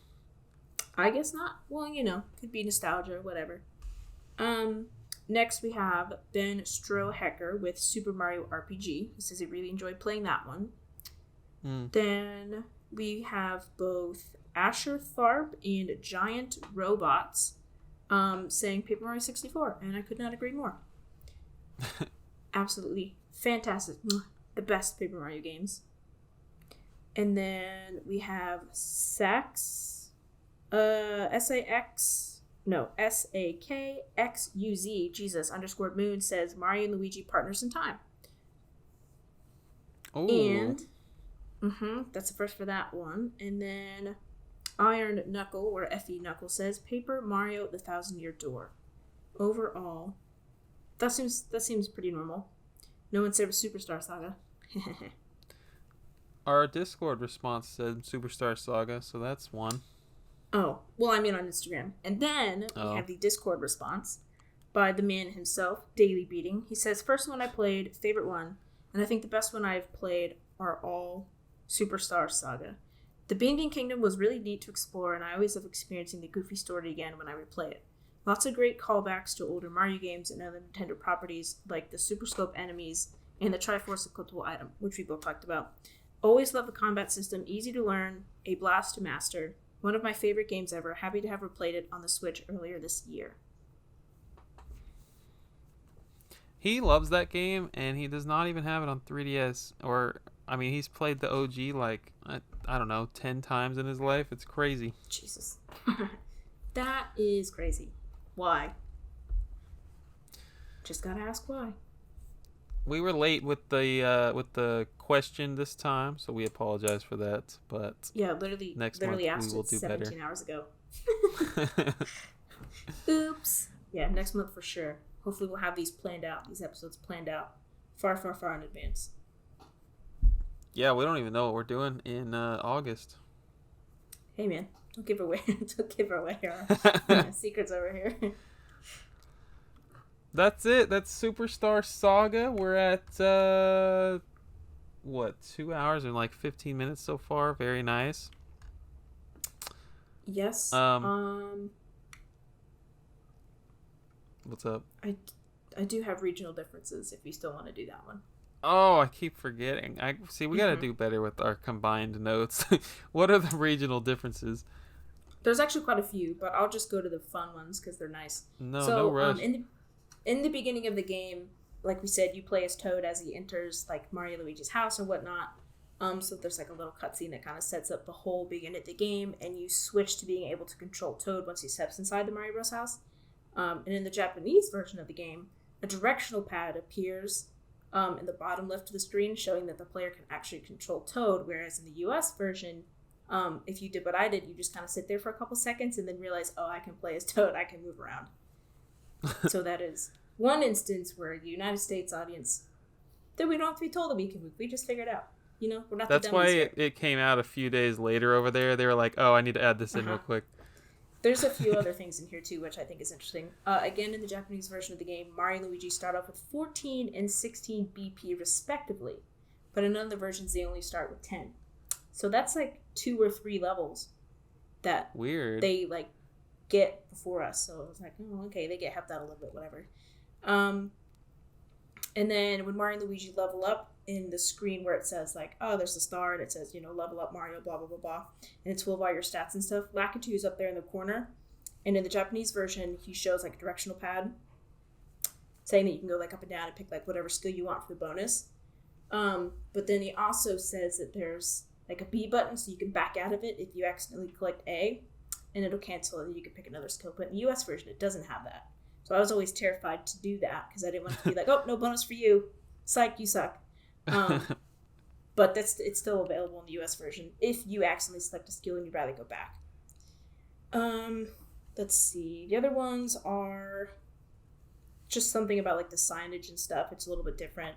I guess not. Well, could be nostalgia, whatever. Next we have Ben Strohecker with Super Mario RPG. He says he really enjoyed playing that one. Then we have both Asher Tharp and Giant Robots saying Paper Mario 64, and I could not agree more. Absolutely fantastic. The best Paper Mario games. And then we have Sakxuz, Jesus _Moon says Mario and Luigi Partners in Time. Ooh. And that's the first for that one. And then Iron Knuckle, or FE Knuckle, says Paper Mario the Thousand Year Door. Overall, that seems pretty normal. No one said Superstar Saga. Our Discord response said Superstar Saga, so that's one. Oh, well, I mean on Instagram. And then we have the Discord response by the man himself, Daily Beating. He says, first one I played, favorite one, and I think the best one I've played are all Superstar Saga. The Bean Kingdom was really neat to explore, and I always love experiencing the goofy story again when I replay it. Lots of great callbacks to older Mario games and other Nintendo properties, like the Super Scope enemies and the Triforce Equipable item, which we both talked about. Always love the combat system, easy to learn, a blast to master. One of my favorite games ever. Happy to have replayed it on the Switch earlier this year. He loves that game, and he does not even have it on 3DS. He's played the OG like, I don't know, 10 times in his life. It's crazy. Jesus. That is crazy. Why? Just gotta ask why. We were late with the question this time, so we apologize for that. But yeah, literally next month asked we will it do 17 better. hours ago. Oops. Yeah, next month for sure. Hopefully we'll have these episodes planned out far, far, far in advance. Yeah, we don't even know what we're doing in August. Hey man, don't give away our secrets over here. That's it. That's Superstar Saga. We're at 2 hours and like 15 minutes so far. Very nice. Yes. What's up? I do have regional differences if you still want to do that one. Oh, I keep forgetting. We got to do better with our combined notes. What are the regional differences? There's actually quite a few, but I'll just go to the fun ones because they're nice. No rush. In the beginning of the game, like we said, you play as Toad as he enters like Mario Luigi's house or whatnot. So there's like a little cutscene that kind of sets up the whole beginning of the game, and you switch to being able to control Toad once he steps inside the Mario Bros. House. And in the Japanese version of the game, a directional pad appears in the bottom left of the screen, showing that the player can actually control Toad, whereas in the US version, if you did what I did, you just kind of sit there for a couple seconds and then realize, oh, I can play as Toad, I can move around. So that is one instance where the United States audience, that we don't have to be told that we can move. We just figured it out. We're not. That's why it came out a few days later over there. They were like, "Oh, I need to add this in real quick." There's a few other things in here too, which I think is interesting. Again, in the Japanese version of the game, Mario and Luigi start off with 14 and 16 BP respectively, but in other versions they only start with 10. So that's like 2 or 3 levels that weird they like get before us. So it was like, oh, okay, they get helped out a little bit, whatever. And then when Mario and Luigi level up, in the screen where it says like, oh, there's a star, and it says, level up Mario, blah, blah, blah, blah, and it's full of all your stats and stuff. Lakitu is up there in the corner, and in the Japanese version, he shows like a directional pad saying that you can go like up and down and pick like whatever skill you want for the bonus. But then he also says that there's like a B button, so you can back out of it if you accidentally clicked A, and it'll cancel, and you can pick another skill. But in the US version, it doesn't have that. So I was always terrified to do that because I didn't want to be like, oh, no bonus for you. Psych, you suck. But it's still available in the US version if you accidentally select a skill and you'd rather go back. Let's see. The other ones are just something about like the signage and stuff. It's a little bit different.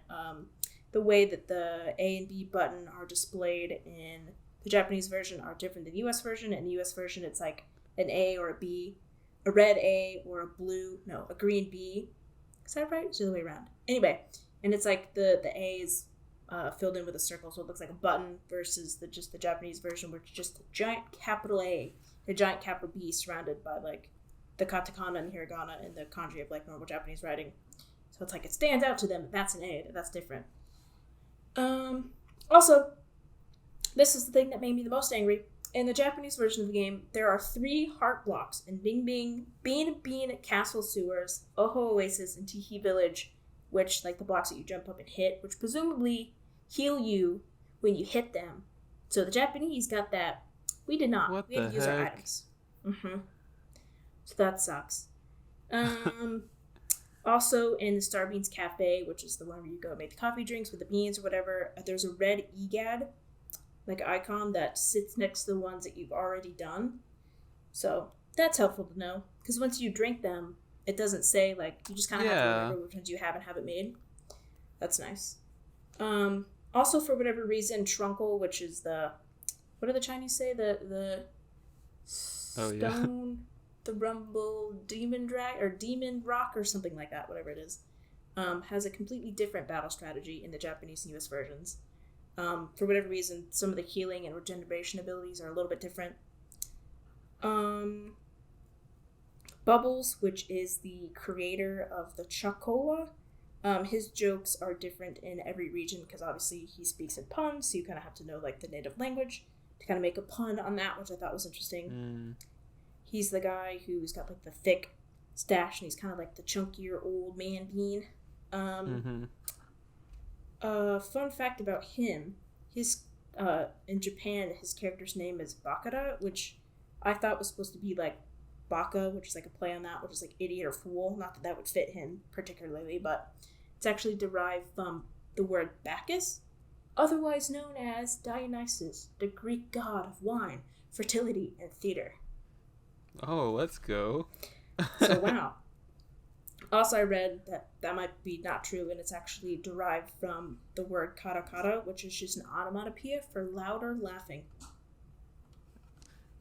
The way that the A and B button are displayed in the Japanese version are different than the US version. In the US version, it's like an A or a B, a red A or a green B. Is that right? It's the other way around. Anyway, and it's like the A is filled in with a circle, so it looks like a button versus the Japanese version, which is just a giant capital A, a giant capital B surrounded by like the katakana and hiragana and the kanji of like normal Japanese writing. So it's like it stands out to them. That's an A. That's different. Also, this is the thing that made me the most angry. In the Japanese version of the game, there are 3 heart blocks in Bing Bing, Bean Bean Castle Sewers, Oho Oasis, and Tihi Village, which, like the blocks that you jump up and hit, which presumably heal you when you hit them. So the Japanese got that. We did not. What we had the to use our heck? items. So that sucks. Also, in the Starbeans Cafe, which is the one where you go make the coffee drinks with the beans or whatever, there's a red EGAD, like icon that sits next to the ones that you've already done. So that's helpful to know, because once you drink them, it doesn't say, like, you just kind of have to remember which ones you have and have it made. That's nice. Also, for whatever reason, Trunkle, which is what do the Chinese say? The stone... The Rumble Demon Rock or something like that, whatever it is, has a completely different battle strategy in the Japanese and US versions. For whatever reason, some of the healing and regeneration abilities are a little bit different. Bubbles, which is the creator of the Chocola, his jokes are different in every region because obviously he speaks in puns, so you kind of have to know like the native language to kind of make a pun on that, which I thought was interesting. He's the guy who's got like the thick stash and he's kind of like the chunkier old man bean. Fun fact about him, in Japan, his character's name is Bakara, which I thought was supposed to be like Baka, which is like a play on that, which is like idiot or fool. Not that that would fit him particularly, but it's actually derived from the word Bacchus, otherwise known as Dionysus, the Greek god of wine, fertility, and theater. Oh, let's go. So, wow. Also, I read that might be not true, and it's actually derived from the word katakata, which is just an onomatopoeia for louder laughing.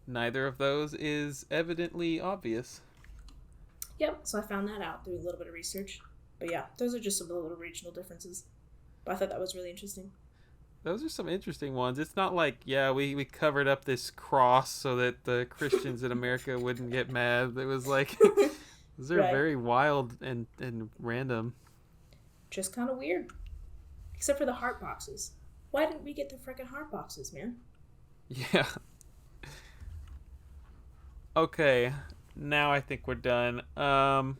Neither of those is evidently obvious. Yep, so I found that out doing a little bit of research. But yeah, those are just some of the little regional differences. But I thought that was really interesting. Those are some interesting ones. It's not like, we covered up this cross so that the Christians in America wouldn't get mad. It was like, those are Right. very wild and random. Just kind of weird. Except for the heart boxes. Why didn't we get the frickin' heart boxes, man? Yeah. Okay, now I think we're done.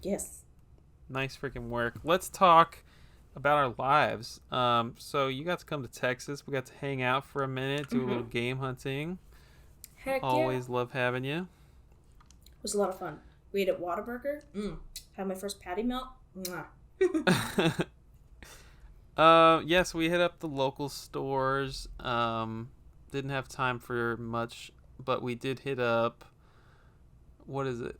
Yes. Nice freaking work. Let's talk about our lives. So you got to come to Texas. We got to hang out for a minute, do a little game hunting. Heck Always yeah. love having you. It was a lot of fun. We ate at Whataburger. Had my first patty melt. Mwah. Yes, we hit up the local stores. Didn't have time for much, but we did hit up, what is it?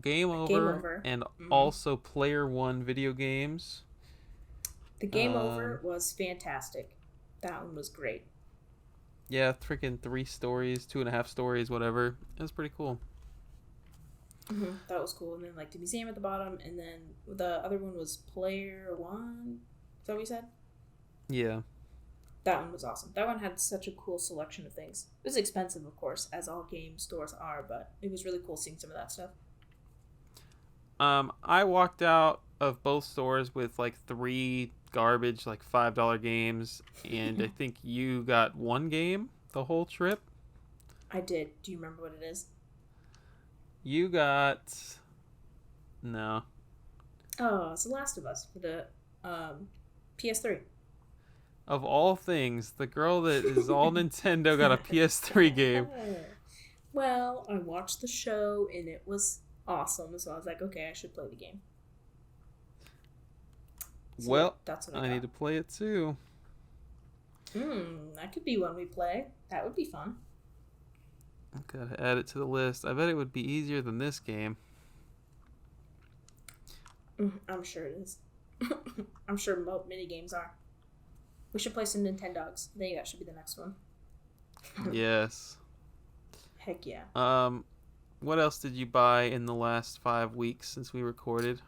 Game Over. And also Player One video games. The Game Over was fantastic. That one was great. Yeah, freaking 3 stories, 2.5 stories, whatever. It was pretty cool. That was cool. And then like the museum at the bottom, and then the other one was Player One. Is that what you said? Yeah. That one was awesome. That one had such a cool selection of things. It was expensive, of course, as all game stores are, but it was really cool seeing some of that stuff. I walked out of both stores with like 3 garbage, like $5 games, and I think you got 1 game the whole trip. I did. Do you remember what it is? You got... No. Oh, it's The Last of Us for the PS3. Of all things, the girl that is all Nintendo got a PS3 game. Well, I watched the show and it was awesome, so I was like, okay, I should play the game. So well, that's what I need to play it too. That could be one we play. That would be fun. Gotta add it to the list. I bet it would be easier than this game. I'm sure it is. I'm sure mini games are. We should play some Nintendogs. I think that should be the next one. Yes. Heck yeah. What else did you buy in the last 5 weeks since we recorded?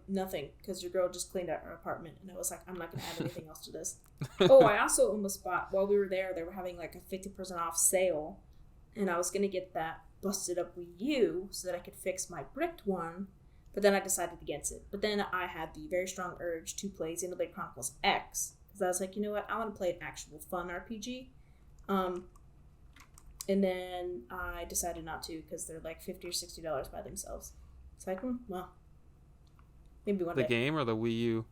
Nothing, because your girl just cleaned out her apartment, and I was like, I'm not gonna add anything else to this. Oh, I also almost bought, while we were there, they were having like a 50% off sale, and I was gonna get that busted up Wii U so that I could fix my bricked one, but then I decided against it. But then I had the very strong urge to play Xenoblade Chronicles X, because I was like, you know what, I want to play an actual fun RPG. And then I decided not to, because they're like $50 or $60 by themselves. It's like, well, maybe one day. The game or the Wii U?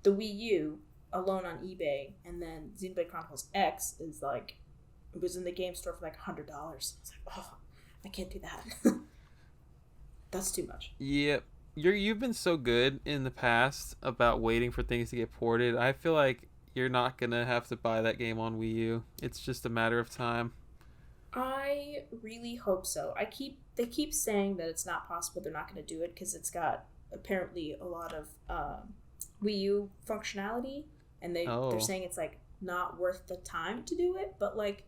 The Wii U alone on eBay, and then Xenoblade Chronicles X is like, it was in the game store for like $100. It's like, oh, I can't do that. That's too much. Yep. You've been so good in the past about waiting for things to get ported. I feel like you're not gonna have to buy that game on Wii U. It's just a matter of time. I really hope so. They keep saying that it's not possible. They're not going to do it because it's got apparently a lot of Wii U functionality, and they're saying it's like not worth the time to do it. But like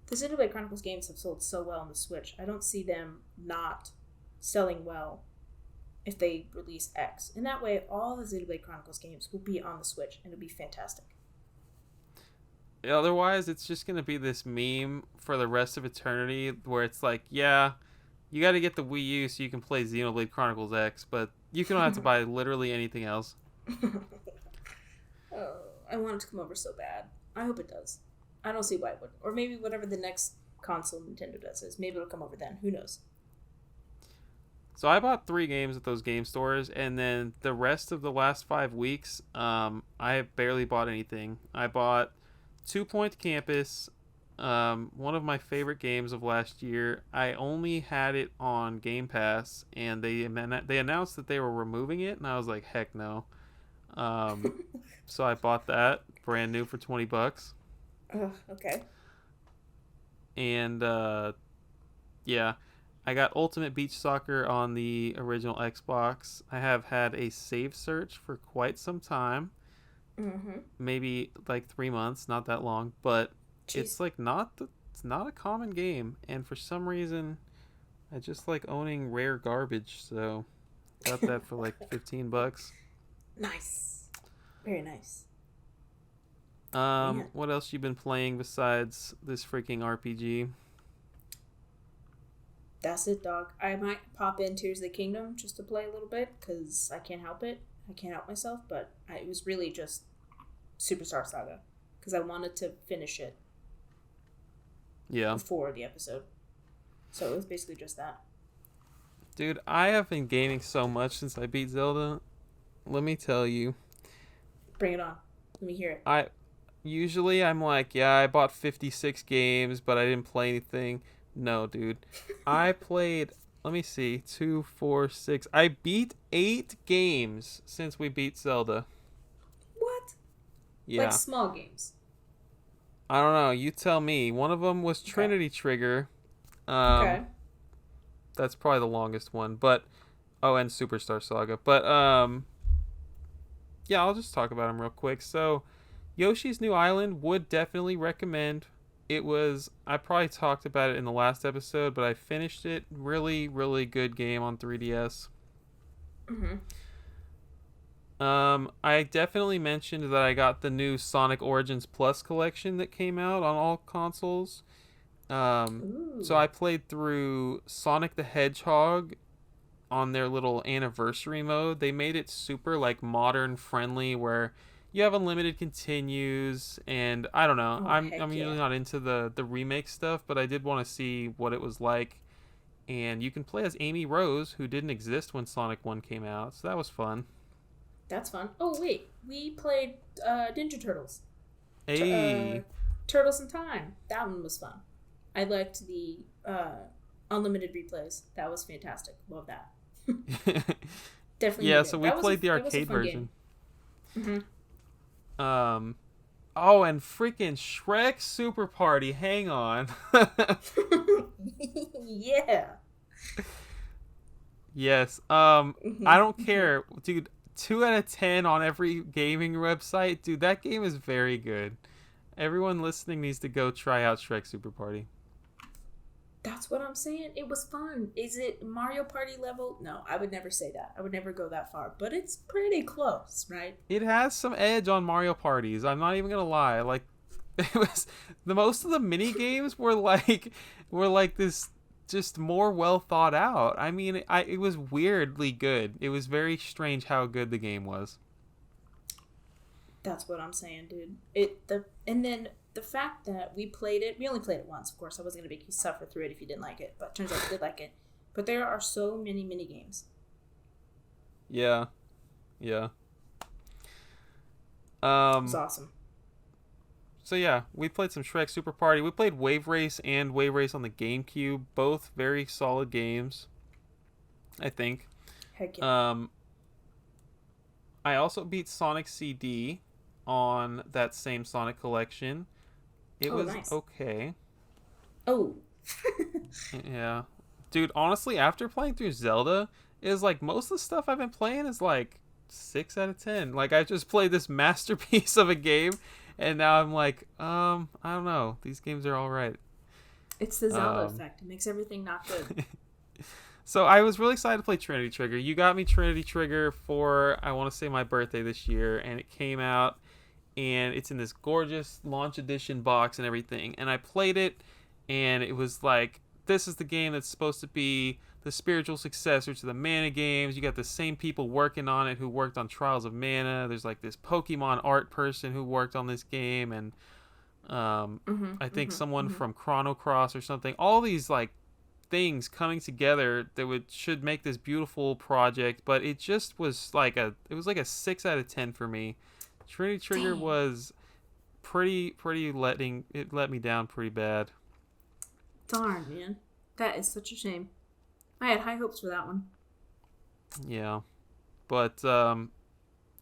the Xenoblade Chronicles games have sold so well on the Switch, I don't see them not selling well if they release X. And that way, all the Xenoblade Chronicles games will be on the Switch, and it'll be fantastic. Otherwise, it's just going to be this meme for the rest of eternity where it's like, yeah, you got to get the Wii U so you can play Xenoblade Chronicles X, but you don't have to buy literally anything else. Oh, I want it to come over so bad. I hope it does. I don't see why it wouldn't. Or maybe whatever the next console Nintendo does is, maybe it'll come over then. Who knows? So I bought 3 games at those game stores, and then the rest of the last 5 weeks, I have barely bought anything. I bought 2 Point Campus, one of my favorite games of last year. I only had it on Game Pass, and they announced that they were removing it, and I was like, heck no. So I bought that brand new for $20. Okay. And yeah, I got Ultimate Beach Soccer on the original Xbox. I have had a save search for quite some time. Mm-hmm. Maybe like 3 months, not that long, but Jeez. it's like it's not a common game, and for some reason I just like owning rare garbage, so got that for like $15. Nice. Very nice. What else you been playing besides this freaking RPG? That's it, dog. I might pop in Tears of the Kingdom just to play a little bit, because I can't help it. I can't help myself, but it was really just Superstar Saga, because I wanted to finish it before the episode. So it was basically just that. Dude, I have been gaming so much since I beat Zelda. Let me tell you. Bring it on. Let me hear it. I'm like, yeah, I bought 56 games, but I didn't play anything. No, dude. I played, let me see, 2, 4, 6. I beat 8 games since we beat Zelda. What? Yeah. Like small games. I don't know. You tell me. One of them was Trinity Trigger. Okay. That's probably the longest one. But, and Superstar Saga. But, yeah, I'll just talk about them real quick. So, Yoshi's New Island would definitely recommend. I probably talked about it in the last episode, but I finished it. Really, really good game on 3DS. Mm-hmm. I definitely mentioned that I got the new Sonic Origins Plus collection that came out on all consoles. So I played through Sonic the Hedgehog on their little anniversary mode. They made it super like modern friendly, where you have unlimited continues, and I don't know. I'm usually not into the remake stuff, but I did want to see what it was like. And you can play as Amy Rose, who didn't exist when Sonic 1 came out, so that was fun. That's fun. Oh wait, we played Ninja Turtles. Hey. Turtles in Time. That one was fun. I liked the unlimited replays. That was fantastic. Love that. Definitely. Yeah, so we played the arcade version. Mm-hmm. Oh, and freaking Shrek Super Party. Hang on. Yeah. Yes. I don't care, dude. 2 out of 10 on every gaming website, dude. That game is very good. Everyone listening needs to go try out Shrek Super Party. That's what I'm saying. It was fun. Is it Mario Party level? No, I would never say that. I would never go that far. But it's pretty close, right? It has some edge on Mario Parties. I'm not even gonna lie. Like, it was the most of the mini games were like this, just more well thought out. I mean, it was weirdly good. It was very strange how good the game was. That's what I'm saying, dude. And then the fact that we only played it once, of course. I wasn't gonna make you suffer through it if you didn't like it, but turns out you did like it. But there are so many mini games. Yeah, yeah. It was Um. awesome. So yeah, we played some Shrek Super Party. We played Wave Race and Wave Race on the GameCube. Both very solid games, I think. Heck yeah. Um. I also beat Sonic CD on that same Sonic collection. It Oh, was nice. okay. Oh. Yeah. Dude, honestly, after playing through Zelda, is like most of the stuff I've been playing is like 6 out of 10. Like I just played this masterpiece of a game and now I'm like, I don't know. These games are all right. It's the Zelda Um effect. It makes everything not good. So I was really excited to play Trinity Trigger. You got me Trinity Trigger for, I want to say, my birthday this year, and it came out and it's in this gorgeous launch edition box and everything. And I played it, and it was like, this is the game that's supposed to be the spiritual successor to the Mana games. You got the same people working on it who worked on Trials of Mana. There's like this Pokemon art person who worked on this game, and I think someone from Chrono Cross or something. All these like things coming together that should make this beautiful project, but it just was like a 6 out of 10 for me. Trinity Trigger Dang. was pretty it let me down pretty bad. Darn, man. That is such a shame. I had high hopes for that one. Yeah. But I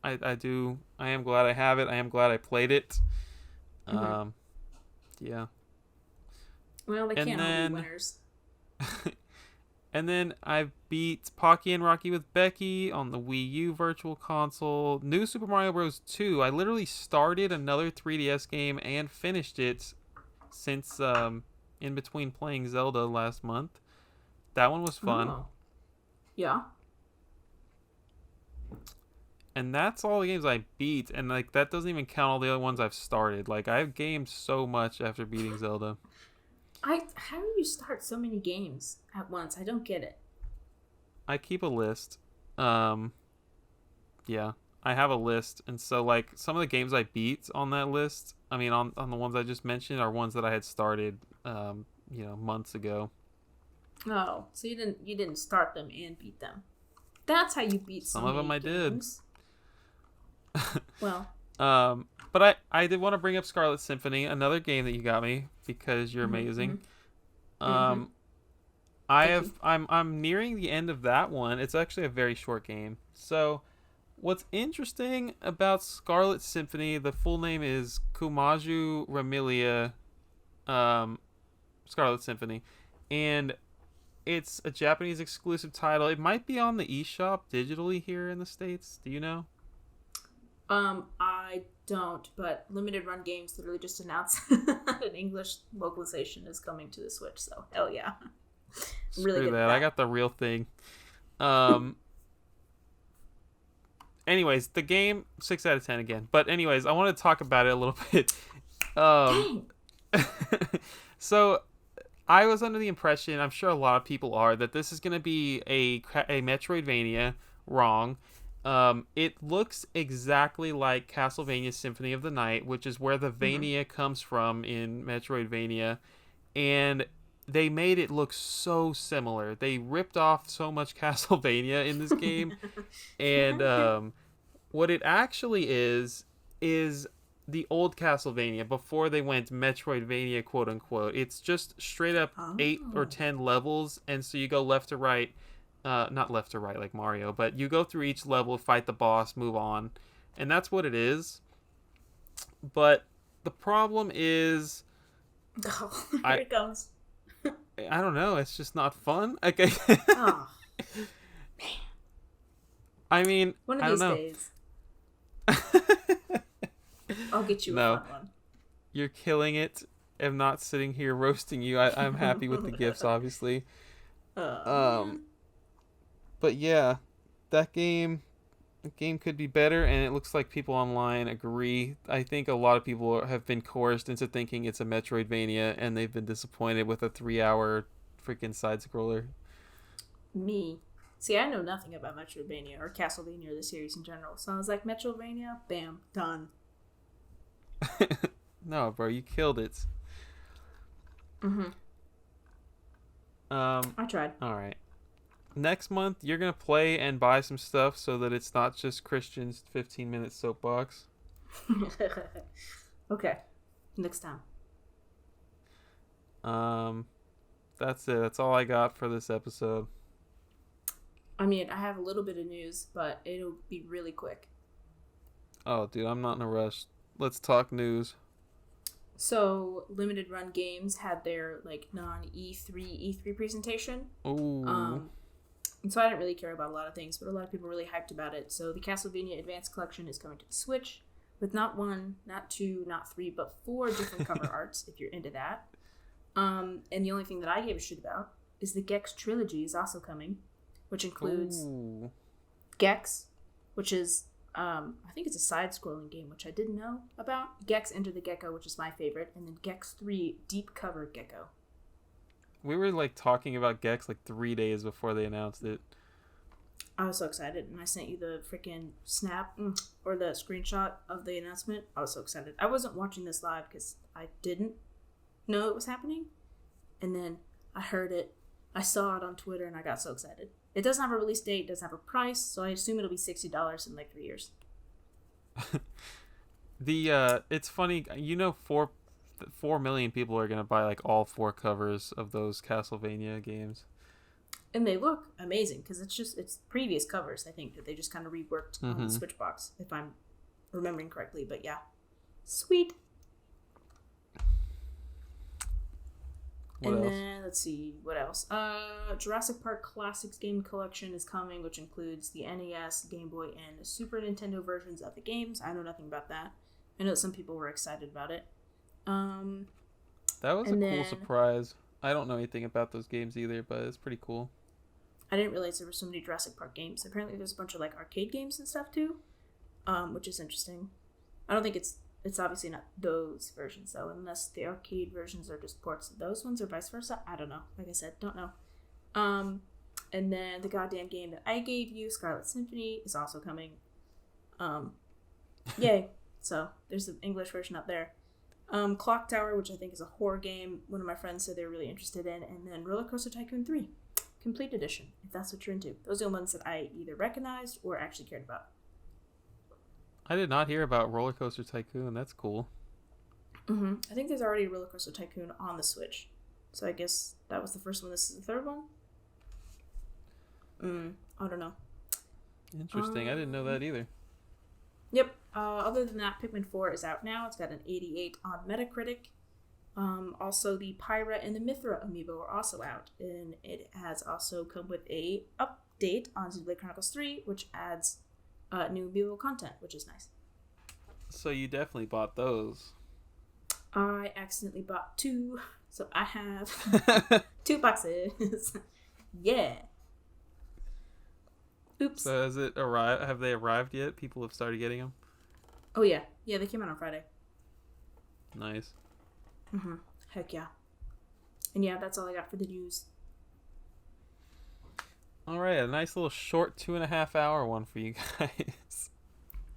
am glad I have it. I am glad I played it. Yeah. Well, they And can't all then be winners. And then I beat Pocky and Rocky with Becky on the Wii U Virtual Console. New Super Mario Bros. 2. I literally started another 3DS game and finished it since in between playing Zelda last month. That one was fun. Oh. Yeah. And that's all the games I beat, and like that doesn't even count all the other ones I've started. Like I've gamed so much after beating Zelda. How do you start so many games at once? I don't get it. I keep a list. Yeah, I have a list, and so like some of the games I beat on that list, I mean on the ones I just mentioned, are ones that I had started, months ago. Oh, so you didn't start them and beat them. That's how you beat Some so of many them I games. Well, But I did want to bring up Scarlet Symphony, another game that you got me because you're amazing. mhm. Thank you. I'm nearing the end of that one. It's actually a very short game. So what's interesting about Scarlet Symphony, the full name is Kumaju Ramilia Scarlet Symphony, and it's a Japanese exclusive title. It might be on the eShop digitally here in the States. Do you know? I don't, but Limited Run Games literally just announced an English localization is coming to the Switch, so hell yeah. Really Screw good that. at I got the real thing. Anyways, the game 6 out of 10 again. But anyways, I want to talk about it a little bit. Dang. So I was under the impression, I'm sure a lot of people are, that this is going to be a Metroidvania. Wrong. It looks exactly like Castlevania Symphony of the Night, which is where the Vania comes from in Metroidvania, and they made it look so similar. They ripped off so much Castlevania in this game, and what it actually is the old Castlevania before they went Metroidvania, quote unquote. It's just straight up 8 or 10 levels, and so you go left to right. Not left to right like Mario, but you go through each level, fight the boss, move on, and that's what it is. But the problem is, Oh, here it comes. I don't know. It's just not fun. Okay. Oh. I mean, One of I don't these know. days, I'll get you a No, fun one. you're killing it. I'm not sitting here roasting you. I'm happy with the gifts, obviously. Oh Um, man. but yeah, that game, the game could be better, and it looks like people online agree. I think a lot of people have been coerced into thinking it's a Metroidvania, and they've been disappointed with a 3 hour freaking side scroller. Me. See, I know nothing about Metroidvania or Castlevania or the series in general. So I was like, Metroidvania, bam, done. No, bro, you killed it. Mm-hmm. Um, I tried. all right. Next month, you're gonna play and buy some stuff so that it's not just Christian's 15-minute soapbox. Okay. Next time. Um, that's it. That's all I got for this episode. I mean, I have a little bit of news, but it'll be really quick. Oh, dude, I'm not in a rush. Let's talk news. So, Limited Run Games had their like non E3 presentation. Ooh. And so I didn't really care about a lot of things, but a lot of people were really hyped about it. So the Castlevania Advanced Collection is coming to the Switch with not one, not two, not three, but 4 different cover arts if you're into that. And the only thing that I gave a shit about is the Gex trilogy is also coming, which includes Ooh. Gex, which is I think it's a side-scrolling game, which I didn't know about. Gex Enter the Gecko, which is my favorite, and then Gex 3 Deep Cover Gecko. We were like talking about Gex like 3 days before they announced it. I was so excited, and I sent you the freaking snap or the screenshot of the announcement. I was so excited. I wasn't watching this live because I didn't know it was happening, and then I heard it, I saw it on Twitter, and I got so excited. It doesn't have a release date, doesn't have a price, so I assume it'll be $60 in like 3 years. It's funny, 4 million people are gonna buy like all 4 covers of those Castlevania games. And they look amazing because it's previous covers, I think, that they just kind of reworked on the Switch box, if I'm remembering correctly. But yeah, sweet. What else? Then let's see what else. Jurassic Park Classics game collection is coming, which includes the NES, Game Boy, and Super Nintendo versions of the games. I know nothing about that. I know that some people were excited about it. That was a cool surprise. I don't know anything about those games either, but it's pretty cool. I didn't realize there were so many Jurassic Park games. Apparently, there's a bunch of like arcade games and stuff too, which is interesting. I don't think it's obviously not those versions though, unless the arcade versions are just ports of those ones or vice versa. I don't know. Like I said, don't know. And then the goddamn game that I gave you, Scarlet Symphony, is also coming. Yay! So there's the English version up there. Clock Tower, which I think is a horror game. One of my friends said they were really interested in, and then Roller Coaster Tycoon 3, Complete Edition, if that's what you're into. Those are the ones that I either recognized or actually cared about. I did not hear about Roller Coaster Tycoon. That's cool. I think there's already a Roller Coaster Tycoon on the Switch, so I guess that was the first one. This is the third one. I don't know. Interesting. I didn't know that either. Yep. Other than that, Pikmin 4 is out now. It's got an 88 on Metacritic. Also, the Pyra and the Mithra amiibo are also out, and it has also come with a update on Xenoblade Chronicles 3, which adds new amiibo content, which is nice. So you definitely bought those. I accidentally bought 2, so I have 2 boxes. Yeah. Oops. So has it arrived? Have they arrived yet? People have started getting them? Oh, yeah. Yeah, they came out on Friday. Nice. Heck yeah. And yeah, that's all I got for the news. All right, a nice little short 2.5 hour one for you guys.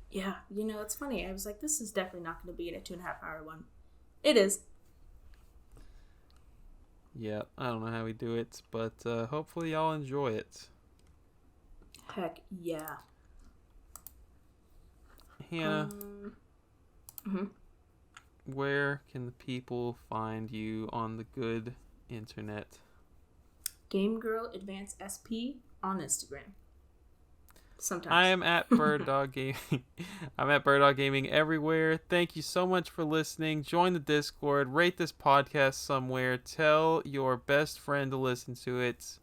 Yeah, it's funny. I was like, this is definitely not going to be a 2.5 hour one. It is. Yeah, I don't know how we do it, but hopefully y'all enjoy it. Heck yeah. Hannah, where can the people find you on the good internet? Game Girl Advance SP on Instagram. Sometimes. I am at Bird Dog Gaming. I'm at Bird Dog Gaming everywhere. Thank you so much for listening. Join the Discord. Rate this podcast somewhere. Tell your best friend to listen to it.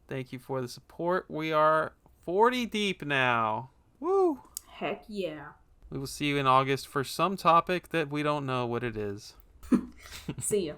Thank you for the support. We are 40 deep now. Woo! Heck yeah. We will see you in August for some topic that we don't know what it is. See ya.